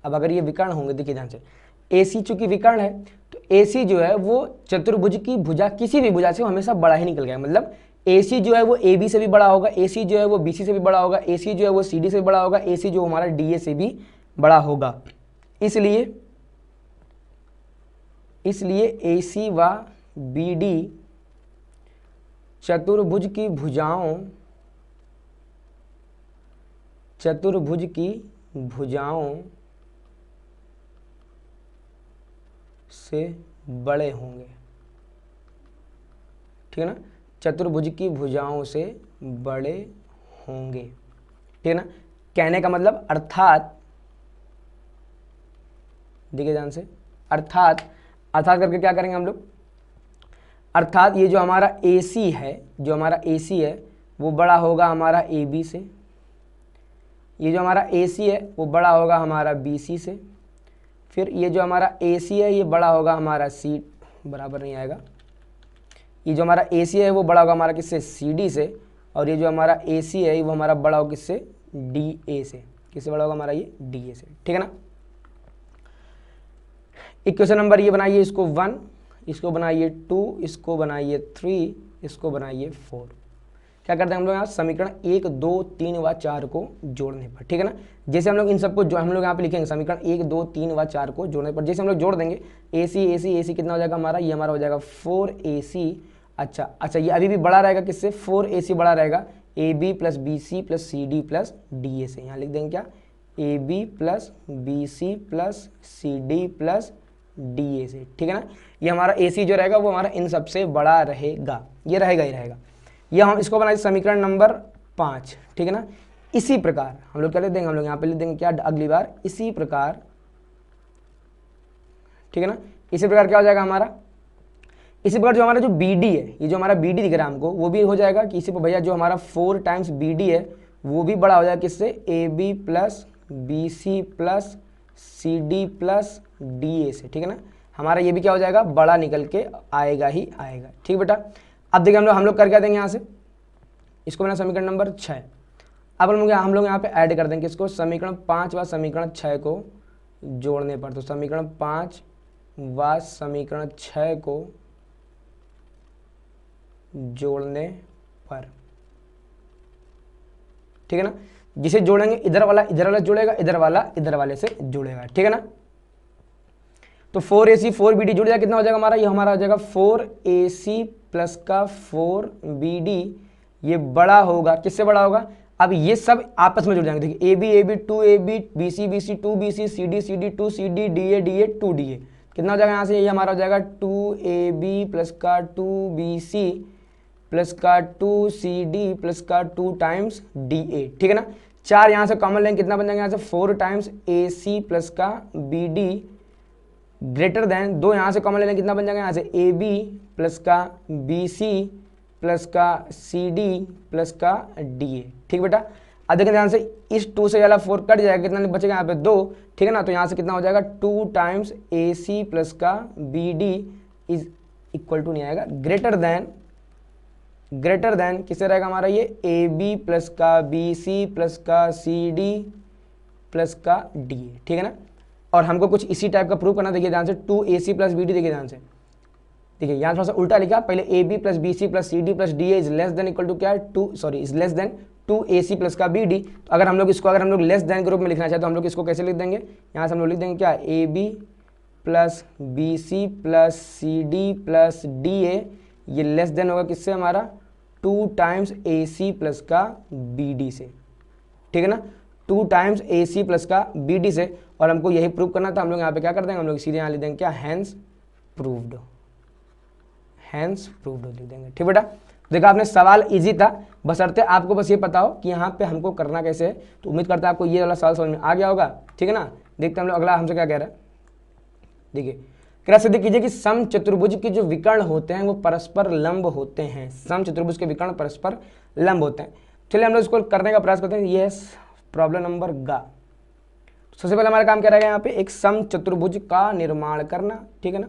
अब अगर ये विकर्ण होंगे, देखिए ध्यान से, AC चूंकि विकर्ण है तो AC जो है वो चतुर्भुज की भुजा, किसी भी भुजा से हमेशा बड़ा ही निकल गया। मतलब AC जो है वो AB से भी बड़ा होगा, AC जो है वो BC से भी बड़ा होगा, AC जो है वो CD से भी बड़ा होगा, AC जो हमारा DA से भी बड़ा होगा। इसलिए AC व BD चतुर्भुज की भुजाओं से बड़े होंगे। ठीक है ना, चतुर्भुज की भुजाओं से बड़े होंगे। ठीक है ना, कहने का मतलब अर्थात, देखिए ध्यान से, अर्थात करके क्या करेंगे हम लोग, अर्थात ये जो हमारा AC है, जो हमारा AC है वो बड़ा होगा हमारा AB से, ये जो हमारा AC है वो बड़ा होगा हमारा BC से, फिर ये जो हमारा AC है ये बड़ा होगा हमारा C, बराबर नहीं आएगा, ये जो हमारा AC है वो बड़ा होगा हमारा किससे, CD से, और ये जो हमारा AC है वो हमारा बड़ा होगा किससे, DA से। किससे बड़ा होगा हमारा ये, DA से। ठीक है ना, इक्वेशन नंबर ये बनाइए, इसको 1, इसको बनाइए 2, इसको बनाइए 3, इसको बनाइए 4। क्या करते हैं हम लोग यहाँ समीकरण 1, 2, 3 व 4 को जोड़ने पर। ठीक है ना, जैसे हम लोग इन सबको जो हम लोग यहाँ पे लिखेंगे समीकरण 1, 2, 3 व 4 को जोड़ने पर, जैसे हम लोग जोड़ देंगे AC कितना हो जाएगा हमारा, ये हमारा हो जाएगा 4AC। अच्छा ये अभी भी बड़ा रहेगा किससे, 4AC बड़ा रहेगा AB plus BC plus CD plus DA से। यहाँ लिख देंगे क्या, AB plus BC plus CD plus DA से। ठीक है ना, ये हमारा AC जो रहेगा वो हमारा इन सबसे बड़ा रहेगा, ये रहेगा ही रहेगा। ये हम इसको बनाए समीकरण नंबर 5। ठीक है ना, इसी प्रकार हम लोग क्या लिख देंगे, हम लोग यहाँ पे लिख देंगे क्या अगली बार, इसी प्रकार। ठीक है ना, इसी प्रकार क्या हो जाएगा हमारा, इसी प्रकार जो हमारा जो BD है, ये जो हमारा BD दिख रहा है हमको, वो भी हो जाएगा कि इसी पर भैया जो हमारा 4 टाइम्स BD है वो भी बड़ा हो जाएगा किससे, AB plus BC plus CD plus DA से। ठीक है ना, हमारा ये भी क्या हो जाएगा, बड़ा निकल के आएगा ही आएगा। ठीक बेटा, अब देखिए हम लोग कर क्या देंगे यहाँ से, इसको बना समीकरण नंबर 6। अब हम लोग यहाँ पे ऐड कर देंगे इसको, समीकरण 5 व समीकरण 6 को जोड़ने पर। तो समीकरण 5 व समीकरण 6 को जोड़ने पर, ठीक है ना, जिसे जोड़ेंगे इधर वाला जुड़ेगा, इधर वाले से जुड़ेगा। ठीक है ना, तो 4AC 4BD जुड़ जाएगा, कितना हो जाएगा हमारा, ये हमारा हो जाएगा 4AC प्लस का 4BD, ये बड़ा होगा, किससे बड़ा होगा, अब ये सब आपस में जुड़ जाएंगे। देखिए AB 2AB, BC 2BC, CD 2CD, DA 2DA, कितना हो जाएगा यहाँ से, ये हमारा हो जाएगा 2AB प्लस का 2BC प्लस का 2CD प्लस का 2 टाइम्स DA। ठीक है ना, 4 यहाँ से कॉमन लेंगे, कितना बन जाएगा यहाँ से, 4 टाइम्स AC प्लस का BD ग्रेटर देन 2 यहाँ से कॉमन ले लेंगे, कितना बन जाएगा यहाँ से, AB प्लस का BC प्लस का CD प्लस का DA। ठीक बेटा, अब देखें ध्यान से, इस 2 से वाला 4 कट जाएगा, कितना बचेगा यहाँ पे 2। ठीक है ना, तो यहाँ से कितना हो जाएगा 2 टाइम्स AC प्लस का BD इज इक्वल टू नहीं आएगा, ग्रेटर देन किससे रहेगा हमारा ये, AB प्लस का BC प्लस का CD प्लस का DA। ठीक है ना, और हमको कुछ इसी टाइप का प्रूव करना। देखिए ध्यान से, 2AC प्लस BD, देखिए ध्यान से, देखिए यहाँ थोड़ा सा उल्टा लिखा, पहले AB plus BC plus CD plus DA is less than equal to क्या है, is less than 2AC plus का BD। तो अगर हम लोग लेस देन के रूप में लिखना चाहे तो हम लोग इसको कैसे लिख देंगे, यहाँ से हम लोग लिख देंगे क्या, AB plus BC plus CD plus DA, ये लेस देन होगा किससे हमारा, 2 टाइम्स AC प्लस का BD से। ठीक है ना, 2 टाइम्स AC प्लस का BD से, और हमको यही प्रूव करना था। हम लोग यहाँ पे क्या कर देंगे, हम लोग सीधे यहाँ लिख देंगे क्या, हैंस प्रूव्ड लिख देंगे। ठीक बेटा, देखा आपने, सवाल इजी था, बशर्ते आपको बस ये पता हो कि यहाँ पे हमको करना कैसे है। तो उम्मीद करता है आपको ये वाला सवाल समझ में आ गया होगा। ठीक है ना, देखते हैं हम लोग अगला हमसे क्या कह रहा है। देखिए, कृपया सिद्ध कीजिए कि समचतुर्भुज के जो विकर्ण होते हैं वो परस्पर लंब होते हैं। समचतुर्भुज के विकर्ण परस्पर लंब होते हैं। चलिए हम लोग इसको करने का प्रयास करते हैं। ये प्रॉब्लम नंबर गा। सबसे पहले हमारा काम क्या रहेगा, यहाँ पे एक समचतुर्भुज का निर्माण करना। ठीक है ना,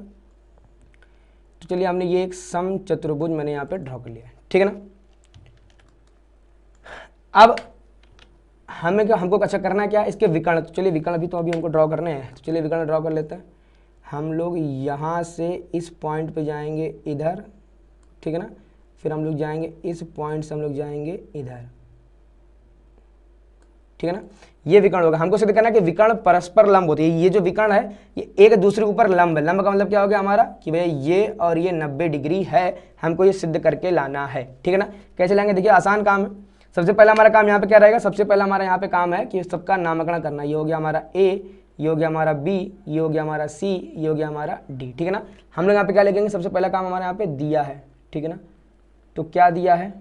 तो चलिए हमने ये एक समचतुर्भुज मैंने यहाँ पे ड्रॉ कर लिया है। ठीक है ना, अब हमको अच्छा करना है क्या, इसके विकर्ण। तो चलिए विकर्ण भी हमको ड्रॉ करने हैं, तो चलिए विकर्ण ड्रॉ कर लेते हैं। हम लोग यहाँ से इस पॉइंट पे जाएंगे इधर, ठीक है ना, फिर हम लोग जाएंगे इस पॉइंट से हम लोग जाएंगे इधर। ठीक है ना, ये विकर्ण होगा। हमको सिद्ध करना है कि विकर्ण परस्पर लंब होती है। ये जो विकर्ण है ये एक दूसरे के ऊपर लंब है। लंब का मतलब क्या हो गया हमारा, कि भैया ये और ये 90 डिग्री है, हमको ये सिद्ध करके लाना है। ठीक है ना, कैसे लाएंगे, देखिए आसान काम है। सबसे पहला हमारा काम यहाँ पे क्या रहेगा, सबसे पहला हमारा यहाँ पे काम है कि सबका नामकरण करना। ये हो गया हमारा A, ये हो गया हमारा B, ये हो गया हमारा C, ये हो गया हमारा D। ठीक है ना, हम लोग यहाँ पे क्या लिखेंगे, सबसे पहला काम हमारा यहाँ पे दिया है। ठीक है ना, तो क्या दिया है,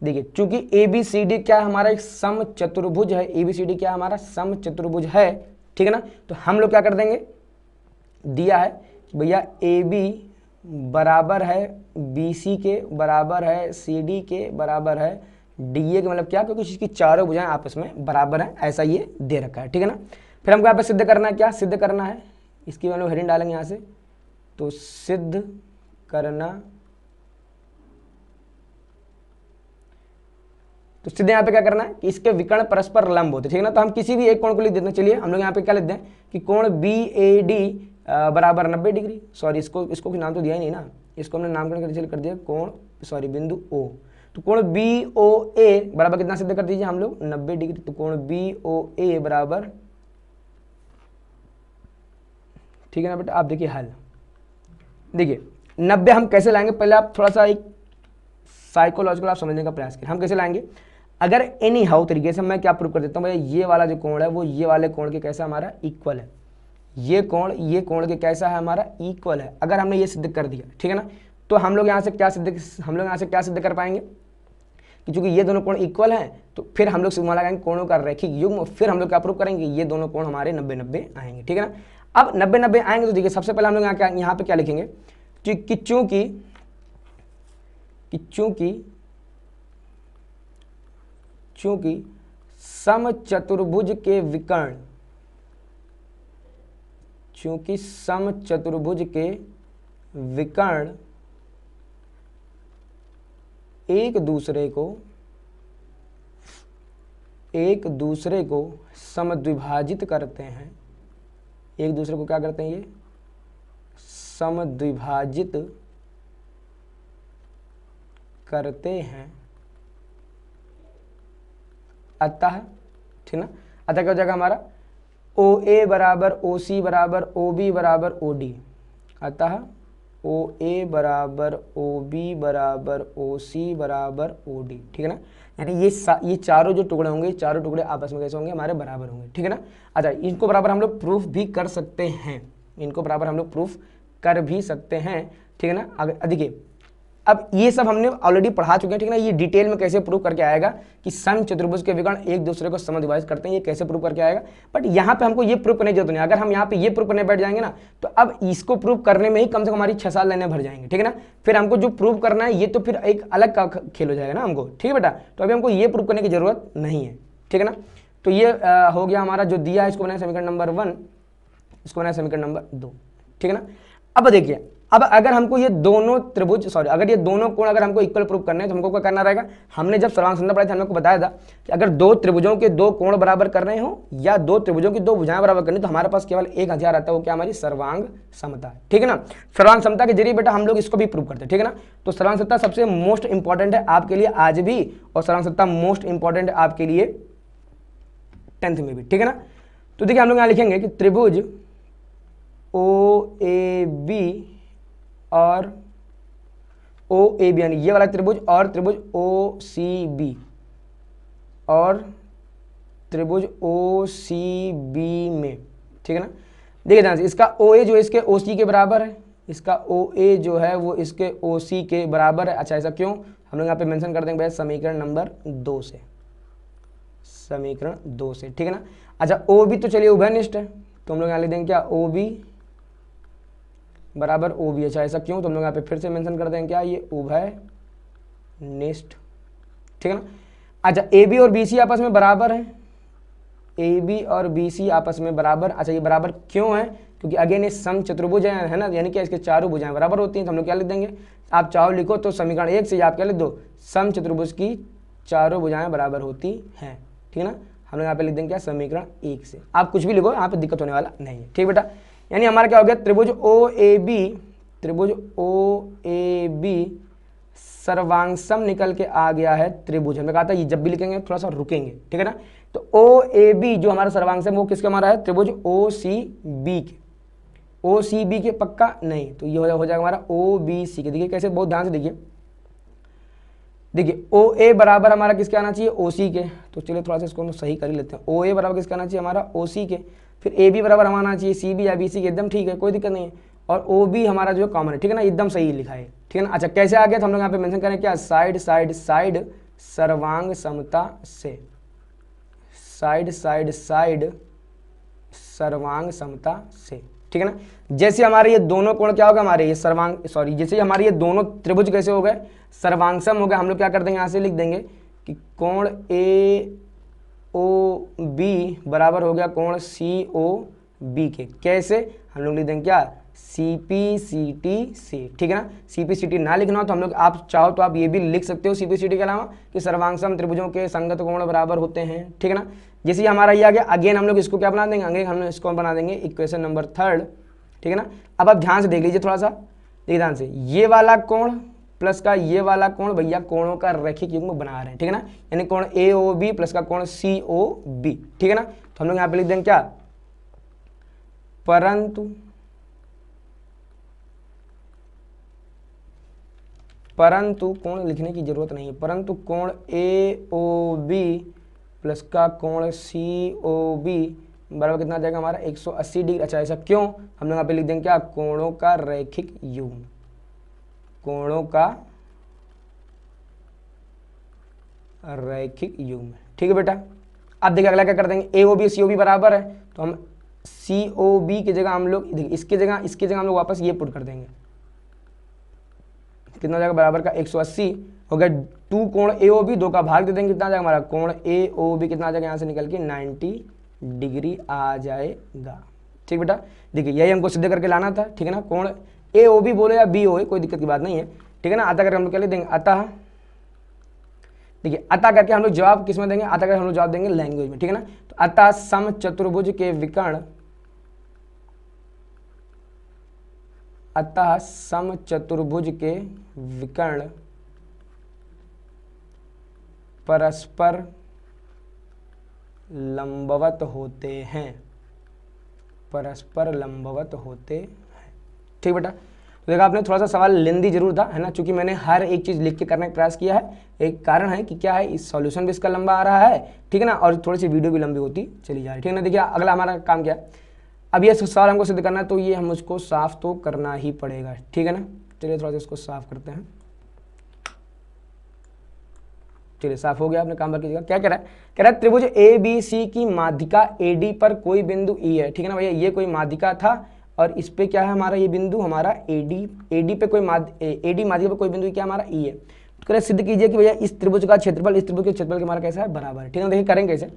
देखिए चूंकि ए बी सी डी क्या है हमारा एक सम चतुर्भुज है, ए बी सी डी क्या हमारा सम चतुर्भुज है, ठीक है ना। तो हम लोग क्या कर देंगे, दिया है कि भैया ए बी बराबर है बी सी के बराबर है सी डी के बराबर है डी ए के, मतलब क्या, क्योंकि इसकी चारों भुजाएं आपस में बराबर हैं, ऐसा ये दे रखा है, ठीक है ना। फिर हमको यहाँ पे सिद्ध करना है, क्या सिद्ध करना है, इसकी मतलब हेडिंग डालेंगे यहाँ से, तो सिद्ध करना, तो सीधे यहाँ पे क्या करना है कि इसके विकर्ण परस्पर लंब होते हैं, ठीक है ना। तो हम किसी भी एक कोण को लिख देते हैं, चलिए हम लोग यहाँ पे क्या लिखते हैं कि कोण बी ए डी बराबर 90 डिग्री, सॉरी इसको नाम तो दिया ही नहीं ना, इसको हमने नामकरण कर दिया कोण, सॉरी बिंदु ओ, तो कोण बी ओ ए बराबर कितना सिद्ध कर दीजिए हम लोग 90 डिग्री, तो कोण बी ओ ए बराबर, ठीक है ना बेटा। आप देखिए हल, देखिए 90 हम कैसे लाएंगे, पहले आप थोड़ा सा एक साइकोलॉजिकल आप समझने का प्रयास करें, हम कैसे लाएंगे, अगर एनी हाउ तरीके से मैं क्या प्रूव कर देता हूँ भैया, ये वाला जो कोण है वो ये वाले कोण के कैसा हमारा इक्वल है, ये कोण के कैसा है हमारा इक्वल है, अगर हमने ये सिद्ध कर दिया, ठीक है ना। तो हम लोग यहाँ से क्या सिद्ध कर पाएंगे कि चूंकि ये दोनों कोण इक्वल हैं, तो फिर हम लोग सिग्मा लगाएंगे कोणों का रैखिक युग्म, फिर हम लोग क्या प्रूव करेंगे, ये दोनों कोण हमारे 90-90 आएंगे, ठीक है ना। अब 90-90 आएंगे तो देखिए सबसे पहले हम लोग यहाँ पे क्या लिखेंगे कि चूंकि समचतुर्भुज के विकर्ण, चूंकि समचतुर्भुज के विकर्ण एक दूसरे को समद्विभाजित करते हैं, एक दूसरे को क्या करते हैं, ये समद्विभाजित करते हैं, अतः, ठीक ना, अतः क्या हो जाएगा हमारा ओ ए बराबर ओ सी बराबर ओ बी बराबर ओ डी, अतः ओ ए बराबर ओ बी बराबर ओ सी बराबर ओ डी, ठीक है ना। यानी ये चारों जो टुकड़े होंगे, चारों टुकड़े आपस में कैसे होंगे, हमारे बराबर होंगे, ठीक है ना। अच्छा, इनको बराबर हम लोग प्रूफ भी कर सकते हैं, इनको बराबर हम लोग प्रूफ कर भी सकते हैं, ठीक है ना। अगर देखिए अब ये सब हमने ऑलरेडी पढ़ा चुके हैं, ठीक है ना। ये डिटेल में कैसे प्रूव करके आएगा कि सम चतुर्भुज के विकर्ण एक दूसरे को समद्विभाजित करते हैं, ये कैसे प्रूव करके आएगा, बट यहाँ पे हमको ये प्रूव करने की जरूरत नहीं। अगर हम यहाँ पे ये प्रूव करने बैठ जाएंगे ना, तो अब इसको प्रूव करने में ही कम से कम हमारी 6 साल लाइनें भर जाएंगे, ठीक है ना। फिर हमको जो प्रूव करना है ये तो फिर एक अलग का खेल हो जाएगा ना हमको, ठीक है बेटा। तो अभी हमको ये प्रूव करने की जरूरत नहीं है, ठीक है ना। तो ये हो गया हमारा जो दिया है, इसको बनाया समीकरण नंबर 1, इसको बनाया समीकरण नंबर 2, ठीक है ना। अब देखिए, अब अगर हमको ये दोनों त्रिभुज, सॉरी, अगर ये दोनों कोण अगर हमको इक्वल प्रूव करने हैं तो हमको क्या करना रहेगा, हमने जब सर्वांग समता पढ़ाई थी हमने को बताया था कि अगर दो त्रिभुजों के दो कोण बराबर कर रहे हो या दो त्रिभुजों की दो भुजाएं बराबर करनी, तो हमारे पास केवल एक हथियार आता है, वो क्या, हमारी सर्वांग समता है, ठीक है ना। सर्वांग समता के जरिए बेटा हम लोग इसको भी प्रूव करते हैं, ठीक है ना। तो सर्वांग समता सबसे मोस्ट इंपॉर्टेंट है आपके लिए आज भी, और सर्वांग समता मोस्ट इंपॉर्टेंट है आपके लिए 10th में भी, ठीक है ना। तो देखिए हम लोग यहाँ लिखेंगे कि त्रिभुज ओ ए बी और ओ ए बी, यानी ये वाला त्रिभुज और त्रिभुज ओ सी बी, और त्रिभुज ओ सी बी में, ठीक है ना। देखिए ध्यान से, इसका ओ ए जो है इसके ओ सी के बराबर है, इसका ओ ए जो है वो इसके ओ सी के बराबर है। अच्छा, ऐसा क्यों, हम लोग यहाँ पे मेंशन कर देंगे भैया समीकरण नंबर 2 से, समीकरण 2 से, ठीक है ना। अच्छा, ओ बी तो चलिए उभयनिष्ठ है, तो हम लोग यहाँ लिख देंगे क्या, ओ बी बराबर ओ बी। अच्छा, ऐसा क्यों, तो हम लोग यहाँ पे फिर से मेंशन कर देंगे क्या, ये उभयनिष्ठ, ठीक है ना। अच्छा, ए बी और बी सी आपस में बराबर है, ए बी और बी सी आपस में बराबर। अच्छा, ये बराबर क्यों है, क्योंकि अगेन ये सम चतुर्भुज है ना, यानी कि इसके चारों भुजाएं बराबर होती हैं। तो हम लोग क्या लिख देंगे, आप चाहो लिखो तो समीकरण 1 से आप क्या लिख दो, सम चतुर्भुज की चारों भुजाएं बराबर होती हैं, ठीक है ना। हम लोग यहाँ पे लिख देंगे क्या, समीकरण 1 से। आप कुछ भी लिखो, यहाँ पे दिक्कत होने वाला नहीं है, ठीक बेटा। यानी हमारा क्या हो गया, त्रिभुज ओ ए बी सर्वांगसम निकल के आ गया है त्रिभुज। हमने कहा था ये जब भी लिखेंगे थोड़ा सा रुकेंगे, ठीक है ना। तो ओ ए बी जो हमारा सर्वांगसम वो किसके हमारा है, त्रिभुज ओ सी बी के, ओ सी बी के पक्का नहीं, तो ये हो जाएगा हमारा ओ बी सी के। देखिए कैसे, बहुत ध्यान से देखिए, देखिए ओ ए बराबर हमारा किसके आना चाहिए, ओ सी के। तो चलिए थोड़ा सा इसको हम सही कर ही लेते हैं, ओ ए बराबर किसका आना चाहिए हमारा, ओ सी के। फिर ए बी बराबर हमारा आना चाहिए सी बी या बी सी के, एकदम ठीक है, कोई दिक्कत नहीं है। और ओ बी हमारा जो कॉमन है, ठीक है ना, एकदम सही लिखा है, ठीक है ना। अच्छा, कैसे आ गया, तो हम लोग यहाँ पे मेंशन करें क्या, साइड साइड साइड सर्वांग समता से, साइड साइड साइड सर्वांग समता से, ठीक है ना। जैसे हमारे ये दोनों कोण क्या होगा, हमारे ये जैसे हमारे ये दोनों त्रिभुज कैसे हो गए, सर्वांगसम हो गए। हम लोग क्या कर देंगे, यहाँ से लिख देंगे कि कोण ए ओ बी बराबर हो गया कोण सी ओ बी के। कैसे, हम लोग लिख देंगे क्या, सी पी सी टी से, ठीक है ना। सी पी सी टी ना लिखना हो तो हम लोग, आप चाहो तो आप ये भी लिख सकते हो सी पी सी टी के अलावा कि सर्वांगसम त्रिभुजों के संगत कोण बराबर होते हैं, ठीक है ना। जैसे हमारा ये आ गया, अगेन हम लोग इसको क्या बना देंगे, अगेन हम लोग इसको बना देंगे इक्वेशन नंबर 3, ठीक है ना। अब आप ध्यान से देख लीजिए, थोड़ा सा देखिए ध्यान से, ये वाला कोण प्लस का ये वाला कोण भैया कोणों का रैखिक युग्म बना रहे हैं, ठीक है ना। यानी कोण ए ओ बी प्लस का कोण सी ओ बी, ठीक है ना। तो हम लोग यहाँ पे लिख देंगे क्या, परंतु कोण लिखने की जरूरत नहीं है, परंतु कोण ए ओ बी प्लस का कोण सी ओ बी बराबर कितना आ जाएगा हमारा 180 डिग्री। अच्छा, ऐसा क्यों, हम लोग यहाँ पे लिख देंगे क्या, कोणों का रैखिक युग्म, कोणों का रैखिक युग्म, ठीक है बेटा। अब देखिए अगला क्या कर देंगे, ए O B C O B बराबर है, तो हम सी ओ बी की जगह हम लोग देखिए इसके जगह हम लोग वापस ये पुट कर देंगे, कितना हो जाएगा बराबर का 180 हो गया। 2 कोण ए ओ बी, 2 का भाग दे देंगे, कितना आ जाएगा हमारा कोण ए ओ बी कितना आ जाएगा, यहाँ से निकल के 90 डिग्री आ जाएगा, ठीक बेटा। देखिए यही हमको सिद्ध करके लाना था, ठीक है ना। कोण ए ओ बी बोले या बी ओ, कोई दिक्कत की बात नहीं है, ठीक है ना। अतः करके हम लोग क्या लिख देंगे, अतः, देखिए अतः करके हम लोग जवाब किस में देंगे, अतः करके हम लोग जवाब देंगे लैंग्वेज में, ठीक है ना। तो अतः समचतुर्भुज के विकर्ण, अतः समचतुर्भुज के विकर्ण परस्पर लंबवत होते हैं, परस्पर लंबवत होते हैं, ठीक बेटा। तो देखा आपने, थोड़ा सा सवाल लेंदी जरूर था, है ना, क्योंकि मैंने हर एक चीज़ लिख के करने का प्रयास किया है। एक कारण है कि क्या है, इस सॉल्यूशन भी इसका लंबा आ रहा है, ठीक है ना, और थोड़ी सी वीडियो भी लंबी होती चली जा रही है, ठीक है ना। देखिए अगला हमारा काम क्या है, अब ये सवाल हमको सिद्ध करना है, तो ये हम उसको साफ तो करना ही पड़ेगा, ठीक है ना। चलिए थोड़ा सा इसको साफ करते हैं, चलिए साफ हो गया, आपने काम कीजिएगा। क्या कह रहा है त्रिभुज ए बी सी की माध्यिका ए डी पर कोई बिंदु ई है, ठीक है ना भैया। ये कोई माध्यिका था और इस पे क्या है हमारा, ये बिंदु हमारा ए डी पे कोई ए डी माध्यिका पे कोई बिंदु क्या हमारा ई है। तो कह रहे सिद्ध कीजिए कि भैया इस त्रिभुज का क्षेत्रफल इस त्रिभुज के क्षेत्रफल के हमारा कैसा है, बराबर है, ठीक है। देखिए करेंगे कैसे,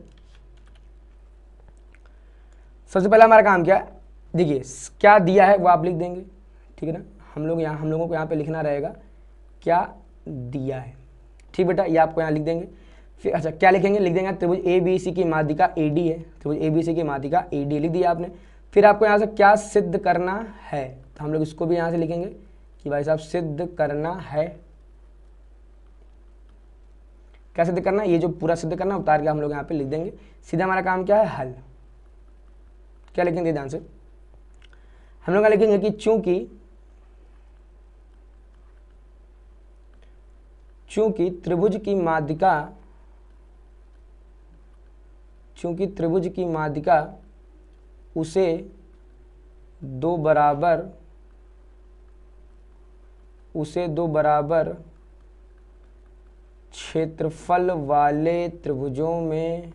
सबसे पहला हमारा काम क्या है, देखिए क्या दिया है वो आप लिख देंगे, ठीक है ना। हम लोगों को यहाँ पे लिखना रहेगा क्या दिया है, ठीक बेटा, ये आपको यहाँ लिख देंगे। फिर अच्छा क्या लिखेंगे, लिख देंगे त्रिभुज ए बी सी की माध्यिका ए डी है, त्रिभुज ए बी सी की माध्यिका ए डी लिख दिया आपने। फिर आपको यहाँ से क्या सिद्ध करना है, तो हम लोग इसको भी यहाँ से लिखेंगे कि भाई साहब सिद्ध करना है, क्या सिद्ध करना है, ये जो पूरा सिद्ध करना उतार के हम लोग यहाँ पे लिख देंगे। सीधा हमारा काम क्या है, हल। क्या लिखेंगे ध्यान से, हम लोग लिखेंगे कि चूंकि त्रिभुज की माध्यिका उसे दो बराबर क्षेत्रफल वाले त्रिभुजों में,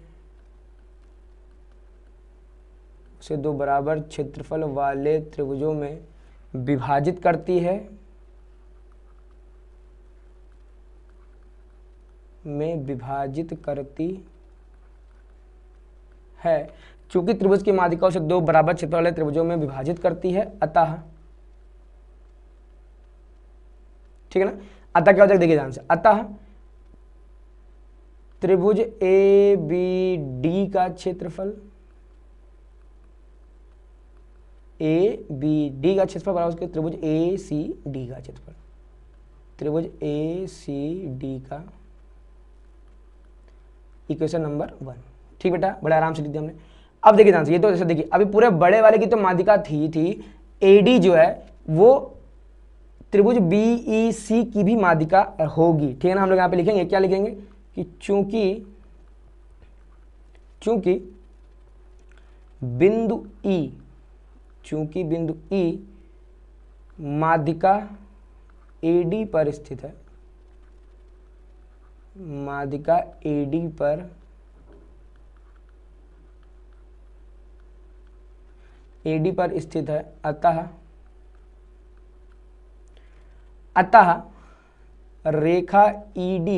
उसे दो बराबर क्षेत्रफल वाले त्रिभुजों में विभाजित करती है, चूंकि त्रिभुज की माध्यिका उसे दो बराबर क्षेत्रफल वाले त्रिभुजों में विभाजित करती है, अतः, ठीक है ना। अतः क्या हो जाएगा, देखिए ध्यान से, अतः त्रिभुज ए बी डी का क्षेत्रफल, ए बी डी का क्षेत्रफल बराबर उसके त्रिभुज ए सी डी का क्षेत्रफल, त्रिभुज ए सी डी का इक्वेशन नंबर 1, ठीक बेटा, बड़े आराम से लिख दिया हमने। अब देखिए ध्यान से, ये तो जैसे देखिए अभी पूरे बड़े वाले की तो माध्यिका थी ए डी जो है वो त्रिभुज बी ई सी की भी माध्यिका होगी, ठीक है ना। हम लोग यहाँ पे लिखेंगे, क्या लिखेंगे कि चूंकि बिंदु ई माध्यिका ए डी पर स्थित है, माध्यिका AD पर स्थित है, अतः रेखा ED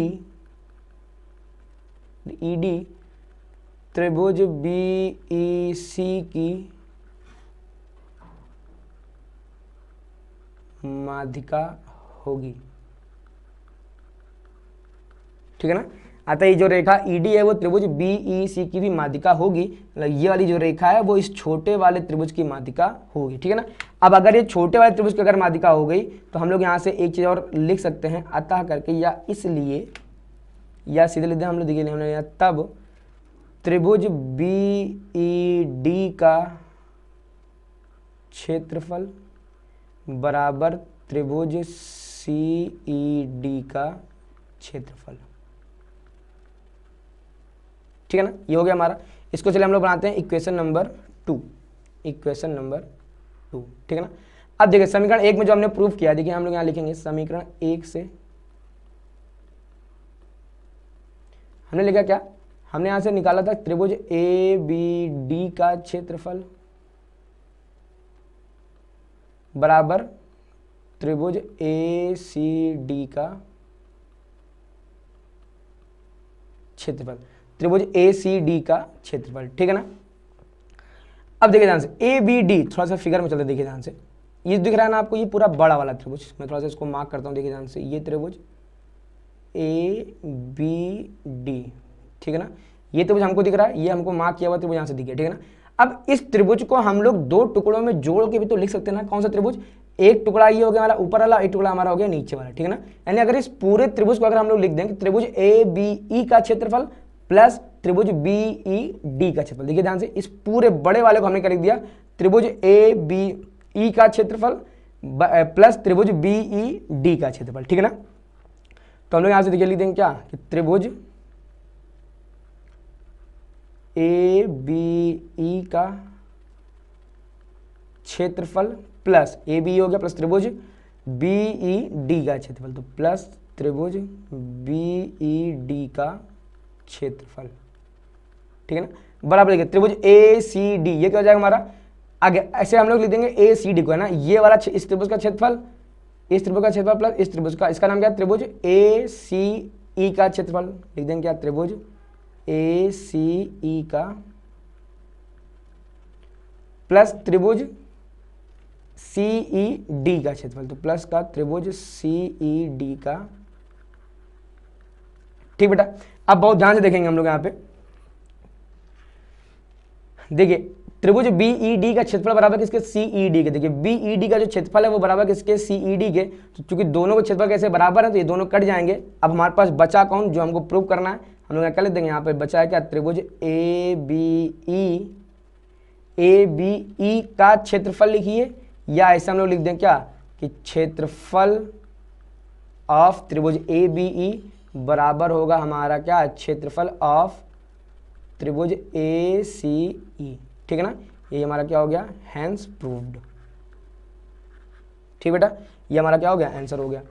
त्रिभुज BEC की माध्यिका होगी। ठीक है ना। अतः ये जो रेखा ED है वो त्रिभुज BEC की भी माध्यिका होगी। ये वाली जो रेखा है वो इस छोटे वाले त्रिभुज की माध्यिका होगी। ठीक है ना। अब अगर ये छोटे वाले त्रिभुज की अगर माध्यिका हो गई तो हम लोग यहाँ से एक चीज़ और लिख सकते हैं, अतः करके, या इसलिए, या सीधे लिखते हम लोग, देखिए हमने यहाँ, तब त्रिभुज BED का क्षेत्रफल बराबर त्रिभुज CED का क्षेत्रफल। ठीक है ना। ये हो गया हमारा। इसको चलिए हम लोग बनाते हैं इक्वेशन नंबर 2। ठीक है ना। अब देखिए समीकरण 1 में जो हमने प्रूफ किया, देखिए हम लोग यहाँ लिखेंगे समीकरण 1 से हमने लिखा क्या, हमने यहाँ से निकाला था त्रिभुज ABD का क्षेत्रफल बराबर त्रिभुज ACD का क्षेत्रफल, त्रिभुज ACD का क्षेत्रफल। ठीक है ना। अब देखिए ध्यान से ABD, थोड़ा सा फिगर में चलते देखिए ध्यान से, ये दिख रहा है ना आपको, ये पूरा बड़ा वाला त्रिभुज, मैं थोड़ा सा इसको मार्क करता हूँ, देखिए ध्यान से, ये त्रिभुज ABD। ठीक है ना। ये त्रिभुज हमको दिख रहा है, ये हमको मार्क किया हुआ त्रिभुज यहाँ से दिख गया। ठीक है ना। अब इस त्रिभुज को हम लोग दो टुकड़ों में जोड़ के भी तो लिख सकते हैं ना। कौन सा त्रिभुज, एक टुकड़ा ये हो गया हमारा ऊपर वाला, एक टुकड़ा हमारा हो गया नीचे वाला। ठीक है ना। यानी अगर इस पूरे त्रिभुज को अगर हम लोग लिख दें त्रिभुज ABE का क्षेत्रफल प्लस त्रिभुज BED का क्षेत्रफल, देखिए ध्यान से, इस पूरे बड़े वाले को हमने क्या लिख दिया, त्रिभुज ABE का क्षेत्रफल प्लस त्रिभुज BED का क्षेत्रफल। ठीक है ना। तो हम लोग यहां से देखिए लिख देंगे क्या, कि त्रिभुज ABE का क्षेत्रफल प्लस ABE हो गया प्लस त्रिभुज BED का क्षेत्रफल, तो प्लस त्रिभुज BED का क्षेत्रफल। ठीक है ना। बराबर देखिए त्रिभुज ACD, ये क्या हो जाएगा हमारा, आगे ऐसे हम लोग लिख देंगे ACD को, है ना, ये वाला इस त्रिभुज का क्षेत्रफल, इस त्रिभुज का क्षेत्रफल प्लस इस त्रिभुज का, इसका नाम क्या है, त्रिभुज ACE का क्षेत्रफल, लिख देंगे क्या, त्रिभुज ACE का प्लस त्रिभुज CED का क्षेत्रफल, तो प्लस का त्रिभुज CED का। ठीक बेटा। अब बहुत ध्यान से देखेंगे हम लोग यहाँ पे, देखिए त्रिभुज BED का क्षेत्रफल बराबर किसके, CED के। देखिए BED का जो क्षेत्रफल है वो बराबर किसके, CED के। तो चूंकि दोनों के क्षेत्रफल कैसे बराबर है तो ये दोनों कट जाएंगे। अब हमारे पास बचा कौन, जो हमको प्रूव करना है, हम लोग क्या लिख देंगे यहाँ पे, बचा है क्या, त्रिभुज ABE का क्षेत्रफल लिखिए, या ऐसा हम लोग लिख दें क्या, कि क्षेत्रफल ऑफ त्रिभुज ABE बराबर होगा हमारा क्या, क्षेत्रफल ऑफ त्रिभुज ACE। ठीक है ना। ये हमारा क्या हो गया, हैंस प्रूव्ड। ठीक बेटा, ये हमारा क्या हो गया, आंसर हो गया।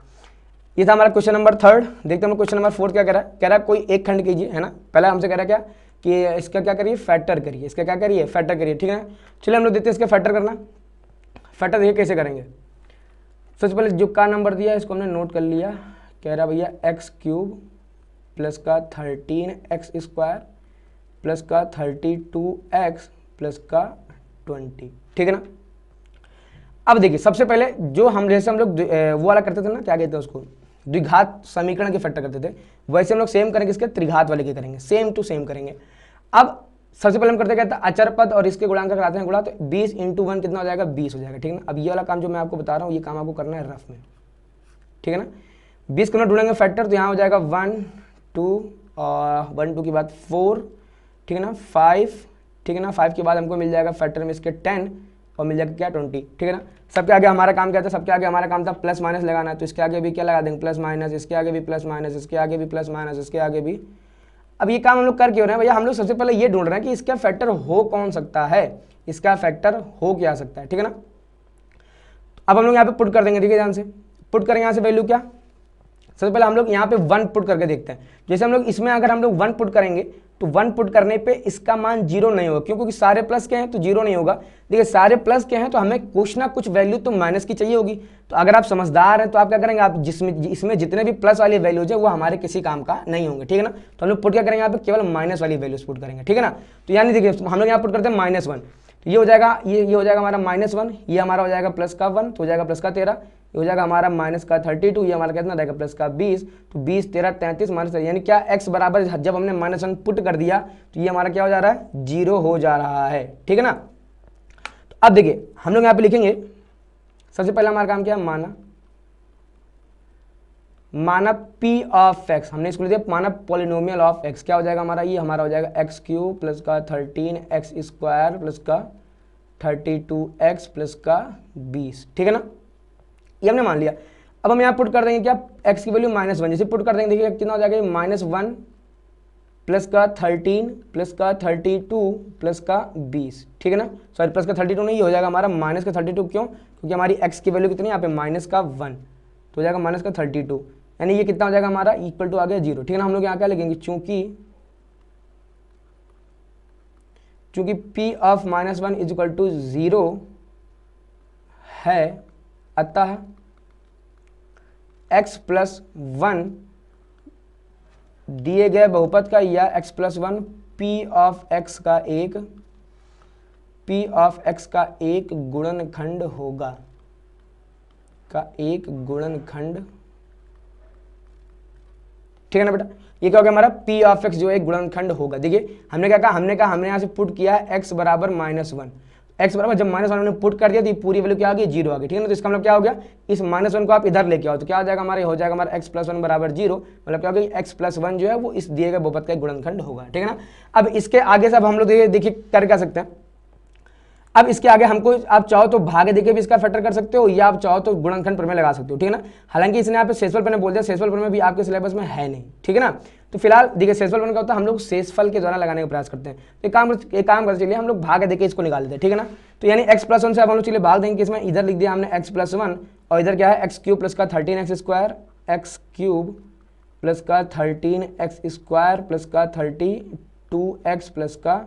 ये था हमारा क्वेश्चन नंबर 3। देखते हैं हम क्वेश्चन नंबर 4 क्या कह रहा है। कह रहा है कोई एक खंड कीजिए, है ना। पहले हमसे कह रहा है क्या, कि इसका क्या करिए, फैक्टर करिए, इसका क्या करिए, फैक्टर करिए। ठीक है। चलिए हम लोग देखते हैं इसका फैक्टर करना। फैक्टर देखिए कैसे करेंगे। सबसे पहले जो का नंबर दिया है इसको हमने नोट कर लिया। कह रहा भैया x³ प्लस का 13x² प्लस का 32x प्लस का 20। ठीक है ना। अब देखिए सबसे पहले जो हम जैसे हम लोग वो वाला करते थे ना, क्या कहते हैं उसको, द्विघात समीकरण के फैक्टर करते थे, वैसे हम लोग सेम करेंगे, इसके त्रिघात वाले के करेंगे, सेम टू सेम करेंगे। अब सबसे पहले हम करते कहते हैं अचर पद और इसके गुणांक कराते हैं गुणा, तो 20 × 1 कितना हो जाएगा, 20 हो जाएगा। ठीक है ना। अब ये वाला काम जो मैं आपको बता रहा हूँ ये काम आपको करना है रफ में। ठीक है ना। 20 को ढूंढेंगे फैक्टर, तो यहाँ हो जाएगा 1 2 और 1 2 के बाद 4। ठीक है ना। 5। ठीक है ना। 5 के बाद हमको मिल जाएगा फैक्टर में इसके 10 और मिल जाएगा क्या, 20। ठीक है ना। सबके आगे हमारा काम क्या था, सबके आगे हमारा काम था प्लस माइनस लगाना, तो इसके आगे भी क्या लगा देंगे, प्लस माइनस, इसके आगे भी प्लस माइनस, इसके आगे भी प्लस माइनस, इसके आगे भी। अब ये काम हम लोग कर क्यों रहे हैं भैया, हम लोग सबसे पहले ये ढूंढ रहे हैं कि इसका फैक्टर हो कौन सकता है, इसका फैक्टर हो क्या सकता है। ठीक है ना। अब हम लोग यहाँ पे पुट कर देंगे, देखिए ध्यान से, पुट करेंगे यहाँ से वैल्यू क्या, सबसे पहले हम लोग यहाँ पे 1 पुट करके देखते हैं। जैसे हम लोग इसमें अगर हम लोग 1 पुट करेंगे तो 1 पुट करने पे इसका मान 0 नहीं होगा, क्योंकि सारे प्लस के हैं तो 0 नहीं होगा। देखिए सारे प्लस के हैं तो हमें कुछ ना कुछ वैल्यू तो माइनस की चाहिए होगी। तो अगर आप समझदार हैं तो आप क्या करेंगे, आप इसमें जितने भी प्लस वाली वैल्यूज है वो हमारे किसी काम का नहीं होंगे, ठीक है ना। तो हम लोग पुट क्या करेंगे, यहाँ पे केवल माइनस वाली वैल्यूज पुट करेंगे, ठीक है ना। तो यानी देखिए हम लोग यहाँ पुट करते हैं -1, तो ये हो जाएगा, ये हो जाएगा हमारा -1, ये हमारा हो जाएगा प्लस का 1, तो हो जाएगा प्लस का 13, ये हो जाएगा हमारा माइनस का 32, ये हमारा कितना रहेगा प्लस का 20, तो 20 13 33 माइनस, यानी क्या x बराबर जब हमने -1 पुट कर दिया तो ये हमारा क्या हो जा रहा है, 0 हो जा रहा है, ठीक है ना। तो अब देखिए हम लोग यहाँ पे लिखेंगे, सबसे पहला हमारा काम क्या है, माना p ऑफ x, हमने इसको लिख दिया माना पॉलिनोमियल ऑफ x, क्या हो जाएगा हमारा, ये हमारा हो जाएगा x³ प्लस का 13x² प्लस का 32x प्लस का 20, ठीक है ना। ये हमने मान लिया। अब हम यहाँ पुट कर देंगे क्या, x की वैल्यू -1, जैसे पुट कर देंगे देखिए कितना हो जाएगा, -1 प्लस का 13 प्लस का 32 प्लस का 20, ठीक है ना। सॉरी प्लस का 32 नहीं, हो जाएगा हमारा माइनस का 32, क्यों, क्योंकि हमारी x की वैल्यू कितनी है यहाँ पे -1, तो हो जाएगा माइनस का 32, यानी ये कितना हो जाएगा हमारा इक्वल टू आ गया 0, ठीक है ना। हम लोग यहाँ क्या लिखेंगे, चूंकि p of -1 is equal to 0 है, अतः x प्लस 1 दिए गए बहुपद का या x plus 1 p of x का एक गुणनखंड होगा, ठीक है ना बेटा। ये क्या हो गया हमारा p ऑफ x जो एक गुणनखंड होगा। देखिए हमने क्या कहा, हमने यहाँ से पुट किया है x बराबर -1, x बराबर जब -1 हमने पुट कर दिया तो ये पूरी वैल्यू क्या आ गई, 0 आ गई, ठीक है ना। तो इसका मतलब क्या हो गया, इस -1 को आप इधर लेके आओ तो क्या हो जाएगा हमारा, हो जाएगा हमारा x प्लस 1 बराबर 0, मतलब क्या हो गया, x प्लस 1 जो है वो इस दिए गए बहुपद का एक गुणनखंड होगा, ठीक है ना। अब इसके आगे से अब हम लोग देखिए कर क्या सकते हैं, अब इसके आगे हमको आप चाहो तो भागे देके भी इसका फैक्टर कर सकते हो, या आप चाहो तो गुणनखंड प्रमेय लगा सकते हो, ठीक है ना। हालांकि इसने यहाँ पे शेषफल प्रमेय बोल दिया, शेषफल प्रमेय भी आपके सिलेबस में है नहीं, ठीक है ना। तो फिलहाल देखिए शेषफल प्रमेय क्या होता है, हम लोग शेषफल के द्वारा लगाने का प्रयास करते हैं। तो एक काम करते चलिए हम लोग भाग देके इसको निकाल देते हैं, ठीक है ना। तो यानी x प्लस 1 से अब हम लोग चलिए भाग देंगे, इसमें इधर लिख दिया हमने x प्लस 1 और इधर क्या है x³ प्लस का 13x² x³ प्लस का 13x² प्लस का 32x प्लस का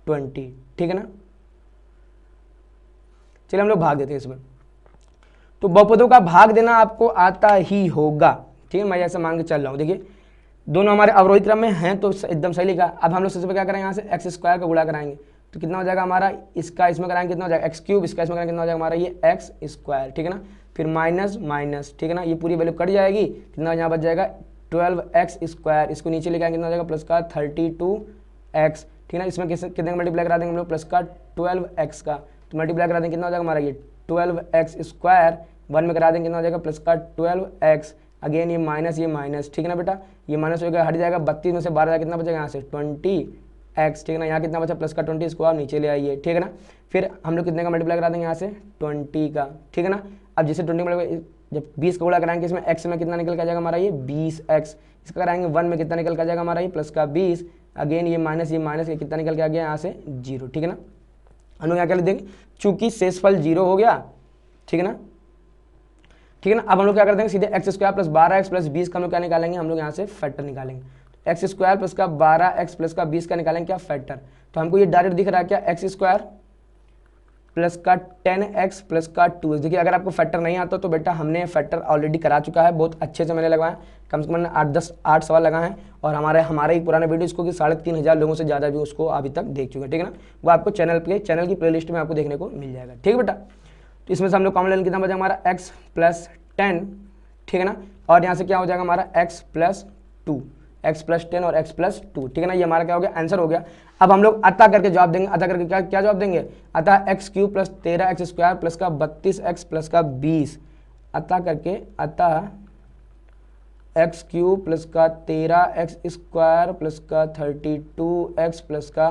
20, ठीक है ना। चलिए हम लोग भाग देते हैं इसमें। तो बहुपदों का भाग देना आपको आता ही होगा, ठीक है, मैं ऐसा मान के चल रहा हूँ। देखिए दोनों हमारे अवरोही क्रम में हैं तो एकदम सही लिखा। अब हम लोग सबसे पहले क्या करेंगे, यहाँ से x² का गुणा कराएंगे तो कितना हो जाएगा हमारा, इसका इसमें कराएंगे कितना हो जाएगा x³, इसका इसमें कराएंगे कितना हो जाएगा हमारा ये x², ठीक है ना। फिर माइनस माइनस, ठीक है ना, ये पूरी वैल्यू कट जाएगी, कितना यहाँ बच जाएगा 12x², इसको नीचे लेके आएंगे कितना हो जाएगा प्लस का 32x, ठीक है ना। इसमें कितने का मल्टीप्लाई करा देंगे हम लोग, प्लस का 12x का, तो मल्टीप्लाई करा देंगे कितना हो जाएगा हमारा ये 12x², 1 में करा देंगे कितना हो जाएगा प्लस का 12x, अगेन ये माइनस, ठीक है ना बेटा, ये माइनस हो गया हट जाएगा, 32 में से 12 जाएगा कितना बचेगा यहाँ से 20x, ठीक है ना। यहाँ कितना बचा प्लस का 20, इसको आप नीचे ले आइए, ठीक है ना। फिर हम लोग कितने का मल्टीप्लाई करा देंगे यहाँ से 20 का, ठीक है ना। अब जैसे 20 मल्टीप्लाई जब 20 का गुणा कराएंगे इसमें x में कितना निकल के आ जाएगा हमारा ये 20x, इसका कराएंगे 1 में कितना निकल के आ जाएगा हमारा ये प्लस का 20, अगेन ये माइनस ये कितना निकल के आ गया यहाँ से 0, ठीक है ना। हम लोग यहाँ क्या लिख देंगे, चूंकि शेषफल 0 हो गया, ठीक है ना, ठीक है ना। अब हम लोग क्या कर देंगे, सीधे x² प्लस 12x प्लस 20 का हम लोग क्या निकालेंगे, हम लोग यहाँ से फैक्टर निकालेंगे। x² प्लस का 12x प्लस का 20 का निकालेंगे क्या फैक्टर, तो हमको ये डायरेक्ट दिख रहा है क्या x² प्लस का 10x प्लस का 2x। देखिए अगर आपको फैक्टर नहीं आता तो बेटा हमने फैक्टर ऑलरेडी करा चुका है, बहुत अच्छे से मैंने लगवाया, कम से कम 8 सवाल लगाए हैं, और हमारे एक पुराने वीडियो इसको कि 3500 लोगों से ज़्यादा भी उसको अभी तक देख चुके हैं, ठीक है ना। वो आपको चैनल की प्लेलिस्ट में आपको देखने को मिल जाएगा, ठीक है बेटा। तो इसमें से हम लोग कॉमन लेंगे कितना बचा हमारा x प्लस 10, ठीक है ना, और यहाँ से क्या हो जाएगा हमारा x प्लस 10 और x प्लस 2, ठीक है ना। ये हमारा क्या हो गया, आंसर हो गया। अब हम लोग अतः करके जवाब देंगे, अतः करके क्या जवाब देंगे, अतः x³ प्लस 13x² प्लस का 32x प्लस का 20, अतः करके अतः x³ प्लस का 13x² प्लस का 32x प्लस का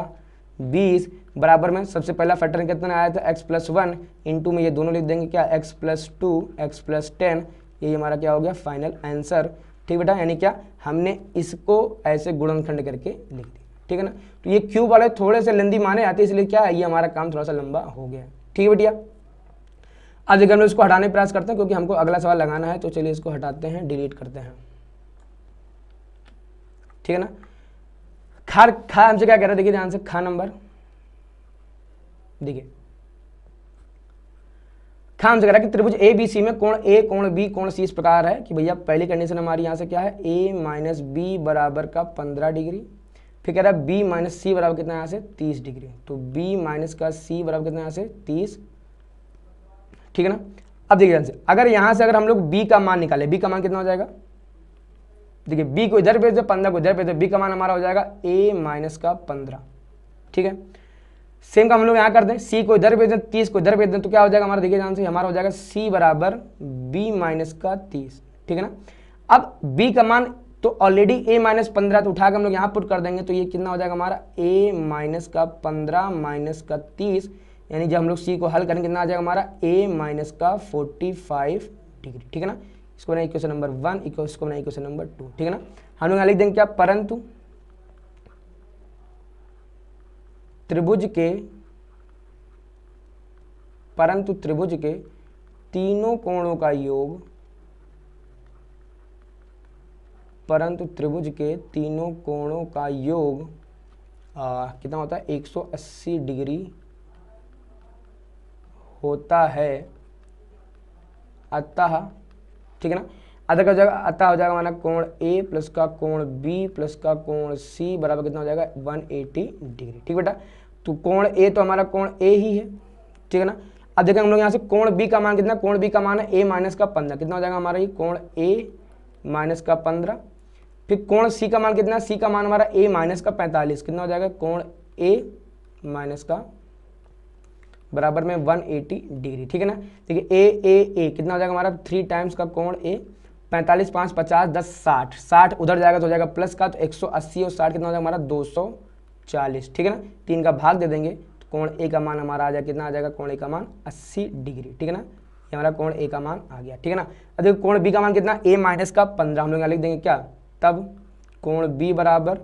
20 बराबर में सबसे पहला फैक्टर कितना आया था x प्लस 1 इंटू में ये दोनों लिख देंगे क्या x प्लस 2 x प्लस 10, ये हमारा क्या हो गया फाइनल आंसर, ठीक बेटा। यानी क्या हमने इसको ऐसे गुणनखंड करके लिख दिया, ठीक है ना। तो ये क्यूब वाले थोड़े से लेंदी माने आते इसलिए क्या है ये हमारा काम थोड़ा सा लंबा हो गया, ठीक है बेटिया। अब देखिए हम लोग इसको हटाने का प्रयास करते हैं क्योंकि हमको अगला सवाल लगाना है, तो चलिए इसको हटाते हैं, डिलीट करते हैं। ठीक है ना। खा हमसे क्या कह रहा है, देखिए ध्यान से, खा नंबर, देखिए खा हमसे कह रहा है कि त्रिभुज ए बी सी में कोण ए, कोण बी, कोण सी इस प्रकार है कि भैया पहली कंडीशन हमारी यहाँ से क्या है, ए माइनस बी बराबर का 15 डिग्री, फिर कह रहा है बी माइनस सी बराबर कितना यहाँ से 30 डिग्री, तो बी माइनस का सी बराबर कितना यहाँ से 30, ठीक है ना। अब देखिए ध्यान से, अगर यहाँ से अगर हम लोग बी का मान निकाले, बी का मान कितना हो जाएगा, देखिए बी को इधर भेज दो, 15 को इधर भेज दो, बी का मान हमारा हो जाएगा ए माइनस का 15, ठीक है। सेम का हम लोग यहाँ कर दें, सी को इधर भेज दें, 30 को इधर भेज दें, तो क्या हो जाएगा हमारा, देखिए ध्यान से, हमारा हो जाएगा सी बराबर बी माइनस का 30, ठीक है ना। अब बी का मान तो ऑलरेडी ए माइनस 15, तो उठाकर हम लोग यहाँ पुट कर देंगे, तो ये कितना हो जाएगा हमारा ए माइनस का 15 माइनस का 30, यानी जब हम लोग सी को हल करेंगे कितना आ जाएगा हमारा ए माइनस का 45 डिग्री, ठीक है ना। इसको बनाए इक्वेशन नंबर 1, इसको बनाए इक्वेशन नंबर 2, ठीक है ना। हम लोग यहाँ लिख देंगे क्या, परंतु त्रिभुज के तीनों कोणों का योग, परंतु त्रिभुज के तीनों कोणों का योग कितना होता है, 180 डिग्री होता है, अतः, ठीक है ना, अतः का हो जाएगा, अतः हो जाएगा हमारा कोण ए प्लस का कोण बी प्लस का कोण सी बराबर कितना हो जाएगा 180 डिग्री, ठीक बेटा। तो कोण ए तो हमारा कोण ए ही है, ठीक है ना। अब देखें हम लोग यहाँ से कोण बी का मान कितना, कोण बी का मान है ए माइनस का 15, कितना हो जाएगा हमारा ये कोण ए माइनस का 15, फिर कोण सी का मान कितना, सी का मान हमारा ए माइनस का 45, कितना हो जाएगा कोण ए माइनस का बराबर में 180 डिग्री, ठीक है ना। देखिए ए कितना हो जाएगा हमारा 3 टाइम्स का कोण ए, 45 5 50 10 60, 60 उधर जाएगा तो हो जाएगा प्लस का, तो 180 और 60 कितना हो जाएगा हमारा 240, ठीक है ना। 3 का भाग दे देंगे तो कोण ए का मान हमारा आ जाएगा, कितना आ जाएगा कोण ए का मान 80 डिग्री, ठीक है ना। ये हमारा कोण ए का मान आ गया, ठीक है ना। अब देखो कोण बी का मान कितना, ए माइनस का 15, हम लोग यहाँ लिख देंगे क्या, तब कोण बी बराबर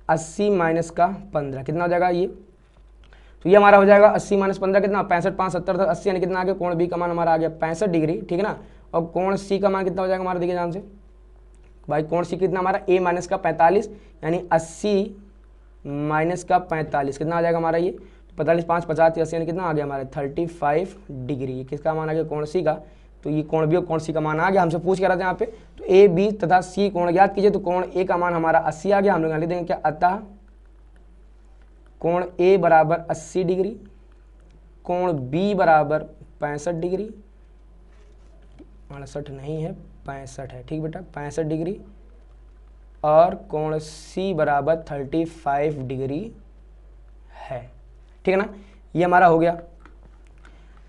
80 माइनस का 15, कितना हो जाएगा ये, तो ये हमारा हो जाएगा 80 माइनस 15 कितना, 65 5 70 80, यानी कितना आ गया, कोण बी का मान हमारा आ गया 65 डिग्री, ठीक है ना। और कोण सी का मान कितना हो जाएगा हमारा, देखिए ध्यान से भाई, कोण सी कितना हमारा ए माइनस का 45, यानी 80 माइनस का 45 कितना आ जाएगा हमारा ये, 45 5 50 80, यानी कितना आ गया हमारा 35 डिग्री, ये किसका मान आ गया, कोण सी का। तो ये कोण बी और कोण सी का मान आ गया, हमसे पूछ कर रहे थे यहाँ पे, तो ए बी तथा सी कोण ज्ञात कीजिए, तो कोण ए का मान हमारा 80 आ गया, हम लोग यहाँ लिख देंगे क्या, अतः कोण ए बराबर 80 डिग्री, कोण बी बराबर 65 डिग्री, 68 नहीं है 65 है, ठीक बेटा 65 डिग्री, और कोण सी बराबर 35 डिग्री है, ठीक है ना। ये हमारा हो गया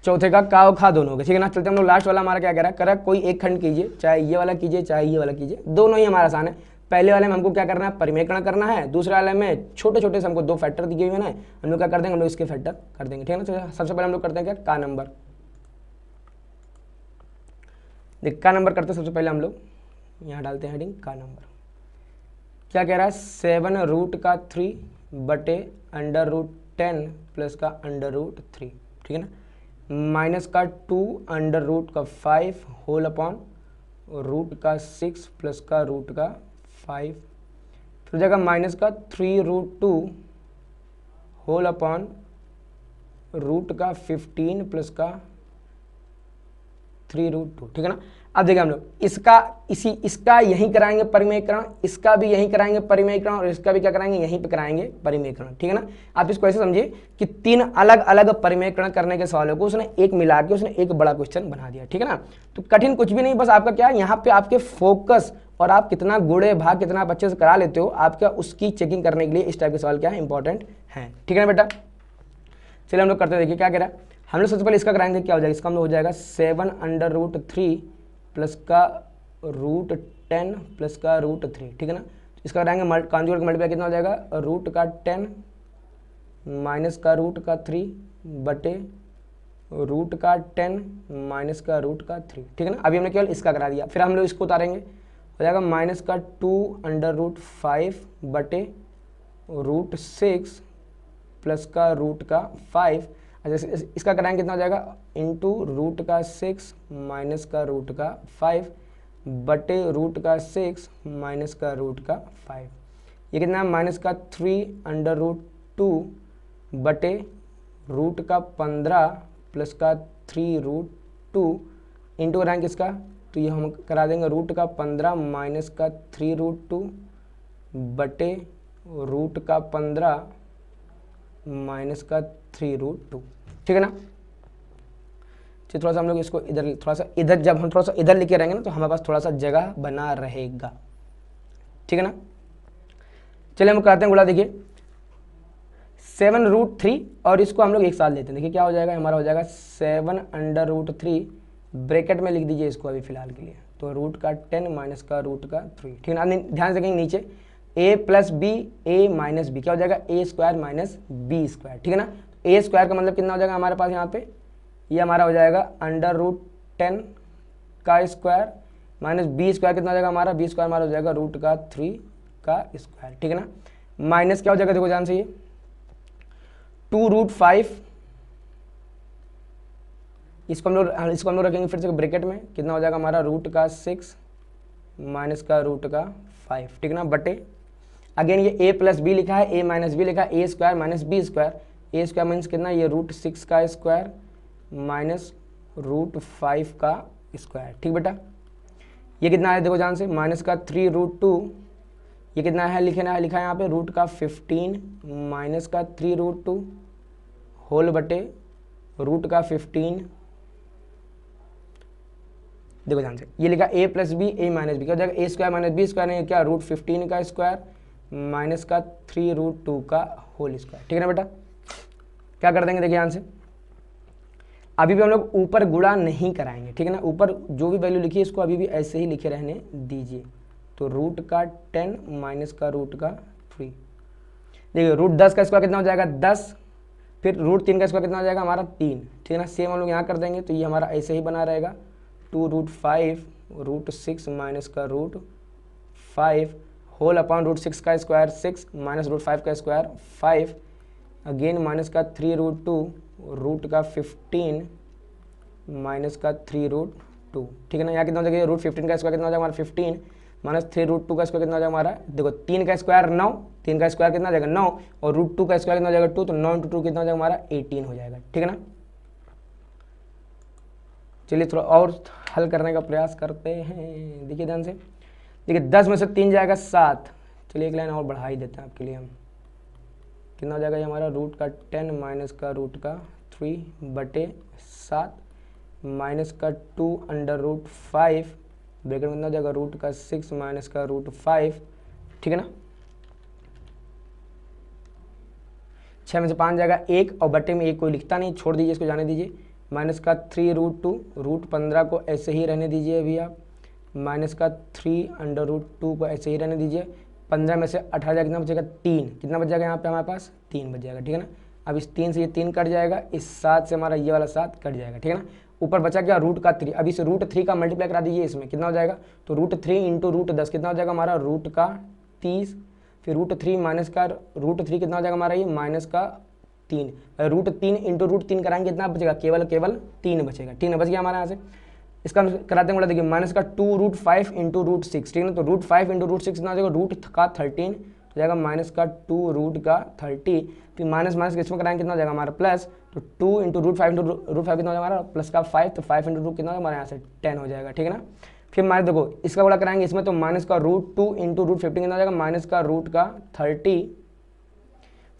चौथे का और खा दोनों के, ठीक है ना। चलते हम लोग लास्ट वाला हमारा क्या कह रहा है, कह रहा है कोई एक खंड कीजिए, चाहे ये वाला कीजिए चाहे ये वाला कीजिए, दोनों ही हमारा आसान है। पहले वाले में हमको क्या करना है, परिमेयकरण करना है, दूसरे वाले में छोटे छोटे से हमको 2 फैक्टर दिए हुए हैं, हम लोग क्या कर देंगे, हम लोग इसके फैक्टर कर देंगे, ठीक है ना। तो सबसे पहले हम लोग करते हैं क्या, का नंबर, देख का नंबर करते हैं सबसे पहले हम लोग यहाँ डालते हैं हेडिंग का नंबर। क्या कह रहा है, 7 रूट का 3 बटे अंडर रूट 10 प्लस का अंडर रूट 3, ठीक है ना, माइनस का 2 अंडर रूट का 5 होल अपॉन रूट का 6 प्लस का रूट का 5, फिर जाएगा माइनस का 3 रूट 2 होल अपॉन रूट का 15 प्लस का 3 रूट 2, ठीक है ना। अब देखिए हम लोग इसका यहीं कराएंगे परिमेयकरण, इसका भी यहीं कराएंगे परिमेयकरण, और इसका भी क्या कराएंगे, यहीं पे कराएंगे परिमेयकरण, ठीक है ना। आप इसको ऐसे समझिए कि 3 अलग अलग परिमेयकरण करने के सवालों को उसने एक मिला के उसने एक बड़ा क्वेश्चन बना दिया, ठीक है ना। तो कठिन कुछ भी नहीं, बस आपका क्या है, यहाँ पे आपके फोकस और आप कितना गुणे भाग कितना आप अच्छे से करा लेते हो, आपका उसकी चेकिंग करने के लिए इस टाइप के सवाल क्या है, इंपॉर्टेंट है, ठीक है ना बेटा। चलिए हम लोग करते हैं, देखिए क्या कह रहा है, हम लोग सबसे पहले इसका कराएंगे, क्या हो जाएगा, इसका हम लोग हो जाएगा 7 अंडर रूट 3 प्लस का रूट 10 प्लस का रूट 3, ठीक है ना। इसका कराएंगे कॉन्जुगेट मल्टीप्लाई, कितना हो जाएगा, रूट का 10 माइनस का रूट का 3 बटे रूट का 10 माइनस का रूट का 3, ठीक है ना। अभी हमने केवल इसका करा दिया, फिर हम लोग इसको उतारेंगे, हो जाएगा माइनस का 2 अंडर रूट 5 बटे रूट 6 प्लस का रूट का 5, अच्छा इसका कराएंगे कितना हो जाएगा, इंटू रूट का 6 माइनस का रूट का 5 बटे रूट का 6 माइनस का रूट का 5। ये कितना है, माइनस का 3 अंडर रूट 2 बटे रूट का 15 प्लस का 3 रूट 2 इंटू कराएंगे किसका, तो ये हम करा देंगे रूट का 15 माइनस का 3 रूट 2 बटे रूट का 15 माइनस का 3 रूट 2। ठीक है ना। चलिए थोड़ा सा हम लोग इसको इधर थोड़ा सा इधर, जब हम थोड़ा सा इधर लिखे रहेंगे ना तो हमारे पास थोड़ा सा जगह बना रहेगा। ठीक है ना। चलिए हम करते हैं गुणा। देखिए 7 रूट 3 और इसको हम लोग एक साथ लेते हैं। देखिए क्या हो जाएगा, हमारा हो जाएगा 7 अंडर रूट 3 ब्रैकेट में लिख दीजिए इसको अभी फिलहाल के लिए, तो रूट का 10 माइनस का रूट का 3। ठीक है ना। ध्यान से देखेंगे नीचे a plus B A minus B क्या हो जाएगा, A square minus B square. ठीक है ना। ए स्क्वायर का मतलब कितना हो जाएगा हमारे पास यहाँ पे, ये हमारा हो जाएगा अंडर रूट 10 का स्क्वायर माइनस बी स्क्वायर कितना हो जाएगा हमारा, बी स्क्वायर हमारा हो जाएगा रूट का 3 का स्क्वायर। ठीक है ना। माइनस क्या हो जाएगा, देखो ध्यान से, ये 2 रूट 5 इसको हम लोग रखेंगे फिर से ब्रैकेट में, कितना हो जाएगा हमारा रूट का 6 माइनस का रूट का 5। ठीक है ना। बटे अगेन ये a प्लस बी लिखा है, a माइनस बी लिखा है, ए स्क्वायर माइनस बी स्क्वायर, ए स्क्वायर मीन्स कितना, ये रूट 6 का स्क्वायर माइनस रूट 5 का स्क्वायर। ठीक बेटा। ये कितना है देखो ध्यान से, माइनस का 3 रूट 2, ये कितना है लिखा है यहाँ पे रूट का 15 माइनस का 3 रूट 2 होल बटे रूट का 15। देखो ध्यान से, ये लिखा a plus B A minus B क्या हो जाएगा, A square minus B square नहीं क्या, रूट 15 का स्क्वायर माइनस का 3 रूट 2 का होल स्क्वायर। ठीक है ना बेटा। क्या कर देंगे देखिए ध्यान से, अभी भी हम लोग ऊपर गुणा नहीं कराएंगे। ठीक है ना। ऊपर जो भी वैल्यू लिखी है इसको अभी भी ऐसे ही लिखे रहने दीजिए, तो रूट का 10 माइनस का रूट का 3। देखिए रूट 10 का स्क्वायर कितना हो जाएगा 10, फिर रूट 3 का स्क्वायर कितना हो जाएगा हमारा 3। ठीक है ना। सेम हम लोग यहाँ कर देंगे तो ये हमारा ऐसे ही बना रहेगा 2 रूट 5 रूट 6 माइनस का रूट 5 होल अपॉन रूट 6 का स्क्वायर 6 माइनस रूट 5 का स्क्वायर 5 अगेन माइनस का 3 रूट 2 रूट का 15 माइनस का 3 रूट 2। ठीक है ना। यहाँ कितना हो जाएगा, रूट 15 का स्क्वायर कितना हो जाएगा हमारा 15 माइनस 3 रूट 2 का स्क्वायर कितना हो जाएगा हमारा, देखो 3 का स्क्वायर 9, 3 का स्क्वायर कितना हो जाएगा 9 और रूट 2 का स्क्वायर कितना हो जाएगा 2, तो 9 इंटू 2 कितना हो जाएगा हमारा 18 हो जाएगा। ठीक है ना। चलिए थोड़ा और हल करने का प्रयास करते हैं। देखिए ध्यान से, देखिए 10 में से 3 जाएगा 7। चलिए एक लाइन और बढ़ा ही देते हैं आपके लिए हम, कितना हो जाएगा ये हमारा रूट का 10 माइनस का रूट का 3 बटे 7 माइनस का 2 अंडर रूट 5 ब्रैकेट में कितना हो जाएगा रूट का 6 माइनस का रूट 5। ठीक है ना। 6 में से 5 जाएगा 1 और बटे में 1 कोई लिखता नहीं, छोड़ दीजिए इसको, जाने दीजिए। माइनस का 3 रूट 2 रूट 15 को ऐसे ही रहने दीजिए अभी आप, माइनस का 3 अंडर रूट 2 को ऐसे ही रहने दीजिए। 15 में से 18 कितना बचेगा 3, कितना बच जाएगा यहाँ पे हमारे पास 3 बच जाएगा। ठीक है ना। अब इस 3 से ये 3 कट जाएगा, इस 7 से हमारा ये वाला 7 कट जाएगा। ठीक है ना। ऊपर बचा क्या रूट का 3, अब इस रूट 3 का मल्टीप्लाई करा दीजिए इसमें, कितना हो जाएगा, तो रूट 3 इंटू रूट 10 कितना हो जाएगा हमारा रूट का 30, फिर रूट 3 माइनस का रूट 3 कितना हो जाएगा हमारा ये माइनस का 3, रूट 3 इंटू रूट 3 कराएंगे कितना बचेगा, केवल 3 बचेगा। ठीक है, बच गया हमारे यहाँ से। इसका कराते हैं, देखिए माइनस का 2 रूट 5 इंटू रूट 6। ठीक है ना। तो रूट 5 इंटू रूट 6 कितना हो जाएगा, रूट का 13 तो जाएगा माइनस का 2 रूट का 30, फिर माइनस माइनस किसमें कराएंगे कितना हो जाएगा हमारा प्लस, तो 2 इंटू रूट 5 इंटू रूट 5 कितना हो जाएगा हमारा प्लस का 5, तो 5 इंटू रूट कितना हमारे यहाँ से 10 हो जाएगा। ठीक है ना। फिर हमारे देखो इसका बड़ा कराएंगे इसमें, तो माइनस का रूट 2 इंटू रूट 15 कितना हो जाएगा माइनस का रूट का 30,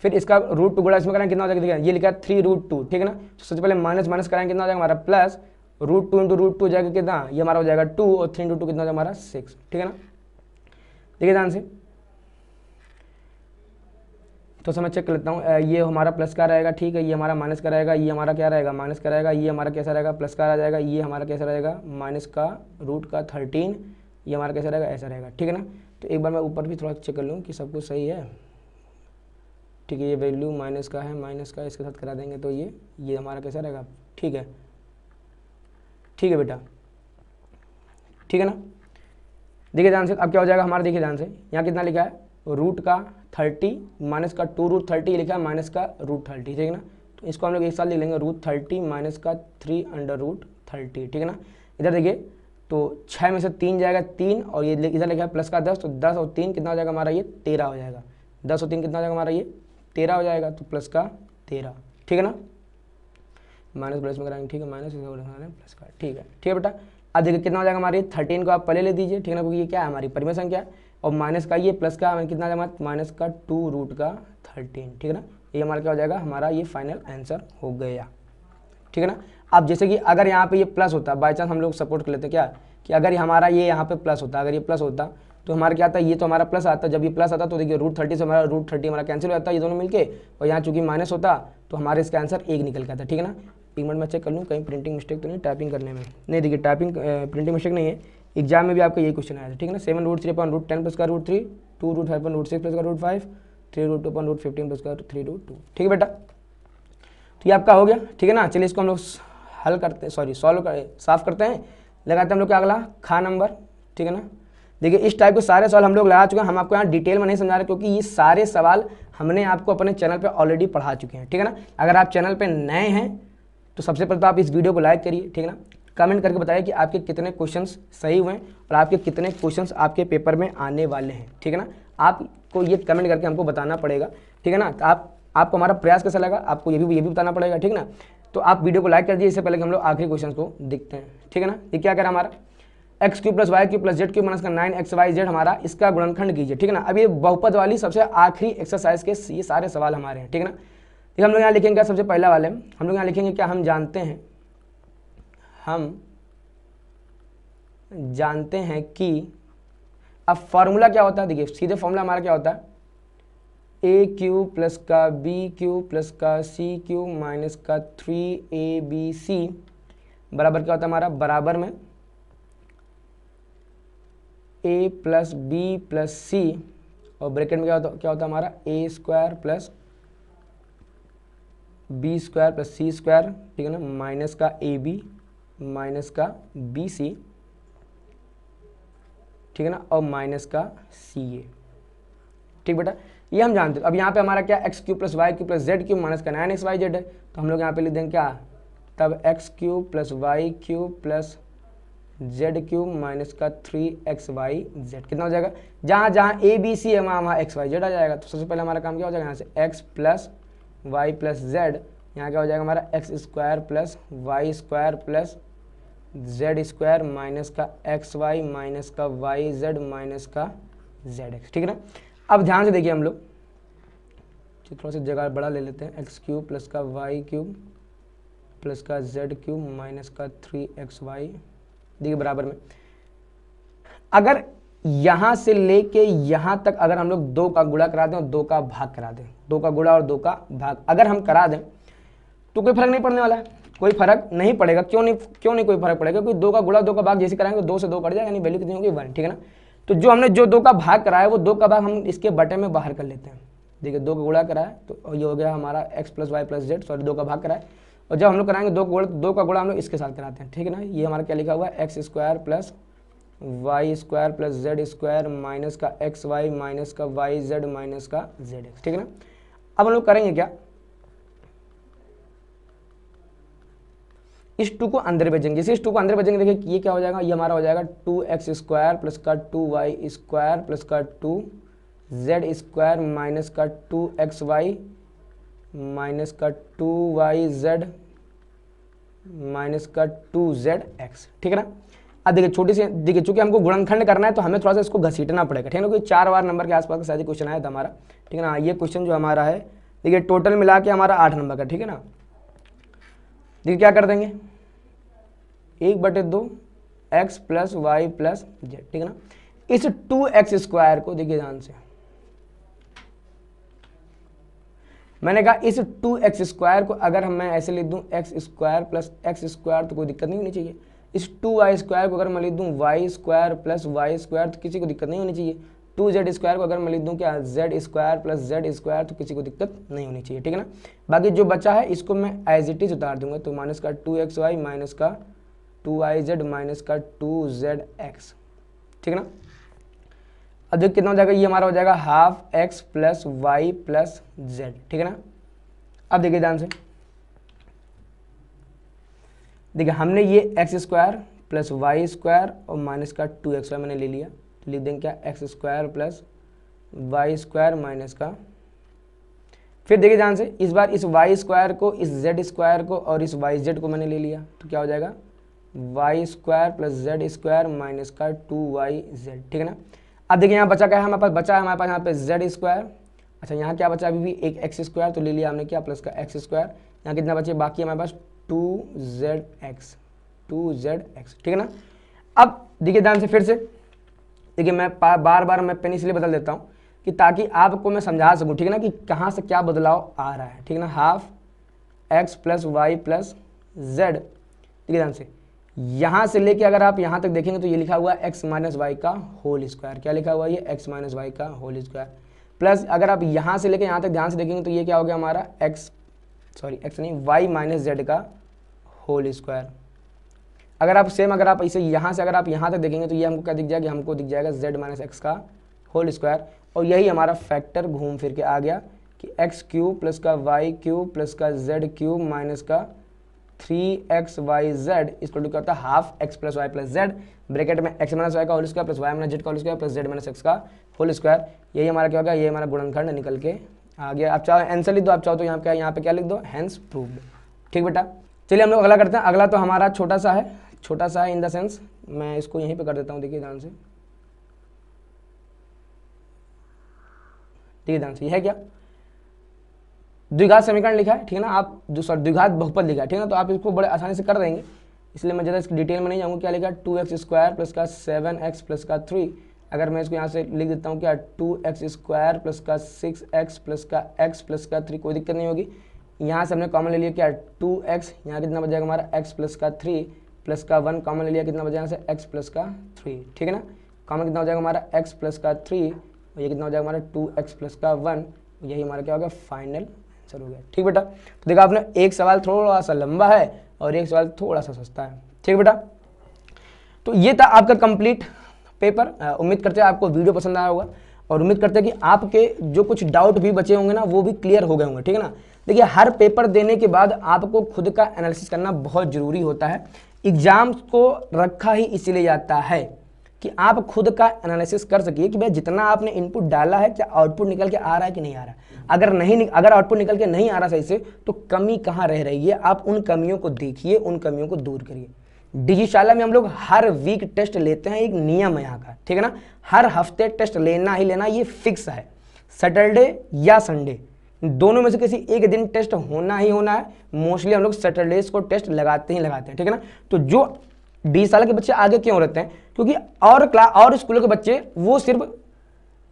फिर इसका रूट 2 गुणा इसमें कराएंगे कितना हो जाएगा, ये लिखा है 3 रूट 2। ठीक है ना। तो सबसे पहले माइनस माइनस कराएंगे कितना हो जाएगा हमारा प्लस, रूट 2 इंटू रूट 2 जाएगा कितना, ये हमारा हो जाएगा 2 और 3 इंटू 2 कितना हो जाएगा हमारा 6। ठीक है ना। देखिए ध्यान से, तो समय चेक कर लेता हूँ, ये हमारा प्लस का रहेगा, ठीक है, ये हमारा माइनस का रहेगा, ये हमारा क्या रहेगा माइनस का रहेगा, ये हमारा कैसा रहेगा प्लस का आ जाएगा, ये हमारा कैसा रहेगा माइनस का रूट का 13, ये हमारा कैसा रहेगा ऐसा रहेगा। ठीक है ना। तो एक बार मैं ऊपर भी थोड़ा चेक कर लूँ कि सब कुछ सही है। ठीक है, ये वैल्यू माइनस का है, माइनस का इसके साथ करा देंगे तो ये हमारा कैसा रहेगा, ठीक है, ठीक है बेटा, ठीक है ना। देखिए ध्यान से, अब क्या हो जाएगा हमारा, देखिए ध्यान से, यहाँ कितना लिखा है रूट का 30 माइनस का 2 रूट 30 लिखा है माइनस का रूट 30। ठीक है ना। तो इसको हम लोग एक साथ लिख लेंगे रूट 30 माइनस का 3 अंडर रूट 30। ठीक है ना। इधर देखिए तो 6 में से 3 जाएगा 3, और ये इधर लिखा है प्लस का 10, तो 10 और 3 कितना हो जाएगा हमारा, ये 13 हो जाएगा। 10 और 3 कितना हो जाएगा हमारा, ये 13 हो जाएगा, तो प्लस का 13, ठीक है ना। माइनस प्लस में कराएंगे, ठीक है, माइनस प्लस का, ठीक है बेटा। अब देखिए कितना हो जाएगा हमारी 13 को आप पहले ले दीजिए, ठीक है ना, क्योंकि ये क्या है हमारी परिमेय संख्या है, और माइनस का ये प्लस का कितना आ जाएगा, माइनस का 2√13, ठीक है ना। ये हमारा क्या हो जाएगा, हमारा ये फाइनल आंसर हो गया, ठीक है ना। अब जैसे कि अगर यहाँ पे ये प्लस होता, बाई चांस हम लोग सपोर्ट कर लेते क्या कि अगर हमारा ये यहाँ पे प्लस होता, अगर ये प्लस होता तो हमारा क्या आता, ये तो हमारा प्लस आता, जब ये प्लस आता तो देखिए √30 से हमारा √30 हमारा कैंसिल हो जाता है, ये दोनों मिलके, और यहाँ चूंकि माइनस होता तो हमारे इसका आंसर 1 निकल के आता, ठीक है ना। एक मिनट में चेक कर लूँ कहीं प्रिंटिंग मिस्टेक तो नहीं टाइपिंग करने में, नहीं देखिए टाइपिंग प्रिंटिंग मिस्टेक नहीं है, एग्जाम में भी आपका यही क्वेश्चन आया था, ठीक है ना। 7√3/√10 प्लस का √3, 2√5/√6 प्लस का √5, 3√2/15 प्लस का 3√2, ठीक है बेटा। तो ये आपका हो गया, ठीक है ना। चलिए इसको हम लोग हल करते हैं, सॉरी सॉल्व कर साफ करते हैं, लगाते हैं हम लोग क्या अगला खा नंबर, ठीक है ना। देखिए इस टाइप के सारे सवाल हम लोग लगा चुके हैं, हम आपको यहाँ डिटेल में नहीं समझा रहे क्योंकि ये सारे सवाल हमने आपको अपने चैनल पे ऑलरेडी पढ़ा चुके हैं, ठीक है ना। अगर आप चैनल पे नए हैं तो सबसे पहले तो आप इस वीडियो को लाइक करिए, ठीक है ना। कमेंट करके बताइए कि आपके कितने क्वेश्चंस सही हुए हैं और आपके कितने क्वेश्चंस आपके पेपर में आने वाले हैं, ठीक है ना। आपको ये कमेंट करके हमको बताना पड़ेगा, ठीक है ना। तो आपको हमारा प्रयास कैसा लगा आपको ये भी बताना पड़ेगा, ठीक है ना। तो आप वीडियो को लाइक कर दीजिए, इससे पहले कि हम लोग आखिरी क्वेश्चन को देखते हैं, ठीक है ना। ये क्या करा हमारा x³ + y³ + z³ माइनस का 9xyz हमारा इसका गुणनखंड कीजिए, ठीक है ना। अब ये बहुपद वाली सबसे आखिरी एक्सरसाइज के ये सारे सवाल हमारे हैं, ठीक है ना। देखिए हम लोग यहाँ लिखेंगे सबसे पहला वाले हम लोग यहाँ लिखेंगे क्या, हम जानते हैं कि अब फॉर्मूला क्या होता है, देखिए सीधे फॉर्मूला हमारा क्या होता है, a³ + का b³ + का c³ माइनस का 3abc बराबर क्या होता है हमारा, बराबर में a + b + c और ब्रैकेट में क्या होता है हमारा a² + b² + c², ठीक है ना, माइनस का ab माइनस का bc, ठीक है ना, और माइनस का ca, ठीक बेटा। ये हम जानते हैं। अब यहाँ पे हमारा क्या x³ + y³ + z³ माइनस का 9xyz है, तो हम लोग यहाँ पे लिख देंगे क्या, तब x³ + y³ + z³ माइनस का 3xyz कितना हो जाएगा, जहाँ जहाँ a b c है वहाँ xyz आ जाएगा। तो सबसे पहले हमारा काम क्या हो जाएगा, यहाँ से x + y + z, यहाँ क्या हो जाएगा हमारा x² + y² + z² माइनस का xy माइनस का yz माइनस का zx, ठीक है ना। अब ध्यान से देखिए हम लोग थोड़ा सा जगह बड़ा ले लेते हैं, x³ + का y³ + का z³ माइनस का 3xy, देखिए बराबर में अगर यहाँ से लेके यहाँ तक अगर हम लोग 2 का गुणा करा दें और 2 का भाग करा दें, 2 का गुणा और 2 का भाग अगर हम करा दें तो कोई फर्क नहीं पड़ने वाला है, कोई फर्क नहीं पड़ेगा। क्यों नहीं कोई फर्क पड़ेगा, क्योंकि 2 का गुणा 2 का भाग जैसे कराएंगे 2 से 2 कट जाएगा, यानी वैल्यू कितनी होगी 1, ठीक है ना। तो जो हमने 2 का भाग कराया वो 2 का भाग हम इसके बटे में बाहर कर लेते हैं। देखिए 2 का गुणा कराया तो ये हो गया हमारा x + y + z, सॉरी 2 का भाग कराया, और जब हम लोग कराएंगे 2 का गुणा हम लोग इसके साथ कराते हैं, ठीक है ना। ये हमारा क्या लिखा हुआ है, x² + y² + z² माइनस का xy माइनस का yz माइनस का zx, ठीक है ना। अब हम लोग करेंगे क्या, इस 2 को अंदर भेजेंगे, जैसे इस 2 को अंदर भेजेंगे देखिए ये क्या हो जाएगा, ये हमारा हो जाएगा 2x² + का 2y² + का 2z² माइनस का 2xy माइनस का 2yz माइनस का 2zx, ठीक है ना। अब देखिए छोटी सी देखिए चूंकि हमको गुणनखंड करना है तो हमें थोड़ा सा इसको घसीटना पड़ेगा, ठीक है ना, क्योंकि 4 बार नंबर के आसपास का शायद क्वेश्चन आया था हमारा, ठीक है ना। ये क्वेश्चन जो हमारा है देखिए टोटल मिला के हमारा 8 नंबर का, ठीक है ना। देखिए क्या कर देंगे 1/2 x + y + z, ठीक है ना। इस 2x² को देखिए ध्यान से, मैंने कहा इस 2x² को अगर मैं ऐसे लिख दूं x² + x² तो कोई दिक्कत नहीं होनी चाहिए। इस 2y² को अगर मैं लिख दूं y² + y² तो किसी को दिक्कत नहीं होनी चाहिए। 2z² को अगर मैं लिख दूं क्या z² + z² तो किसी को दिक्कत नहीं होनी चाहिए, ठीक है ना। बाकी जो बचा है इसको मैं एज इट इज उतार दूंगा, तो माइनस का 2xy माइनस का 2yz माइनस का 2zx, ठीक है ना। अब देखिए कितना हो जाएगा, ये हमारा हो जाएगा हाफ x + y + z, ठीक है ना। अब देखिए ध्यान से, देखिए हमने ये x² प्लस वाई स्क्वायर और माइनस का 2x मैंने ले लिया, तो लिख देंगे क्या X square plus Y square minus का, फिर देखिए ध्यान से इस बार इस वाई स्क्वायर को, इस जेड स्क्वायर को और इस वाई जेड को मैंने ले लिया, तो क्या हो जाएगा Y square plus Z square minus का 2yz, ठीक है ना। अब देखिए यहाँ बचा क्या है हमारे पास, बचा है हमारे पास यहाँ पे जेड स्क्वायर, अच्छा यहाँ क्या बचा अभी भी एक एक्स स्क्वायर, तो ले लिया हमने क्या प्लस का एक्स स्क्वायर, यहाँ कितना बचे बाकी हमारे पास 2zx, ठीक है ना। अब देखिए ध्यान से फिर से देखिए, मैं बार बार मैं पेन इसलिए बदल देता हूँ कि ताकि आपको मैं समझा सकूँ, ठीक है ना, कि कहाँ से क्या बदलाव आ रहा है, ठीक है ना। Half x plus Y plus Z, ठीक है ध्यान से, यहाँ से लेके अगर आप यहाँ तक देखेंगे तो ये लिखा हुआ है एक्स माइनस वाई का होल स्क्वायर, क्या लिखा हुआ है ये एक्स माइनस वाई का होल स्क्वायर, प्लस अगर आप यहाँ से लेके यहाँ तक ध्यान से देखेंगे तो ये क्या हो गया हमारा एक्स नहीं वाई माइनस जेड का होल स्क्वायर। अगर आप सेम अगर आप इसे यहाँ से अगर आप यहाँ तक देखेंगे तो ये हमको क्या दिख जाएगा, हमको दिख जाएगा जेड माइनस एक्स का होल स्क्वायर, और यही हमारा फैक्टर घूम फिर के आ गया कि एक्स क्यूब प्लस का वाई क्यूब प्लस का जेड क्यूब माइनस का 3xyz इसको टू करता है half x plus Y plus z, bracket में एक्स माइनस वाई का whole square plus y minus z का whole square plus z minus x का होल स्क्वायर, यही हमारा क्या होगा, ये हमारा गुणनखंड निकल के आ गया। आप चाहो आंसर लिख दो, आप चाहो तो यहाँ पे क्या लिख दो, हैंस प्रूव्ड, ठीक बेटा। चलिए हम लोग अगला करते हैं, अगला तो हमारा छोटा सा है इन द सेंस, मैं इसको यहीं पे कर देता हूँ, देखिए ध्यान से, ठीक है ध्यान से, यह है क्या द्विघात समीकरण लिखा है, ठीक है ना, आप द्विघात बहुपद लिखा है, ठीक है ना, तो आप इसको बड़े आसानी से कर देंगे, इसलिए मैं ज़्यादा इसकी डिटेल में नहीं जाऊँगा। क्या लिखा 2x स्क्वायर प्लस का 7x प्लस का 3, अगर मैं इसको यहाँ से लिख देता हूँ क्या 2x स्क्वायर प्लस का 6x प्लस का x प्लस का 3, कोई दिक्कत नहीं होगी। यहाँ से हमने कॉमन ले लिया क्या 2x, यहाँ कितना बच जाएगा हमारा x प्लस का 3 प्लस का 1 कॉमन ले लिया, कितना बच जाएगा यहाँ से x प्लस का 3, ठीक है ना, कॉमन कितना हो जाएगा हमारा x प्लस का 3 और ये कितना हो जाएगा हमारा 2x प्लस का 1, यही हमारा क्या होगा फाइनल आंसर हो गया, ठीक बेटा। तो देखा आपने एक सवाल थोड़ा सा लंबा है और एक सवाल थोड़ा सा सस्ता है, ठीक बेटा। तो ये था आपका कंप्लीट पेपर, उम्मीद करते हैं आपको वीडियो पसंद आया होगा और उम्मीद करते हैं कि आपके जो कुछ डाउट भी बचे होंगे ना वो भी क्लियर हो गए होंगे, ठीक है ना। देखिए हर पेपर देने के बाद आपको खुद का एनालिसिस करना बहुत ज़रूरी होता है, एग्जाम को रखा ही इसीलिए जाता है कि आप खुद का एनालिसिस कर सकिए कि भाई जितना आपने इनपुट डाला है क्या आउटपुट निकल के आ रहा है कि नहीं आ रहा है। अगर आउटपुट निकल के नहीं आ रहा सही से तो कमी कहाँ रह रही है, आप उन कमियों को देखिए, उन कमियों को दूर करिए। डिजिशाला में हम लोग हर वीक टेस्ट लेते हैं, एक नियम है यहाँ का, ठीक है ना, हर हफ्ते टेस्ट लेना ही लेना, ये फिक्स है, सैटरडे या संडे दोनों में से किसी एक दिन टेस्ट होना ही होना है। मोस्टली हम लोग सैटरडेज को टेस्ट लगाते हैं, ठीक है ना। तो जो डिजिशाला के बच्चे आगे क्यों रहते हैं, क्योंकि और स्कूलों के बच्चे वो सिर्फ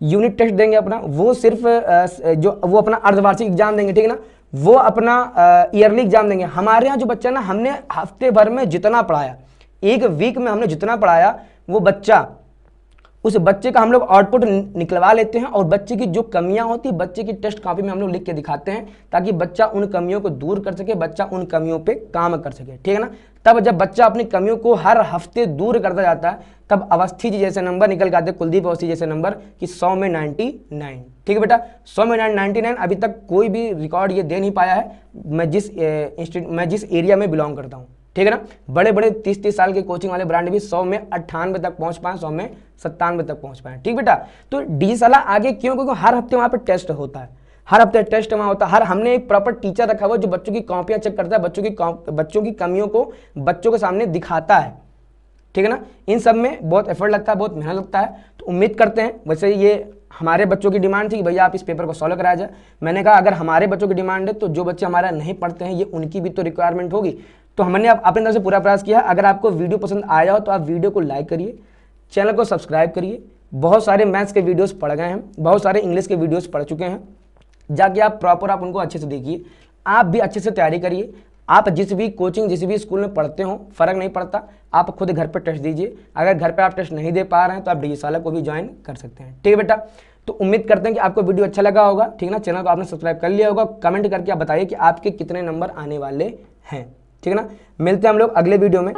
यूनिट टेस्ट देंगे अपना, वो सिर्फ वो अपना अर्धवार्षिक एग्जाम देंगे, ठीक है ना, वो अपना ईयरली एग्जाम देंगे। हमारे यहाँ जो बच्चा ना, हमने हफ्ते भर में जितना पढ़ाया, एक वीक में हमने जितना पढ़ाया, वो बच्चा उस बच्चे का हम लोग आउटपुट निकलवा लेते हैं और बच्चे की जो कमियां होती है बच्चे की टेस्ट कॉपी में हम लोग लिख के दिखाते हैं ताकि बच्चा उन कमियों को दूर कर सके, बच्चा उन कमियों पे काम कर सके, ठीक है ना। तब जब बच्चा अपनी कमियों को हर हफ्ते दूर करता जाता है तब अवस्थी जी जैसे नंबर निकल के आते हैं, कुलदीप अवस्थी जैसे नंबर कि 100 में 99, ठीक है बेटा, 100 में 99 अभी तक कोई भी रिकॉर्ड ये दे नहीं पाया है, मैं जिस एरिया में बिलोंग करता हूँ, ठीक है ना। बड़े बड़े 30-30 साल के कोचिंग वाले ब्रांड भी 100 में 98 तक पहुंच पाए, 100 में 97 तक पहुंच पाए, ठीक बेटा। तो डिजिशाला आगे क्यों, क्योंकि हर हफ्ते वहां पे टेस्ट होता है, हर हफ्ते टेस्ट वहां होता है, हमने एक प्रॉपर टीचर रखा हुआ जो बच्चों की कॉपियां चेक करता है, बच्चों की कमियों को बच्चों के सामने दिखाता है, ठीक है ना। इन सब में बहुत एफर्ट लगता है, बहुत मेहनत लगता है। तो उम्मीद करते हैं, वैसे ये हमारे बच्चों की डिमांड थी कि भैया आप इस पेपर को सॉल्व कराया जाए। मैंने कहा अगर हमारे बच्चों की डिमांड है तो जो बच्चे हमारा नहीं पढ़ते हैं ये उनकी भी तो रिक्वायरमेंट होगी, तो हमने अपने तरफ से पूरा प्रयास किया। अगर आपको वीडियो पसंद आया हो तो आप वीडियो को लाइक करिए, चैनल को सब्सक्राइब करिए। बहुत सारे मैथ्स के वीडियोस पढ़ गए हैं, बहुत सारे इंग्लिश के वीडियोस पढ़ चुके हैं, जाके आप प्रॉपर आप उनको अच्छे से देखिए, आप भी अच्छे से तैयारी करिए। आप जिस भी कोचिंग जिस भी स्कूल में पढ़ते हो फर्क नहीं पड़ता, आप खुद घर पर टेस्ट दीजिए। अगर घर पर आप टेस्ट नहीं दे पा रहे हैं तो आप डिजिशाला को भी ज्वाइन कर सकते हैं, ठीक है बेटा। तो उम्मीद करते हैं कि आपको वीडियो अच्छा लगा होगा, ठीक है ना। चैनल को आपने सब्सक्राइब कर लिया होगा, कमेंट करके आप बताइए कि आपके कितने नंबर आने वाले हैं, ठीक है ना। मिलते हैं हम लोग अगले वीडियो में।